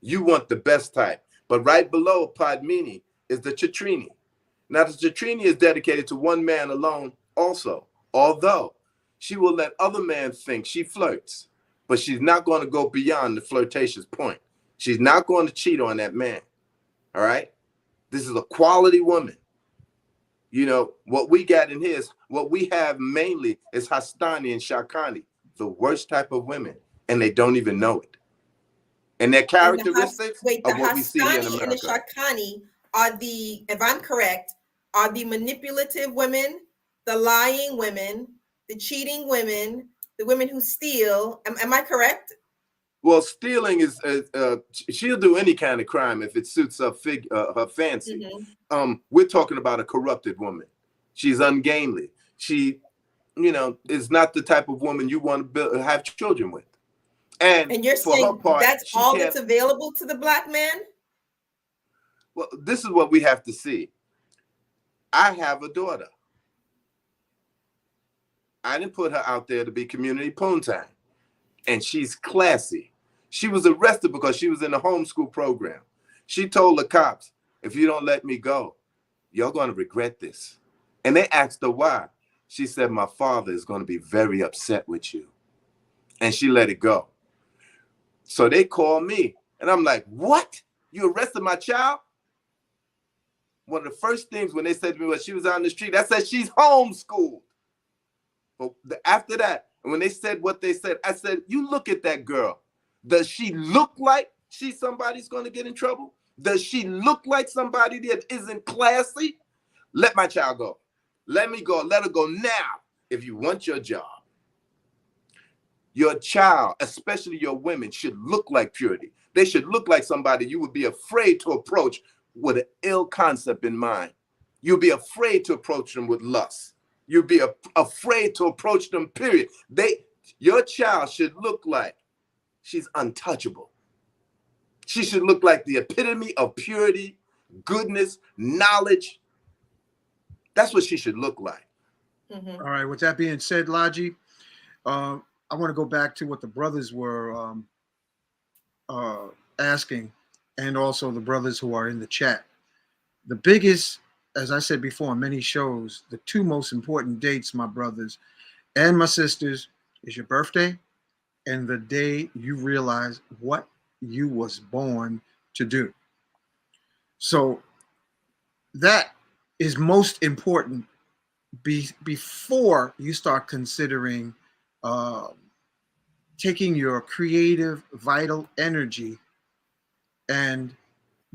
You want the best type. But right below Padmini is the Chatrini. Now, the Chatrini is dedicated to one man alone also, although she will let other men think she flirts, but she's not going to go beyond the flirtatious point. She's not going to cheat on that man, all right? This is a quality woman. You know, what we got in here is, what we have mainly is Hastani and Shakani, the worst type of women, and they don't even know it. And their characteristics are what we see here in America. And the Shakani are the, if I'm correct, are the manipulative women, the lying women, the cheating women, the women who steal. Am I correct? Well, stealing is, she'll do any kind of crime if it suits her fancy. We're talking about a corrupted woman. She's ungainly. She, you know, is not the type of woman you want to have children with. And you're for saying her part, that's all that's available to the black man? Well, this is what we have to see. I have a daughter. I didn't put her out there to be community poontang. And she's classy. She was arrested because she was in the homeschool program. She told the cops, if you don't let me go, you're going to regret this. And they asked her why. She said, my father is going to be very upset with you. And she let it go. So they called me. And I'm like, what? You arrested my child? One of the first things when they said to me when she was out on the street, I said, she's homeschooled. But after that, and when they said what they said, I said, you look at that girl. Does she look like she's somebody's going to get in trouble? Does she look like somebody that isn't classy? Let my child go. Let me go. Let her go now if you want your job. Your child, especially your women, should look like purity. They should look like somebody you would be afraid to approach with an ill concept in mind. You'll be afraid to approach them with lust. You'll be afraid to approach them, period. Your child should look like she's untouchable. She should look like the epitome of purity, goodness, knowledge. That's what she should look like. All right, with that being said, Lalji, I want to go back to what the brothers were asking, and also the brothers who are in the chat. The biggest, as I said before on many shows, the 2 most important dates, my brothers and my sisters, is your birthday and the day you realize what you was born to do. So that is most important before you start considering taking your creative, vital energy and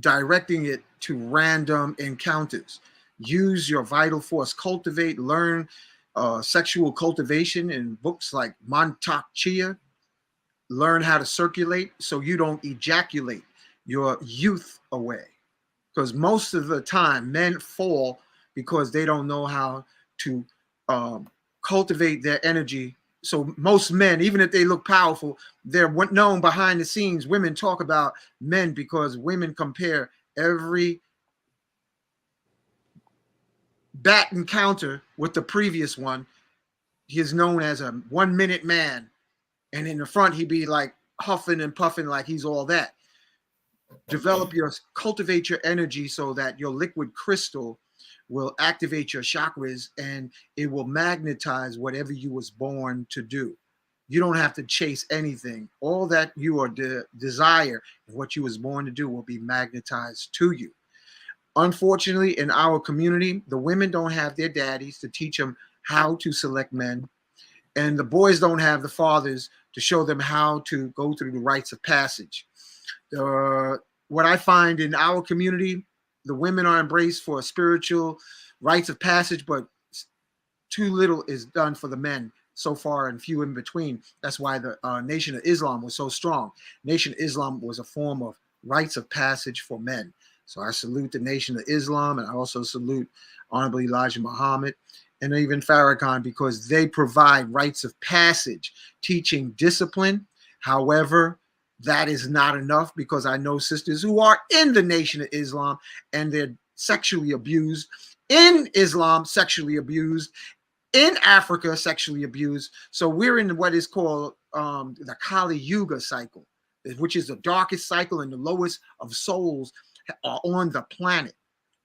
directing it to random encounters. Use your vital force. Cultivate, learn sexual cultivation in books like Montauk Chia. Learn how to circulate so you don't ejaculate your youth away. because most of the time men fall because they don't know how to cultivate their energy. So most men, even if they look powerful, they're known behind the scenes. Women talk about men because women compare every bat encounter with the previous one. He is known as a 1 minute man. And in the front, he'd be like huffing and puffing like he's all that. Cultivate your energy so that your liquid crystal will activate your chakras and it will magnetize whatever you was born to do. You don't have to chase anything. All that you are desire and what you was born to do will be magnetized to you. Unfortunately, in our community, the women don't have their daddies to teach them how to select men, and the boys don't have the fathers to show them how to go through the rites of passage. What I find in our community, the women are embraced for spiritual rites of passage, but too little is done for the men so far and few in between. That's why the Nation of Islam was so strong. Nation of Islam was a form of rites of passage for men. So I salute the Nation of Islam, and I also salute Honorable Elijah Muhammad and even Farrakhan, because they provide rites of passage, teaching discipline. However, that is not enough, because I know sisters who are in the Nation of Islam and they're sexually abused, in Islam sexually abused, in Africa sexually abused. So we're in what is called the Kali Yuga cycle, which is the darkest cycle and the lowest of souls are on the planet.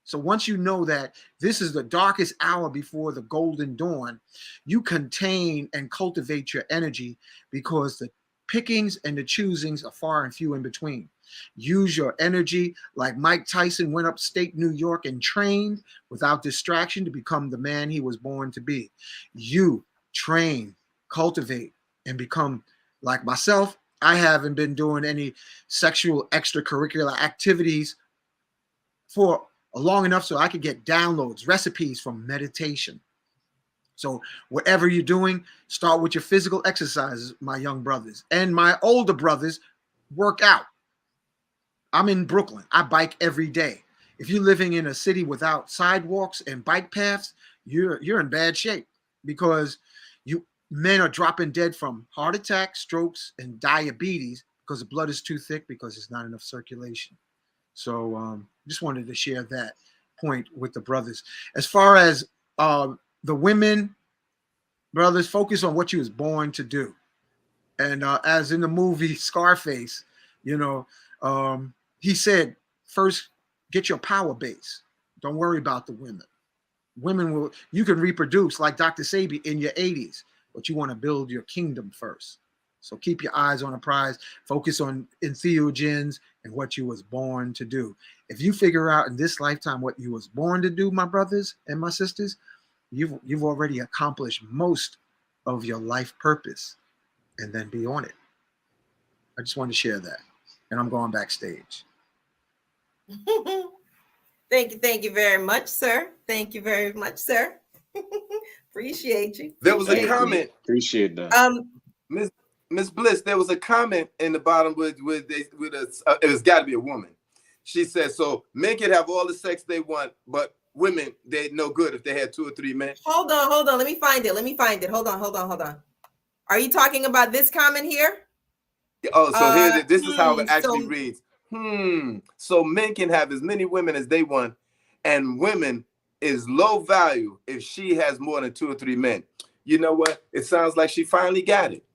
So once you know that this is the darkest hour before the golden dawn, you contain and cultivate your energy, because the pickings and the choosings are far and few in between. Use your energy like Mike Tyson went upstate New York and trained without distraction to become the man he was born to be. You train, cultivate, and become like myself. I haven't been doing any sexual extracurricular activities for long enough so I could get downloads, recipes from meditation. So whatever you're doing, start with your physical exercises, my young brothers. And my older brothers, work out. I'm in Brooklyn. I bike every day. If you're living in a city without sidewalks and bike paths, you're in bad shape, because men are dropping dead from heart attack, strokes, and diabetes because the blood is too thick, because there's not enough circulation. So just wanted to share that point with the brothers. As far as the women, brothers, focus on what you was born to do. And as in the movie Scarface, he said, first, get your power base. Don't worry about the women. You can reproduce like Dr. Sabi in your 80s, but you want to build your kingdom first. So keep your eyes on the prize, focus on entheogens and what you was born to do. If you figure out in this lifetime what you was born to do, my brothers and my sisters, you've already accomplished most of your life purpose, and then be on it. I just wanted to share that. And I'm going backstage. Thank you very much, sir. Thank you very much, sir. Appreciate you. There was a comment. Appreciate that. Miss Bliss, there was a comment in the bottom with it's got to be a woman. She said, so men can have all the sex they want, but women, they're no good if they had 2 or 3 men. Hold on. Let me find it. Hold on. Are you talking about this comment here? Oh, so this is how it actually reads. So men can have as many women as they want, and women is low value if she has more than 2 or 3 men. You know what? It sounds like she finally got it.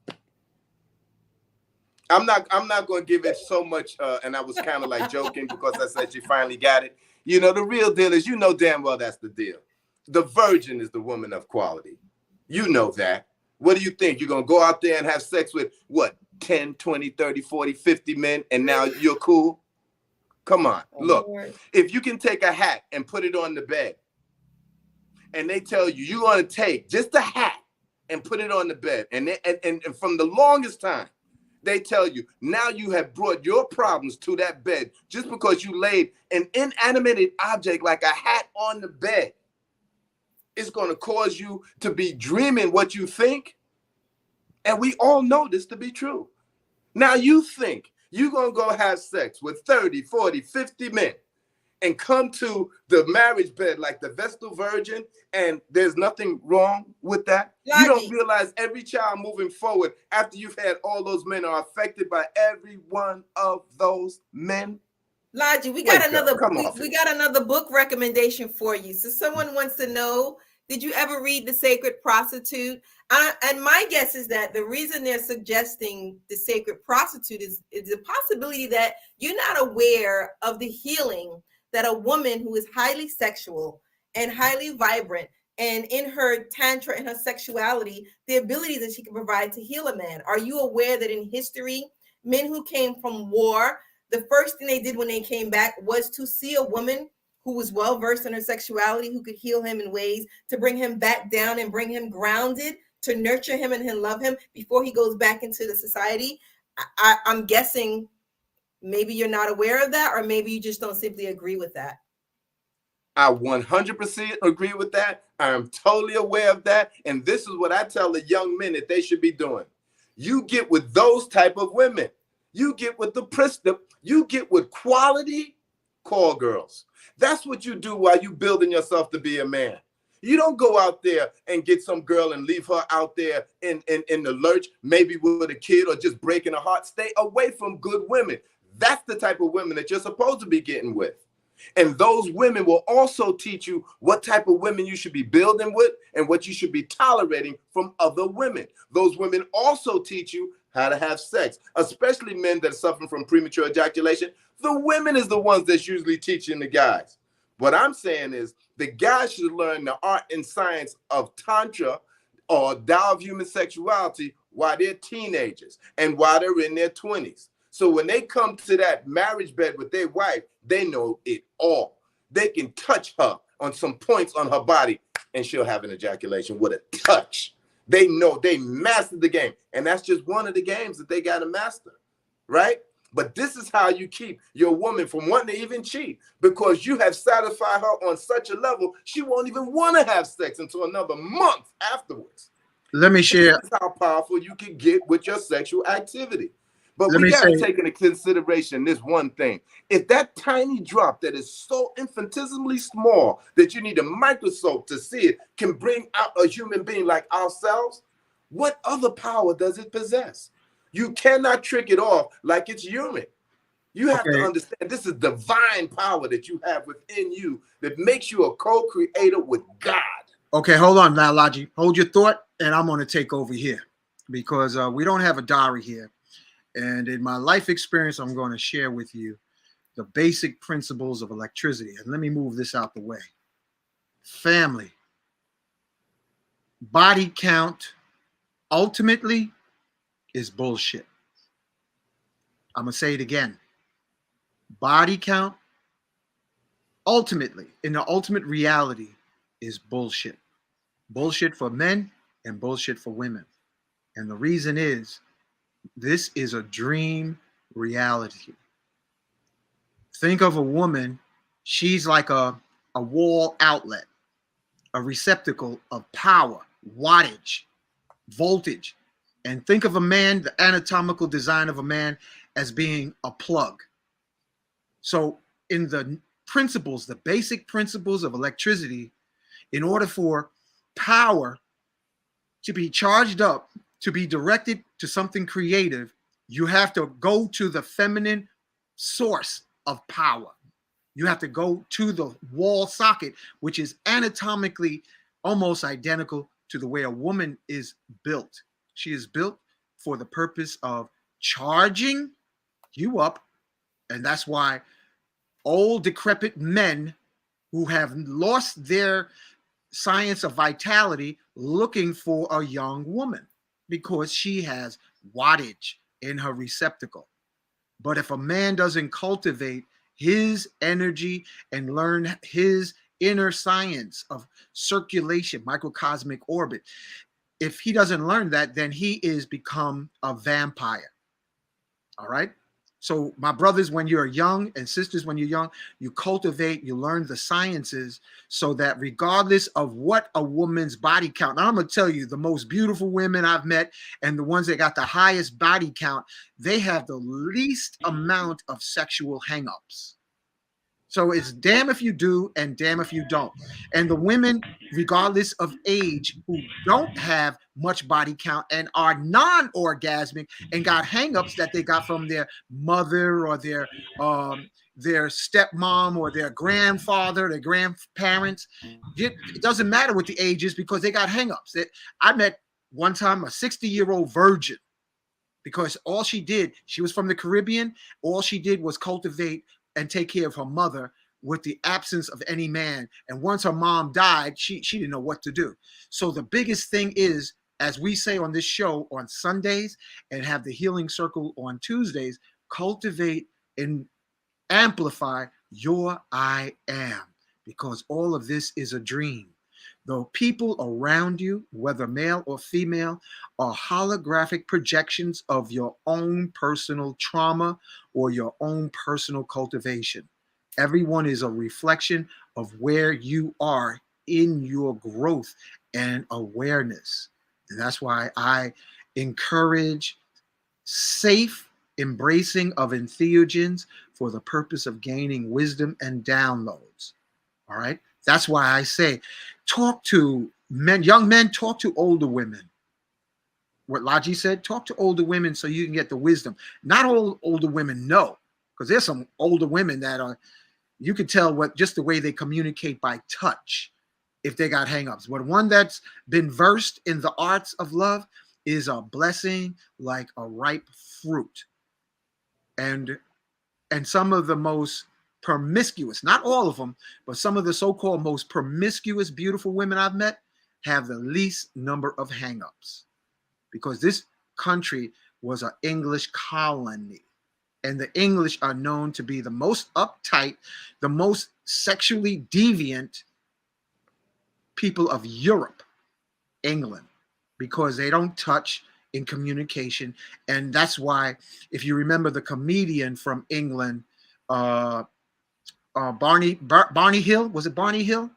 I'm not going to give it so much, and I was kind of like joking because I said she finally got it. The real deal is, damn well that's the deal. The virgin is the woman of quality. You know that. What do you think? You're going to go out there and have sex with, 10, 20, 30, 40, 50 men, and now you're cool? Come on. Look, if you can take a hat and put it on the bed, and they tell you you're going to take just a hat and put it on the bed, and from the longest time, they tell you, now you have brought your problems to that bed just because you laid an inanimated object like a hat on the bed. It's going to cause you to be dreaming what you think. And we all know this to be true. Now you think you're going to go have sex with 30, 40, 50 men. and come to the marriage bed like the Vestal Virgin, and there's nothing wrong with that. You don't Lalji, realize every child moving forward after you've had all those men are affected by every one of those men. Lalji, we got Wake up, another come off we it. got another book recommendation for you. So someone wants to know, did you ever read The Sacred Prostitute? And my guess is that the reason they're suggesting The Sacred Prostitute is the possibility that you're not aware of the healing that a woman who is highly sexual and highly vibrant and in her tantra and her sexuality, the ability that she can provide to heal a man. Are you aware that in history, men who came from war, the first thing they did when they came back was to see a woman who was well versed in her sexuality, who could heal him in ways to bring him back down and bring him grounded, to nurture him and love him before he goes back into the society? I'm guessing maybe you're not aware of that, or maybe you just don't simply agree with that. I 100% agree with that. I am totally aware of that. And this is what I tell the young men that they should be doing. You get with those type of women. You get with you get with quality call girls. That's what you do while you building yourself to be a man. You don't go out there and get some girl and leave her out there in the lurch, maybe with a kid or just breaking her heart. Stay away from good women. That's the type of women that you're supposed to be getting with. And those women will also teach you what type of women you should be building with and what you should be tolerating from other women. Those women also teach you how to have sex, especially men that are suffering from premature ejaculation. The women is the ones that's usually teaching the guys. What I'm saying is the guys should learn the art and science of Tantra or Tao of human sexuality while they're teenagers and while they're in their 20s. So when they come to that marriage bed with their wife, they know it all. They can touch her on some points on her body and she'll have an ejaculation with a touch. They know they mastered the game. And that's just one of the games that they got to master, right? But this is how you keep your woman from wanting to even cheat, because you have satisfied her on such a level, she won't even want to have sex until another month afterwards. Let me share. This is how powerful you can get with your sexual activity. But Let we me got to say, take into consideration this one thing. If that tiny drop that is so infinitesimally small that you need a microscope to see it can bring out a human being like ourselves, what other power does it possess? You cannot trick it off like it's human. You have to understand this is divine power that you have within you that makes you a co-creator with God. Okay, hold on now, Lalji. Hold your thought, and I'm going to take over here because we don't have Adara here. And in my life experience, I'm going to share with you the basic principles of electricity. And let me move this out the way. Family. Body count ultimately is bullshit. I'm going to say it again. Body count ultimately, in the ultimate reality, is bullshit. Bullshit for men and bullshit for women. And the reason is, this is a dream reality. Think of a woman, she's like a wall outlet, a receptacle of power, wattage, voltage. And think of a man, the anatomical design of a man, as being a plug. So in the principles, the basic principles of electricity, in order for power to be charged up, to be directed to something creative, you have to go to the feminine source of power. You have to go to the wall socket, which is anatomically almost identical to the way a woman is built. She is built for the purpose of charging you up. And that's why old decrepit men who have lost their science of vitality looking for a young woman, because she has wattage in her receptacle. But if a man doesn't cultivate his energy and learn his inner science of circulation, microcosmic orbit, if he doesn't learn that, then he is become a vampire. All right? So my brothers, when you're young, and sisters, when you're young, you cultivate, you learn the sciences so that regardless of what a woman's body count, now I'm going to tell you, the most beautiful women I've met and the ones that got the highest body count, they have the least amount of sexual hangups. So it's damn if you do and damn if you don't. And the women, regardless of age, who don't have much body count and are non-orgasmic and got hangups that they got from their mother or their stepmom or their grandfather, their grandparents. It doesn't matter what the age is because they got hangups. I met one time a 60-year-old virgin because all she did, she was from the Caribbean, all she did was cultivate and take care of her mother with the absence of any man. And once her mom died, she didn't know what to do. So the biggest thing is, as we say on this show on Sundays and have the healing circle on Tuesdays, cultivate and amplify your I am, because all of this is a dream. The people around you, whether male or female, are holographic projections of your own personal trauma or your own personal cultivation. Everyone is a reflection of where you are in your growth and awareness. And that's why I encourage safe embracing of entheogens for the purpose of gaining wisdom and downloads. All right. That's why I say talk to men, young men, talk to older women. What Lalji said, talk to older women so you can get the wisdom. Not all older women know, because there's some older women that are, you can tell what just the way they communicate by touch if they got hangups. But one that's been versed in the arts of love is a blessing like a ripe fruit. And some of the most promiscuous, not all of them, but some of the so-called most promiscuous, beautiful women I've met have the least number of hangups, because this country was an English colony. And the English are known to be the most uptight, the most sexually deviant people of Europe, England, because they don't touch in communication. And that's why, if you remember the comedian from England, Barney Hill, was it Barney Hill?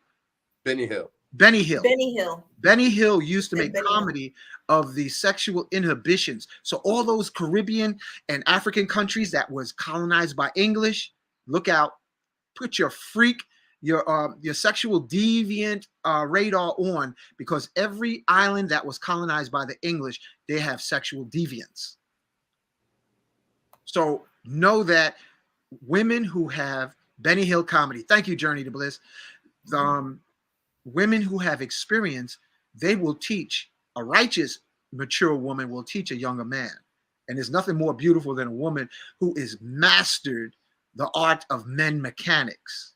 Benny Hill. Benny Hill. Benny Hill. Benny Hill used to make Benny comedy of the sexual inhibitions. So all those Caribbean and African countries that was colonized by English, look out, put your freak, your sexual deviant radar on, because every island that was colonized by the English, they have sexual deviance. So know that women who have Benny Hill comedy, thank you, Journey to Bliss, women who have experience, they will teach, a righteous, mature woman will teach a younger man. And there's nothing more beautiful than a woman who is mastered the art of men mechanics.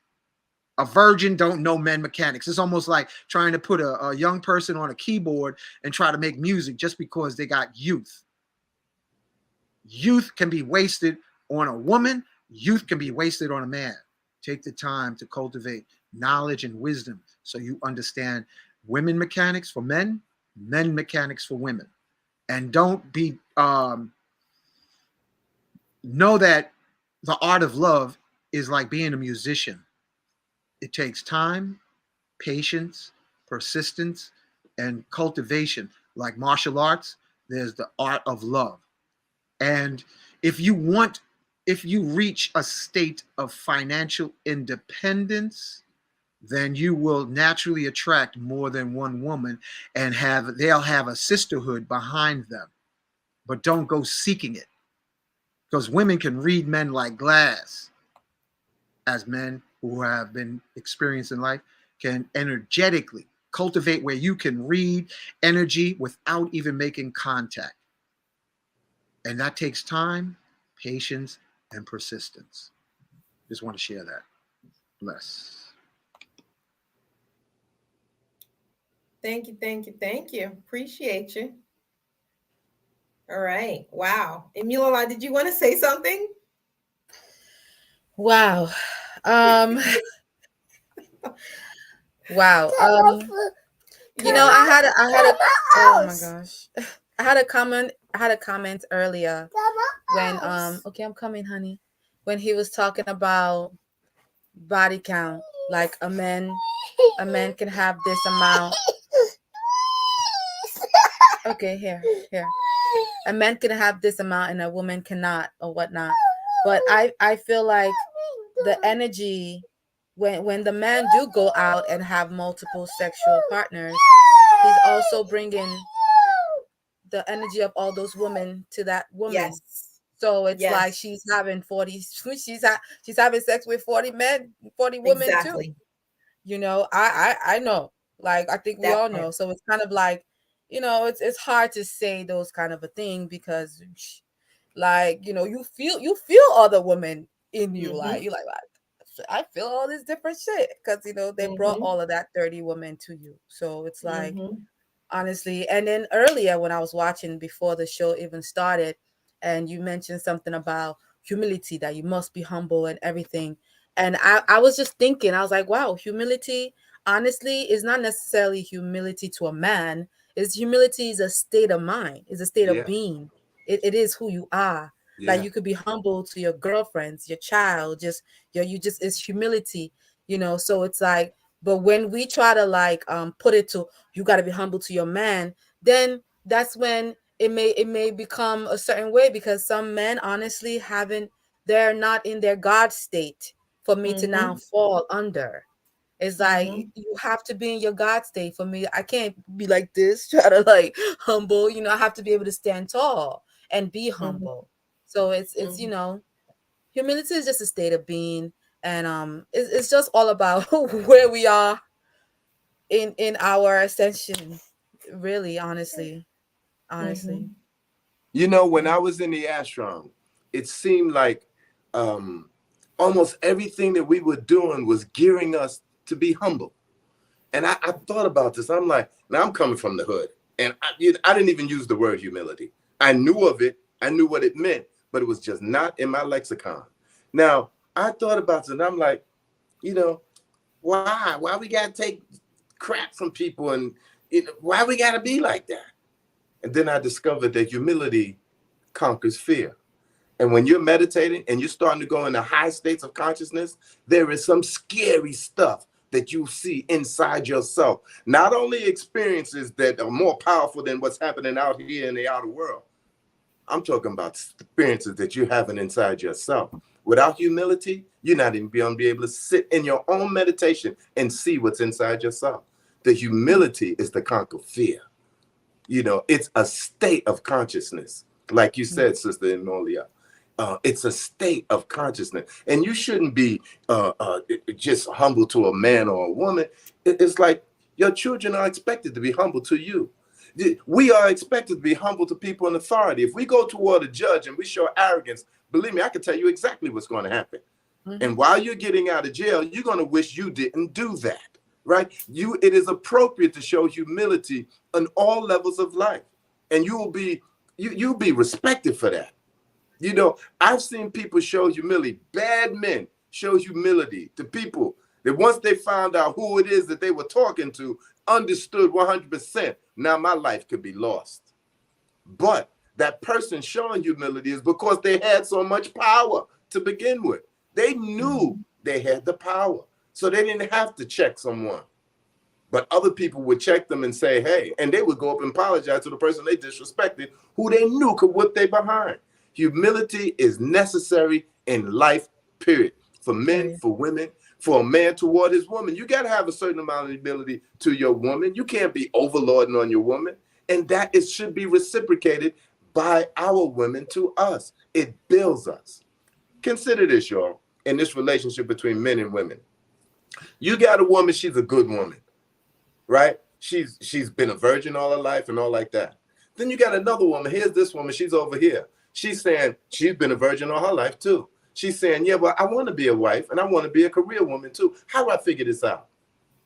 A virgin don't know men mechanics. It's almost like trying to put a young person on a keyboard and try to make music just because they got youth. Youth can be wasted on a woman. Youth can be wasted on a man. Take the time to cultivate knowledge and wisdom so you understand women mechanics for men, men mechanics for women. And don't be, know that the art of love is like being a musician. It takes time, patience, persistence, and cultivation. Like martial arts, there's the art of love. And if you reach a state of financial independence, then you will naturally attract more than one woman, and they'll have a sisterhood behind them. But don't go seeking it, because women can read men like glass, as men who have been experienced in life can energetically cultivate where you can read energy without even making contact. And that takes time, patience, and persistence. Just want to share that. Bless. Thank you, thank you, thank you. Appreciate you. All right. Wow. Emilola, did you want to say something? Wow. Wow. You know, I had a oh my gosh. I had a comment earlier when okay, I'm coming, honey. When he was talking about body count, like a man can have this amount. Okay, here. A man can have this amount and a woman cannot, or whatnot. But I feel like the energy when the man do go out and have multiple sexual partners, he's also bringing the energy of all those women to that woman. Yes. So it's like Yes. she's having 40, she's having sex with 40 men, 40 women too. Exactly. You know, I know. Like I think we That all part. know. So it's kind of like, you know, it's hard to say those kind of a thing because like, you know, you feel other women in you. Like Mm-hmm. you're like I feel all this different shit because you know they brought Mm-hmm. all of that 30 women to you. So it's like Mm-hmm. honestly. And then earlier when I was watching before the show even started, and you mentioned something about humility, that you must be humble and everything. And I was just thinking, I was like, wow, humility honestly is not necessarily humility to a man. Is humility is a state of mind, is a state of Yeah, being. It is who you are. Like yeah, you could be humble to your girlfriends, your child, just you just it's humility, you know. So it's like, but when we try to like put it to you got to be humble to your man, then that's when it may become a certain way, because some men honestly haven't, they're not in their God state for me to now Mm-hmm. fall under. It's like Mm-hmm. you have to be in your God state for me. I can't be like this, try to like humble, you know, I have to be able to stand tall and be Mm-hmm. humble. So it's you Mm-hmm. know, humility is just a state of being. And it's just all about where we are in our ascension, really, honestly. Mm-hmm. You know, when Yeah. I was in the ashram, it seemed like um, almost everything that we were doing was gearing us to be humble. And I thought about this. I'm like, now I'm coming from the hood, and I didn't even use the word humility. I knew of it. I knew what it meant, but it was just not in my lexicon. Now, I thought about it, and I'm like, you know, why? Why we got to take crap from people, and why we got to be like that? And then I discovered that humility conquers fear. And when you're meditating and you're starting to go into high states of consciousness, there is some scary stuff that you see inside yourself. Not only experiences that are more powerful than what's happening out here in the outer world. I'm talking about experiences that you're having inside yourself. Without humility, you're not even going to be able to sit in your own meditation and see what's inside yourself. The humility is to conquer fear. You know, it's a state of consciousness. Like you said, Sister Enolia, it's a state of consciousness. And you shouldn't be just humble to a man or a woman. It's like your children are expected to be humble to you. We are expected to be humble to people in authority. If we go toward a judge and we show arrogance, believe me, I can tell you exactly what's going to happen. And while you're getting out of jail, you're going to wish you didn't do that. Right? It is appropriate to show humility on all levels of life. And you'll be respected for that. You know, I've seen people show humility. Bad men show humility to people that once they found out who it is that they were talking to, understood 100%. Now my life could be lost. But that person showing humility is because they had so much power to begin with. They knew they had the power. So they didn't have to check someone. But other people would check them and say, hey, and they would go up and apologize to the person they disrespected, who they knew could whip they behind. Humility is necessary in life, period. For men, for women, for a man toward his woman. You got to have a certain amount of humility to your woman. You can't be overlording on your woman. And that should be reciprocated by our women to us. It builds us. Consider this, y'all, in this relationship between men and women. You got a woman, she's a good woman, right? She's been a virgin all her life and all like that. Then you got another woman. Here's this woman, she's over here. She's saying she's been a virgin all her life too. She's saying, yeah, well, I want to be a wife and I want to be a career woman too. How do I figure this out?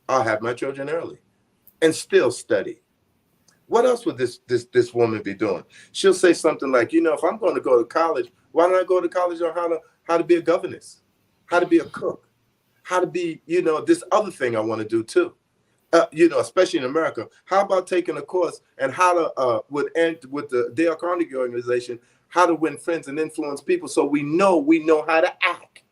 I'll have my children early and still study. What else would this woman be doing? She'll say something like, you know, if I'm going to go to college, why don't I go to college on how to be a governess, how to be a cook, how to be, you know, this other thing I want to do too. You know, especially in America, how about taking a course and how to, with the Dale Carnegie organization, how to win friends and influence people so we know how to act.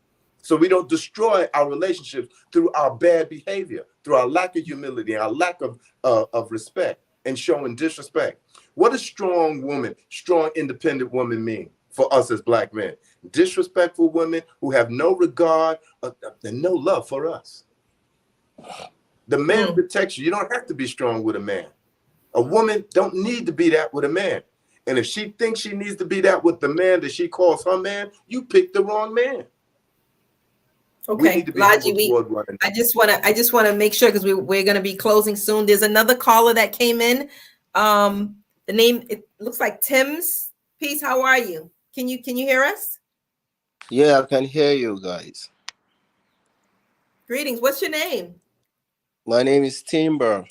So we don't destroy our relationships through our bad behavior, through our lack of humility, our lack of respect and showing disrespect. What does strong woman, strong independent woman mean? for us as black men. Disrespectful women who have no regard and no love for us. The man protects you. You don't have to be strong with a man. A woman don't need to be that with a man. And if she thinks she needs to be that with the man that she calls her man, you picked the wrong man. We Okay, need to be Lalji, humble toward one another. I just wanna make sure, because we're gonna be closing soon. There's another caller that came in. The name, it looks like Tim's. Peace, how are you? Can you hear us? Yeah, I can hear you guys. Greetings. What's your name? My name is Timber.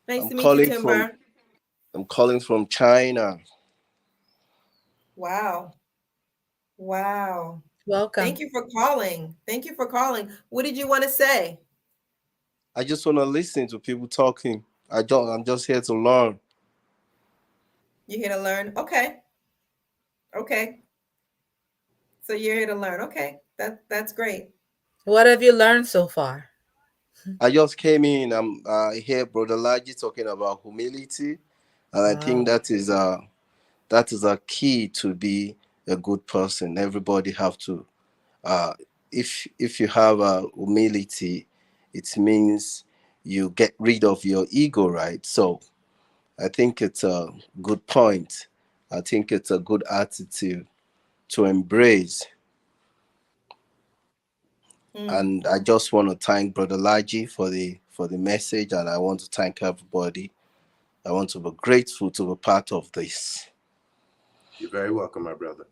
Nice I'm to meet you, calling from Timber. I'm calling from China. Wow. Wow. Welcome. Thank you for calling. Thank you for calling. What did you want to say? I just want to listen to people talking. I'm just here to learn. You're here to learn. Okay. Okay. So you're here to learn. Okay. That's great. What have you learned so far? I just came in. I hear Brother Lalji talking about humility, and I think Wow. that is a key to be a good person. Everybody have to. If you have humility, it means you get rid of your ego, right? So I think it's a good point. I think it's a good attitude to embrace. And I just want to thank Brother Laji for the message, and I want to thank everybody. I want to be grateful to be part of this. You're very welcome, my brother.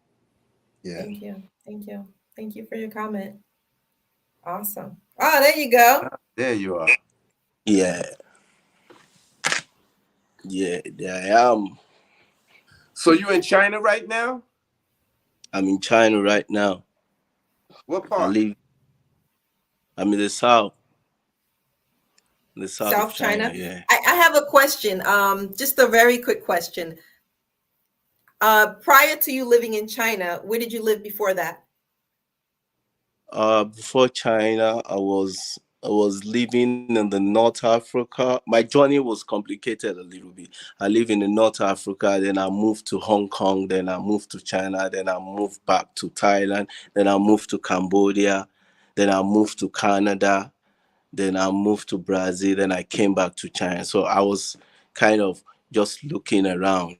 Yeah. Thank you. Thank you. Thank you for your comment. Awesome. Oh, there you go. There you are. Yeah. Yeah, there I am. So you in China right now? I'm in China right now. What part? I'm in the south. The south of South China, China. yeah. I have a question. Just a very quick question. Prior to you living in China, where did you live before that? Before China, I was living in the North Africa. My journey was complicated a little bit. I live in the North Africa, then I moved to Hong Kong, then I moved to China, then I moved back to Thailand, then I moved to Cambodia, then I moved to Canada, then I moved to Brazil, then I came back to China. So I was kind of just looking around.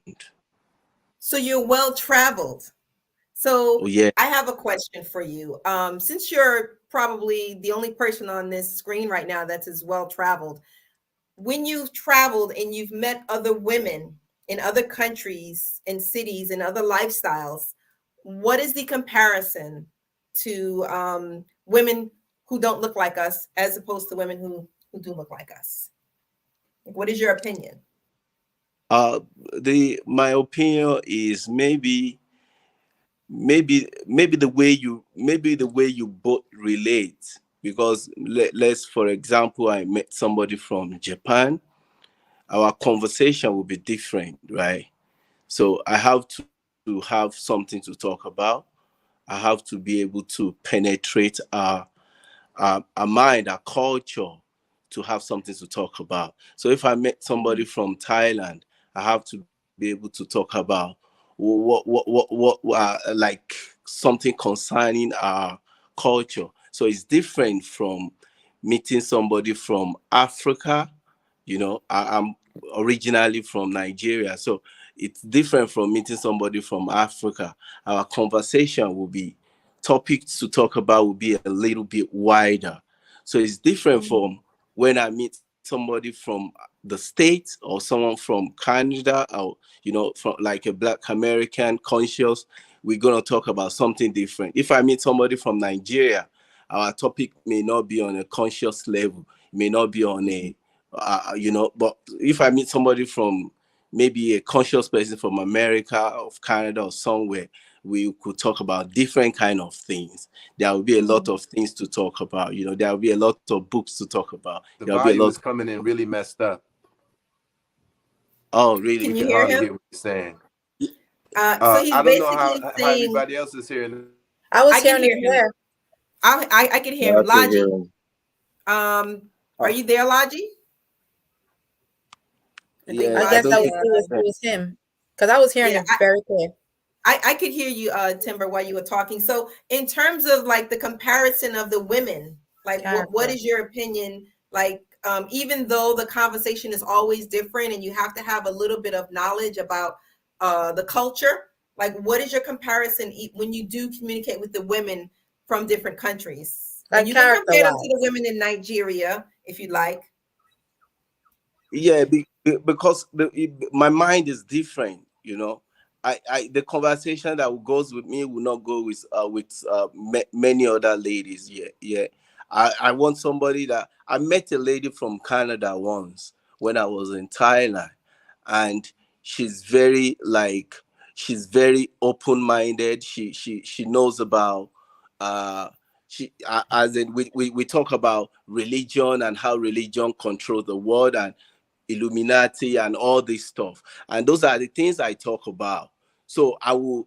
So you're well traveled. Oh So yeah. I have a question for you. Since you're probably the only person on this screen right now that's as well traveled, when you've traveled and you've met other women in other countries and cities and other lifestyles, what is the comparison to women who don't look like us as opposed to women who do look like us? What is your opinion? My opinion is maybe the way you both relate, because let's for example, I met somebody from Japan. Our conversation will be different, right? So I have to have something to talk about. I have to be able to penetrate our mind, our culture, to have something to talk about. So if I met somebody from Thailand, I have to be able to talk about what like something concerning our culture. So it's different from meeting somebody from Africa. I'm originally from Nigeria, so it's different from meeting somebody from Africa. Our conversation will be, topics to talk about will be a little bit wider. So it's different from when I meet somebody from the States or someone from Canada, or from like a Black American conscious. We're gonna talk about something different. If I meet somebody from Nigeria, our topic may not be on a conscious level, may not be on a but if I meet somebody from maybe a conscious person from America, of Canada, or somewhere, we could talk about different kind of things. There will be a lot of things to talk about. There will be a lot of books to talk about. The There will be a volume lot. is coming in really messed up. Oh, really? Can We you can hear hardly him? hear what you're saying. So he's I don't know how basically saying, everybody else is hearing. I was I can hearing it hear him. clear. I can hear Yeah, I him. can hear Lalji, him. are you there, Lalji? I think Yeah, I I guess Lalji. don't that think. was it was him, because I was hearing Yeah, it very clear. I could hear you, Timber, while you were talking. So in terms of like the comparison of the women, like what is your opinion? Like, even though the conversation is always different and you have to have a little bit of knowledge about the culture, like what is your comparison when you do communicate with the women from different countries? And Like you can character compare them to wise. the women in Nigeria if you like. Yeah, because my mind is different, you know. The conversation that goes with me will not go with many other ladies. Yeah, yeah. I want somebody that I met a lady from Canada once when I was in Thailand, and she's very like she's very open-minded. She knows about as in we talk about religion and how religion controls the world and Illuminati and all this stuff. And those are the things I talk about. So I will,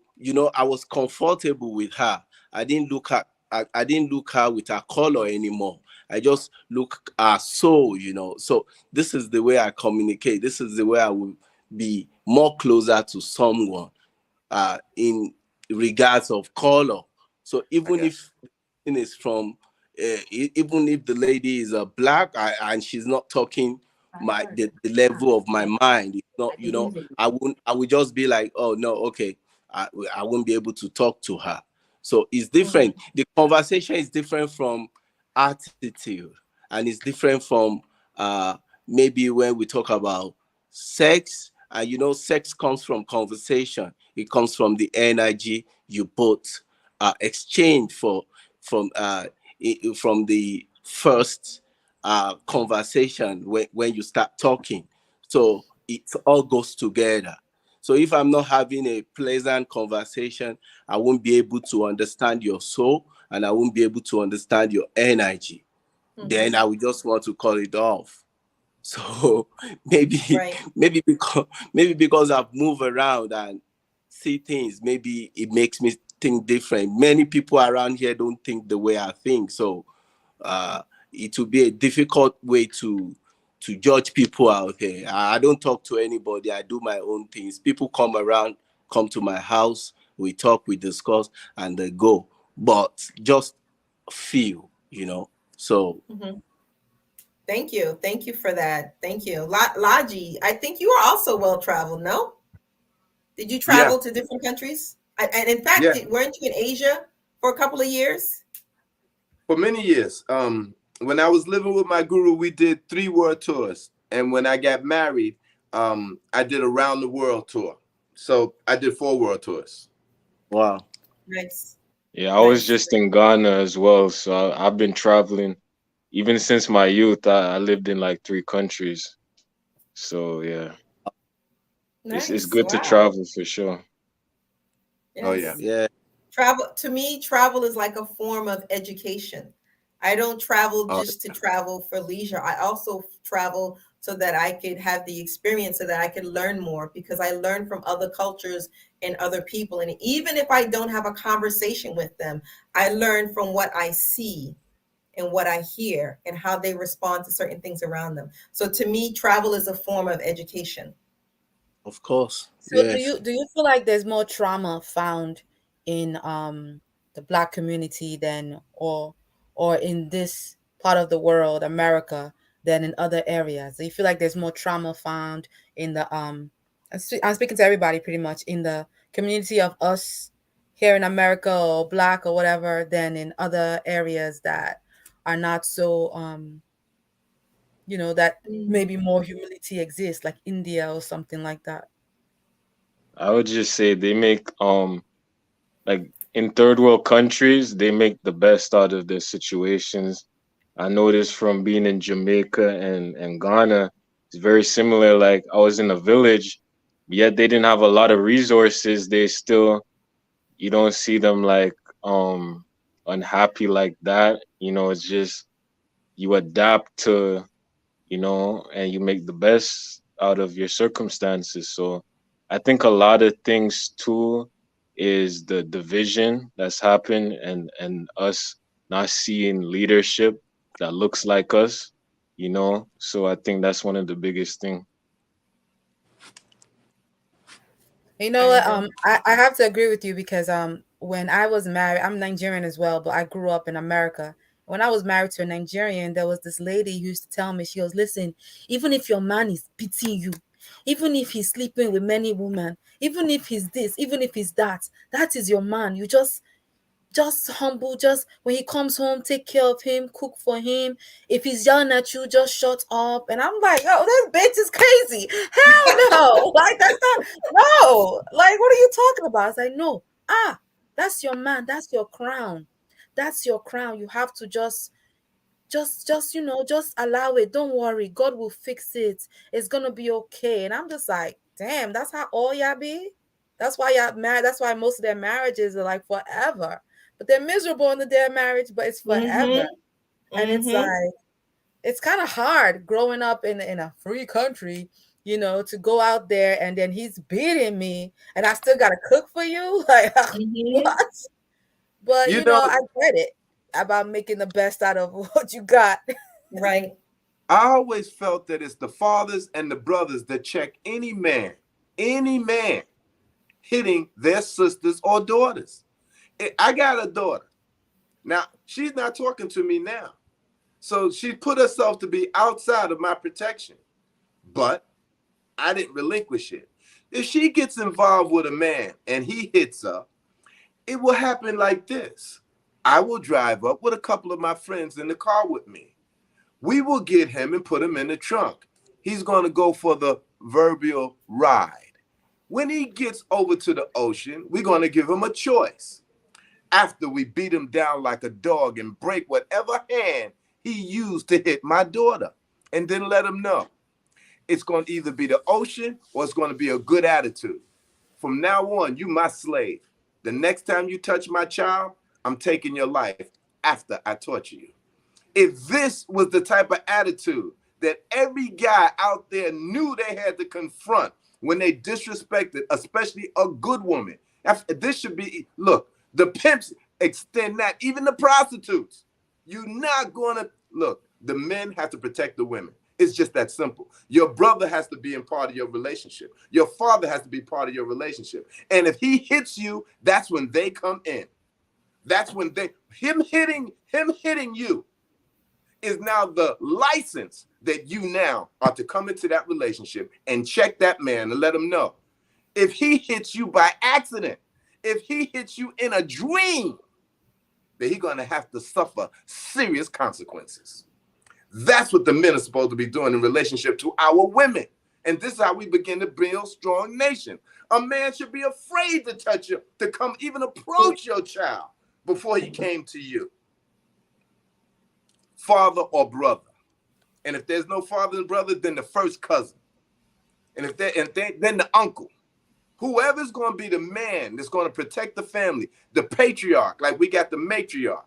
I was comfortable with her. I didn't look her with her color anymore. I just look her soul, So this is the way I communicate. This is the way I will be more closer to someone in regards of color. So even if is from even if the lady is a black and she's not talking the level of my mind, it's not, I would just be like, oh no, okay, I won't be able to talk to her. So it's different. The conversation is different from attitude, and it's different from maybe when we talk about sex. And sex comes from conversation. It comes from the energy you both exchange from the first conversation when you start talking. So it all goes together. So if I'm not having a pleasant conversation, I won't be able to understand your soul, and I won't be able to understand your energy. Then I would just want to call it off. So maybe because I've moved around and see things, maybe it makes me think different. Many people around here don't think the way I think, so it will be a difficult way to judge people out here. I don't talk to anybody. I do my own things. People come to my house, we talk, we discuss, and they go. But just feel, So Thank you for that. Thank you, Lalji. I think you are also well traveled. No, did you Yeah, travel to different countries? And in fact, yeah. weren't you in Asia for a couple of years? For many years. When I was living with my guru, we did 3 world tours. And when I got married, I did a round the world tour. So I did 4 world tours. wow. Nice, Yeah, I was nice. just in Ghana as well, so I've been traveling even since my youth. I lived in like 3 countries, so yeah, it's Nice. good to Wow. travel for sure. Oh yeah. Yes. Yeah. Travel, to me, travel is like a form of education. I don't travel Oh, just to travel for leisure. I also travel so that I could have the experience, so that I could learn more, because I learn from other cultures and other people. And even if I don't have a conversation with them, I learn from what I see and what I hear and how they respond to certain things around them. So to me, travel is a form of education. Of course. So Yes. do you feel like there's more trauma found in the black community than or in this part of the world, America, than in other areas? Do you feel like there's more trauma found in the I'm speaking to everybody pretty much, in the community of us here in America or black or whatever, than in other areas that are not so that maybe more humility exists, like India or something like that? I would just say they make like in third world countries, they make the best out of their situations. I noticed from being in Jamaica and Ghana, it's very similar. Like I was in a village, yet they didn't have a lot of resources. They still, you don't see them like unhappy like that. It's just you adapt to, and you make the best out of your circumstances. So I think a lot of things too is the division that's happened, and us not seeing leadership that looks like us. So I think that's one of the biggest thing. You know what? I have to agree with you because when I was married, I'm Nigerian as well, but I grew up in America. When I was married to a Nigerian, there was this lady who used to tell me, she goes, listen, even if your man is beating you, even if he's sleeping with many women, even if he's this, even if he's that, that is your man. You just humble, just when he comes home, take care of him, cook for him. If he's yelling at you, just shut up. And I'm like, oh, this bitch is crazy. Hell no. Like, that's not, no. Like, what are you talking about? It's like, no. That's your man. That's your crown. That's your crown. You have to just allow it. Don't worry. God will fix it. It's gonna be okay. And I'm just like, damn, that's how all y'all be. That's why y'all married. That's why most of their marriages are like forever. But they're miserable in their marriage, but it's forever. And it's like, it's kind of hard growing up in a free country, to go out there and then he's beating me and I still gotta cook for you. Like, what? But You know, I get it about making the best out of what you got. Right. I always felt that it's the fathers and the brothers that check any man hitting their sisters or daughters. I got a daughter. Now, she's not talking to me now. So she put herself to be outside of my protection. But I didn't relinquish it. If she gets involved with a man and he hits her, it will happen like this. I will drive up with a couple of my friends in the car with me. We will get him and put him in the trunk. He's going to go for the proverbial ride. When he gets over to the ocean, we're going to give him a choice. After we beat him down like a dog and break whatever hand he used to hit my daughter, and then let him know it's going to either be the ocean or it's going to be a good attitude. From now on, you my slave. The next time you touch my child, I'm taking your life after I torture you. If this was the type of attitude that every guy out there knew they had to confront when they disrespected, especially a good woman, this should be, look, the pimps extend that, even the prostitutes. You're not going to, look, the men have to protect the women. It's just that simple. Your brother has to be in part of your relationship. Your father has to be part of your relationship. And if he hits you, that's when they come in. That's when him hitting you is now the license that you now are to come into that relationship and check that man and let him know. If he hits you by accident, if he hits you in a dream, then he's going to have to suffer serious consequences. That's what the men are supposed to be doing in relationship to our women. And this is how we begin to build strong nation. A man should be afraid to touch you, to come even approach your child before he came to you. Father or brother. And if there's no father and brother, then the first cousin. And then the uncle. Whoever's going to be the man that's going to protect the family, the patriarch, like we got the matriarch.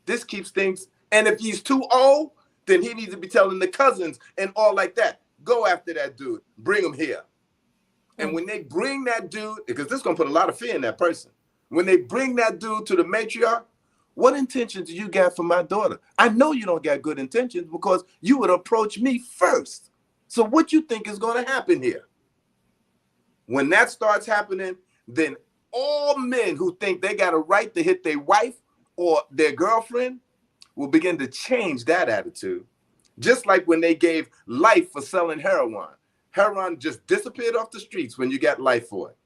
This keeps things, and if he's too old, then he needs to be telling the cousins and all like that. Go after that dude. Bring him here. And when they bring that dude, because this is going to put a lot of fear in that person. When they bring that dude to the matriarch, what intentions do you got for my daughter? I know you don't got good intentions because you would approach me first. So what you think is going to happen here? When that starts happening, then all men who think they got a right to hit their wife or their girlfriend will begin to change that attitude. Just like when they gave life for selling heroin. Heroin just disappeared off the streets when you got life for it.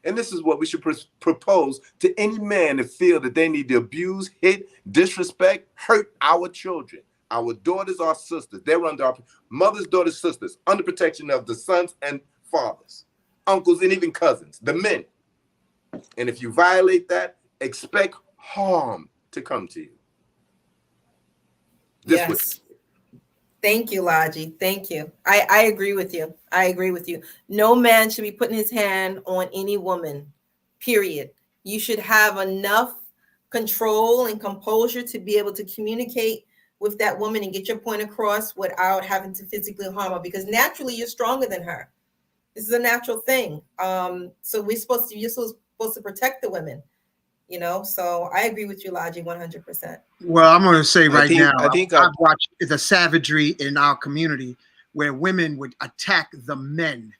And this is what we should propose to any man that feel that they need to abuse, hit, disrespect, hurt our children. Our daughters, our sisters, they're under our mothers, daughters, sisters, under protection of the sons and fathers, uncles, and even cousins, the men. And if you violate that, expect harm to come to you. Yes. Thank you, Lalji. Thank you. I agree with you. I agree with you. No man should be putting his hand on any woman, period. You should have enough control and composure to be able to communicate with that woman and get your point across without having to physically harm her, because naturally you're stronger than her. This is a natural thing. So you're supposed to protect the women, so I agree with you, Lalji, 100%. Well, I'm going to say right now, I've watched the savagery in our community where women would attack the men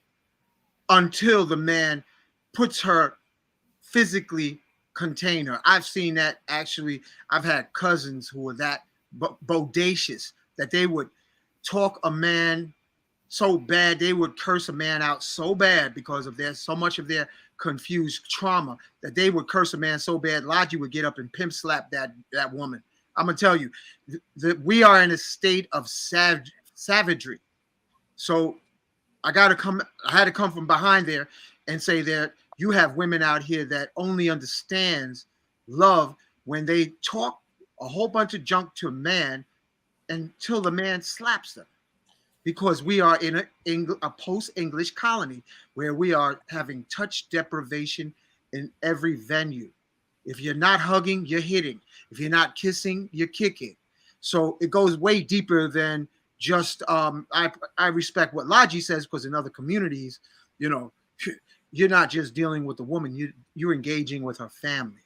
until the man puts her physically contain her. I've seen that actually. I've had cousins who were that bodacious that they would talk a man so bad, they would curse a man out so bad because of their so much of their confused trauma that they would curse a man so bad, Lalji would get up and pimp slap that woman. I'm gonna tell you that we are in a state of savagery. So I had to come from behind there and say that you have women out here that only understands love when they talk a whole bunch of junk to a man until the man slaps them. Because we are in a post-English colony where we are having touch deprivation in every venue. If you're not hugging, you're hitting. If you're not kissing, you're kicking. So it goes way deeper than just I respect what Lalji says, because in other communities, you know, you're not just dealing with the woman, you're engaging with her family.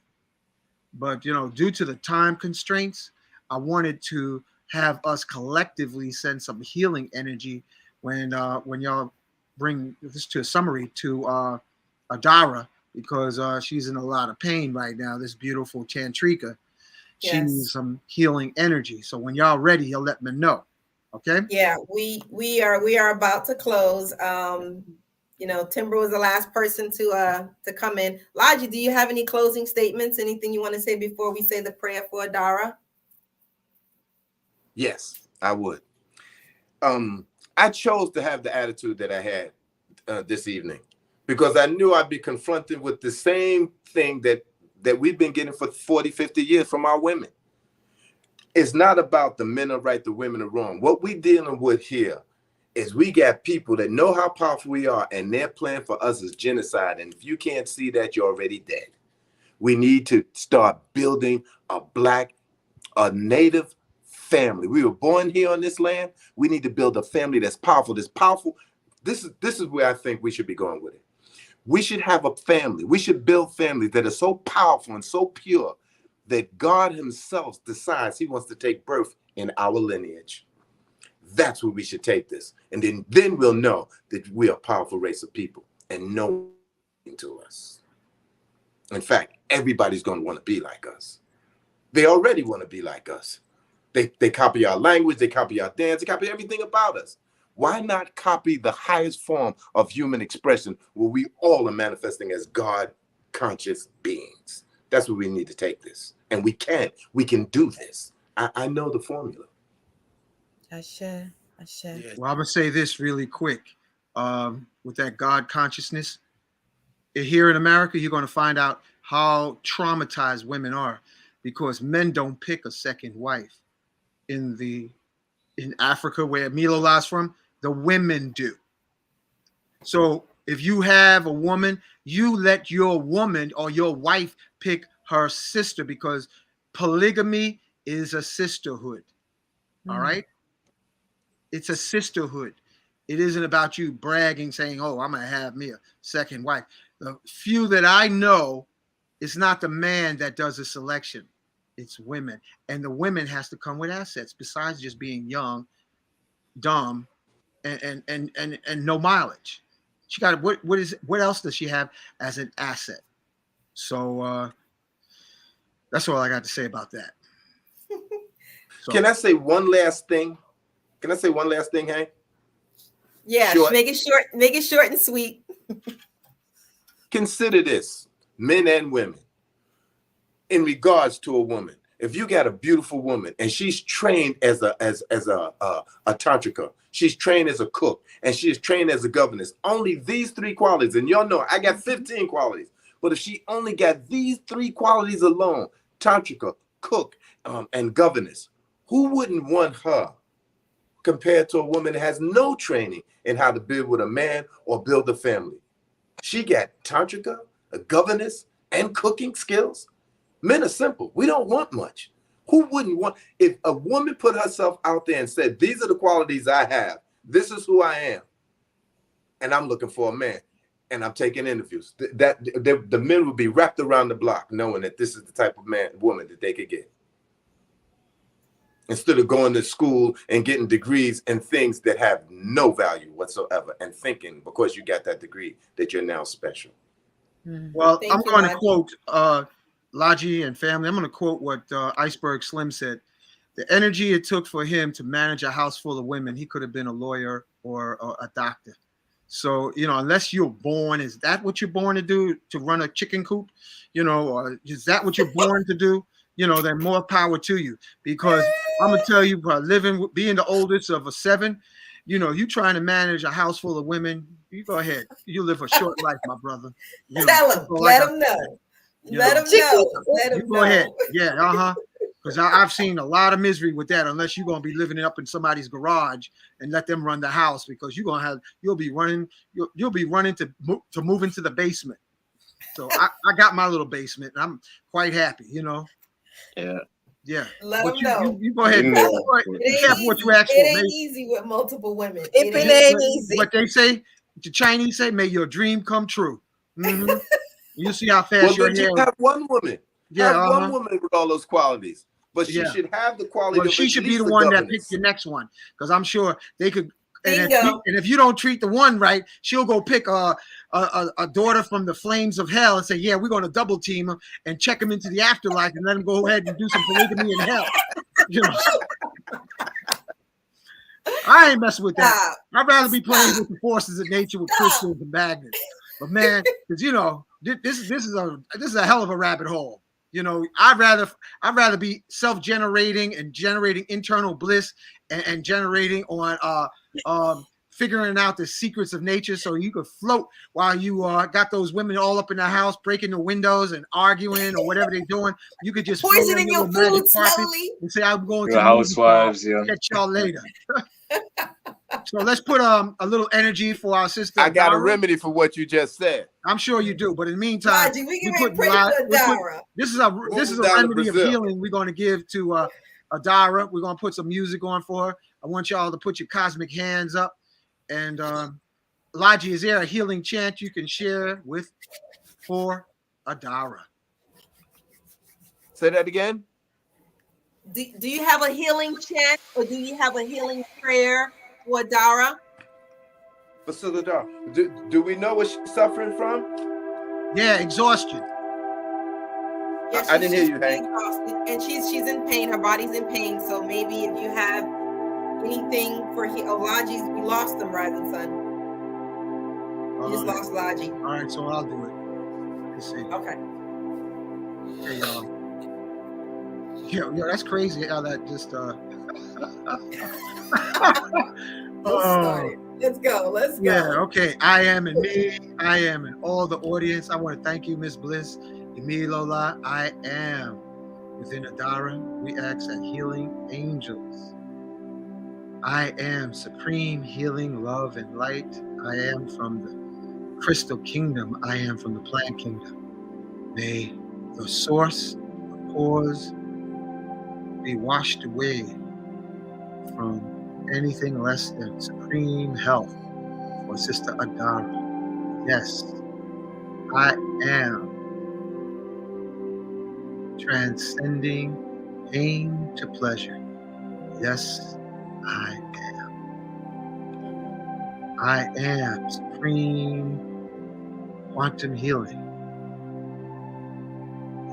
But you know, due to the time constraints, I wanted to have us collectively send some healing energy when y'all bring this to a summary to Adara, because she's in a lot of pain right now. This beautiful Chantrika, she needs some healing energy. So when y'all ready, you'll let me know. Okay. Yeah, we are about to close. You know, Timber was the last person to come in. Lalji, do you have any closing statements? Anything you want to say before we say the prayer for Adara? Yes, I would. I chose to have the attitude that I had this evening because I knew I'd be confronted with the same thing that we've been getting for 40, 50 years from our women. It's not about the men are right, the women are wrong. What we're dealing with here is we got people that know how powerful we are, and their plan for us is genocide. And if you can't see that, you're already dead. We need to start building a native family. We were born here on this land. We need to build a family that's powerful. This is where I think we should be going with it. We should have a family. We should build families that are so powerful and so pure that God himself decides he wants to take birth in our lineage. That's where we should take this. And then we'll know that we are a powerful race of people and no one to us. In fact, everybody's going to want to be like us. They already want to be like us. They copy our language, they copy our dance, they copy everything about us. Why not copy the highest form of human expression where we all are manifesting as God-conscious beings? That's where we need to take this. And we can do this. I know the formula. Ashe. Well, I'm gonna say this really quick. With that God consciousness, here in America, you're gonna find out how traumatized women are because men don't pick a second wife. In Africa, where Milo lies from, the women do. So if you have a woman, you let your woman or your wife pick her sister because polygamy is a sisterhood. All right? It's a sisterhood. It isn't about you bragging, saying, oh, I'm going to have me a second wife. The few that I know, it's not the man that does the selection. It's women. And the women has to come with assets besides just being young, dumb, and no mileage. She got what else does she have as an asset? So that's all I got to say about that. So, Can I say one last thing? Hank? Yeah, Short. make it short and sweet. Consider this, men and women, in regards to a woman. If you got a beautiful woman and she's trained as a tantrika, she's trained as a cook, and she's trained as a governess, only these 3 qualities, and y'all know I got 15 qualities, but if she only got these 3 qualities alone, tantrika, cook, and governess, who wouldn't want her compared to a woman that has no training in how to build with a man or build a family? She got tantrika, a governess, and cooking skills. Men are simple. We don't want much. Who wouldn't want? If a woman put herself out there and said, these are the qualities I have, this is who I am, and I'm looking for a man, and I'm taking interviews, the men would be wrapped around the block knowing that this is the type of woman that they could get. Instead of going to school and getting degrees and things that have no value whatsoever and thinking because you got that degree that you're now special. Well, Thank I'm you, going to Lalji. quote Lalji and family. I'm going to quote what Iceberg Slim said. The energy it took for him to manage a house full of women, he could have been a lawyer or a doctor. So, unless you're born, is that what you're born to do, to run a chicken coop? Or is that what you're born to do? Then more power to you. Because I'm going to tell you, being the oldest of a 7, you trying to manage a house full of women, you go ahead. You live a short life, my brother. Tell him. Let him know. Let him know. Let You him go ahead. know. Yeah, because I've seen a lot of misery with that. Unless you're gonna be living it up in somebody's garage and let them run the house, because you'll be running to move into the basement. So I got my little basement, and I'm quite happy. Yeah. Let But him know. you go ahead. In Be there. careful what you ask for. It ain't easy with multiple women. It It ain't ain't easy. easy. What they say, the Chinese say, may your dream come true. Mm-hmm. You see how fast Well, your then hair. just have one woman. Yeah, Have one woman with all those qualities. But she Yeah. should have the quality Well, of she at should be least the the one that governess. picked your next one, because I'm sure they could. And Bingo. if you don't treat the one right, she'll go pick a daughter from the flames of hell and say, "Yeah, we're going to double team him and check him into the afterlife and let him go ahead and do some polygamy in hell." I ain't messing with that. Stop. I'd rather be playing with the forces of nature with crystals and magnets. But man, because this is a hell of a rabbit hole. I'd rather be self-generating and generating internal bliss and generating on figuring out the secrets of nature, so you could float while you got those women all up in the house breaking the windows and arguing or whatever they're doing. You could just float on Poisoning your your magic food carpet slowly. and say, "I'm going to Your the movie bar. housewives, yeah. Catch y'all later." So let's put a little energy for our sister. I got a Adara. remedy for what you just said. I'm sure you do, but in the meantime, Lalji, we can pray for Adara. this is a down to remedy of Brazil. healing we're going to give to Adara. We're going to put some music on for her. I want y'all to put your cosmic hands up. And Lalji, is there a healing chant you can share for Adara? Say that again. Do you have a healing chant, or do you have a healing prayer for Adara? For Adara, do we know what she's suffering from? Yeah, exhaustion. Yeah, I didn't hear you, pretty Hank. exhausted, and she's in pain. Her body's in pain. So maybe if you have anything for Lalji's, we lost them, Rising Sun. You just lost Lalji. All right, so I'll do it. Let's see. Okay. Hey, y'all. Yo, that's crazy how that just Let's go. Let's go. Yeah, okay. I am in me. I am in all the audience. I want to thank you, Miss Bliss. Emi Lola, I am within Adara. We ask at healing angels. I am supreme healing, love, and light. I am from the crystal kingdom. I am from the plant kingdom. May the source, the cause, be washed away from anything less than supreme health for Sister Adara. Yes, I am transcending pain to pleasure. Yes, I am. I am supreme quantum healing.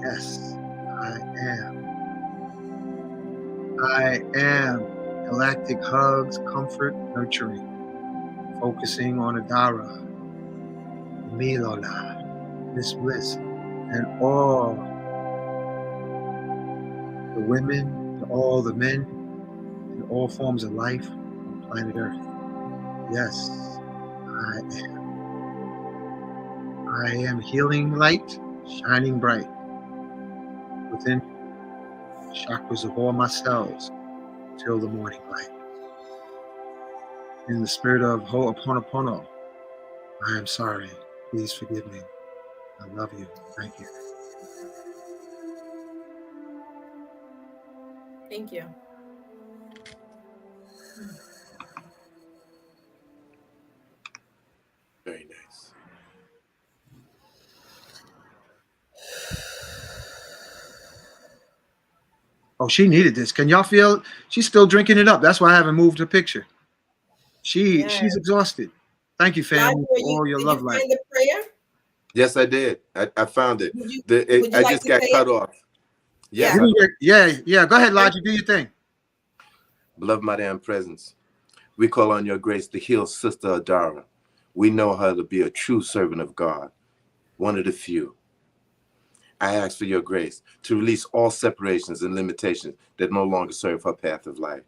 Yes, I am. I am galactic hugs, comfort, nurturing, focusing on Adara, Milola, Miss Bliss, and all the women, all the men, and all forms of life on planet Earth. Yes, I am. I am healing light, shining bright within chakras of all my cells till the morning light. In the spirit of Ho'oponopono, I am sorry. Please forgive me. I love you. Thank you. Thank you. Very nice. Oh, she needed this. Can y'all feel? She's still drinking it up. That's why I haven't moved her picture. She's exhausted. Thank you, family, for all your love life. Did you find the prayer? Yes, I did. I found it. Would you I like just to got say cut it? off. Yes, Yeah. Yeah. Go ahead, Lalji. Do your thing. beloved Mighty and presence. We call on your grace to heal Sister Adara. We know her to be a true servant of God, one of the few. I ask for your grace to release all separations and limitations that no longer serve her path of life.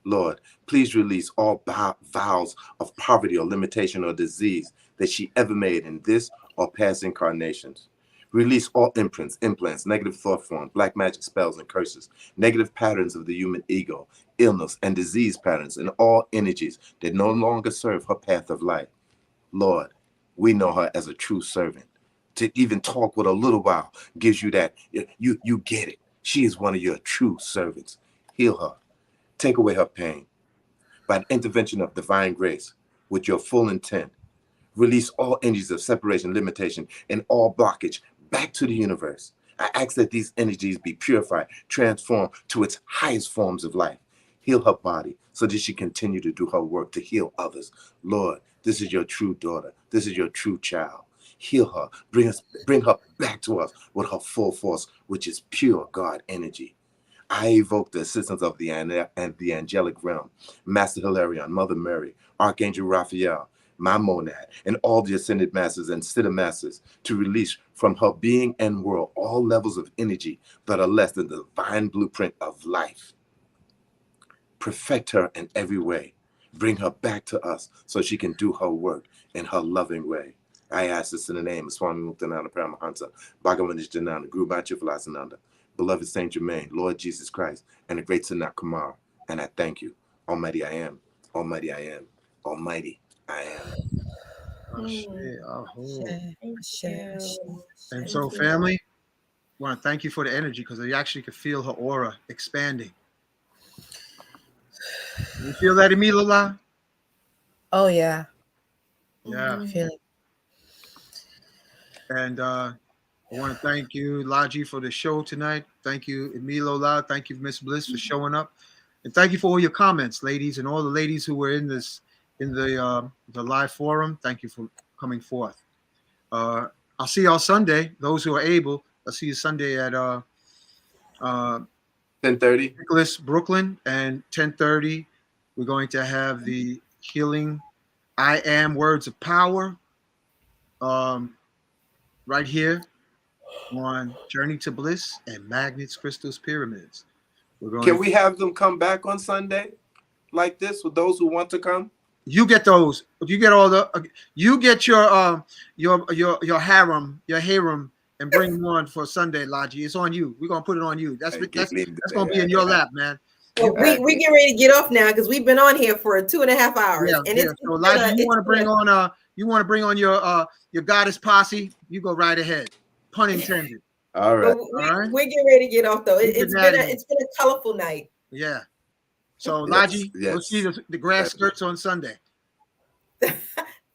Lord, please release all vows of poverty or limitation or disease that she ever made in this or past incarnations. Release all imprints, implants, negative thought forms, black magic spells and curses, negative patterns of the human ego, illness and disease patterns, and all energies that no longer serve her path of life. Lord, we know her as a true servant. To even talk with a little while gives you that, you get it. She is one of your true servants. Heal her. Take away her pain. By the intervention of divine grace, with your full intent, release all energies of separation, limitation, and all blockage back to the universe. I ask that these energies be purified, transformed to its highest forms of life. Heal her body so that she continue to do her work to heal others. Lord, this is your true daughter. This is your true child. Heal her. Bring her back to us with her full force, which is pure God energy. I evoke the assistance of the angelic realm, Master Hilarion, Mother Mary, Archangel Raphael, my monad, and all the ascended masters and siddha masters to release from her being and world all levels of energy that are less than the divine blueprint of life. Perfect her in every way. Bring her back to us so she can do her work in her loving way. I ask this in the name of Swami Muktananda Paramahansa, Bhagavan Ishtananda, Guru Bhacha Vilasananda, beloved Saint Germain, Lord Jesus Christ, and the great Sanat Kumar. And I thank you. Almighty I am. Almighty I am. Almighty I am. And so, family, I want to thank you for the energy because I actually could feel her aura expanding. You feel that, Emilola? Oh yeah. Yeah. I feel it. And I want to thank you, Lalji, for the show tonight. Thank you, Emilola. Thank you, Miss Bliss, for showing up. And thank you for all your comments, ladies, and all the ladies who were in the live forum. Thank you for coming forth. I'll see y'all Sunday. Those who are able, I'll see you Sunday at 10:30. Nicholas, Brooklyn, and 10:30. We're going to have the healing I Am Words of Power right here on Journey to Bliss and Magnets, Crystals, Pyramids. Can we have them come back on Sunday like this with those who want to come? You get those. You get all the. You get your harem, and bring them on for Sunday, Lalji. It's on you. We're gonna put it on you. That's gonna be in your lap, man. Well, we get ready to get off now because we've been on here for 2.5 hours. Yeah, and yeah. So, Lalji, you want to bring on your goddess posse? You go right ahead. Pun intended. All right. We're getting ready to get off though. It's been a colorful night. Yeah. So, Lalji, we'll see the grass skirts on Sunday.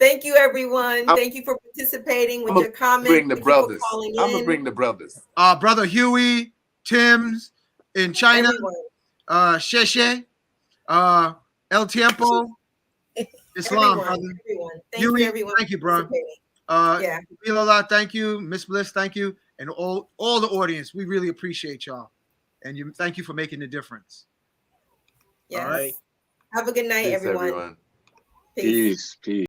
Thank you, everyone. Thank you for participating with your comments. Bring the brothers. I'm gonna bring the brothers. Brother Huey, Tim's in China, Sheshe, El Tiempo, Islam, brother. Thank you, everyone. Thank you, bro. Thank you, Miss Bliss, thank you, and all the audience. We really appreciate y'all, and thank you for making the difference. Yes. All right. Have a good night, Peace, everyone. Peace.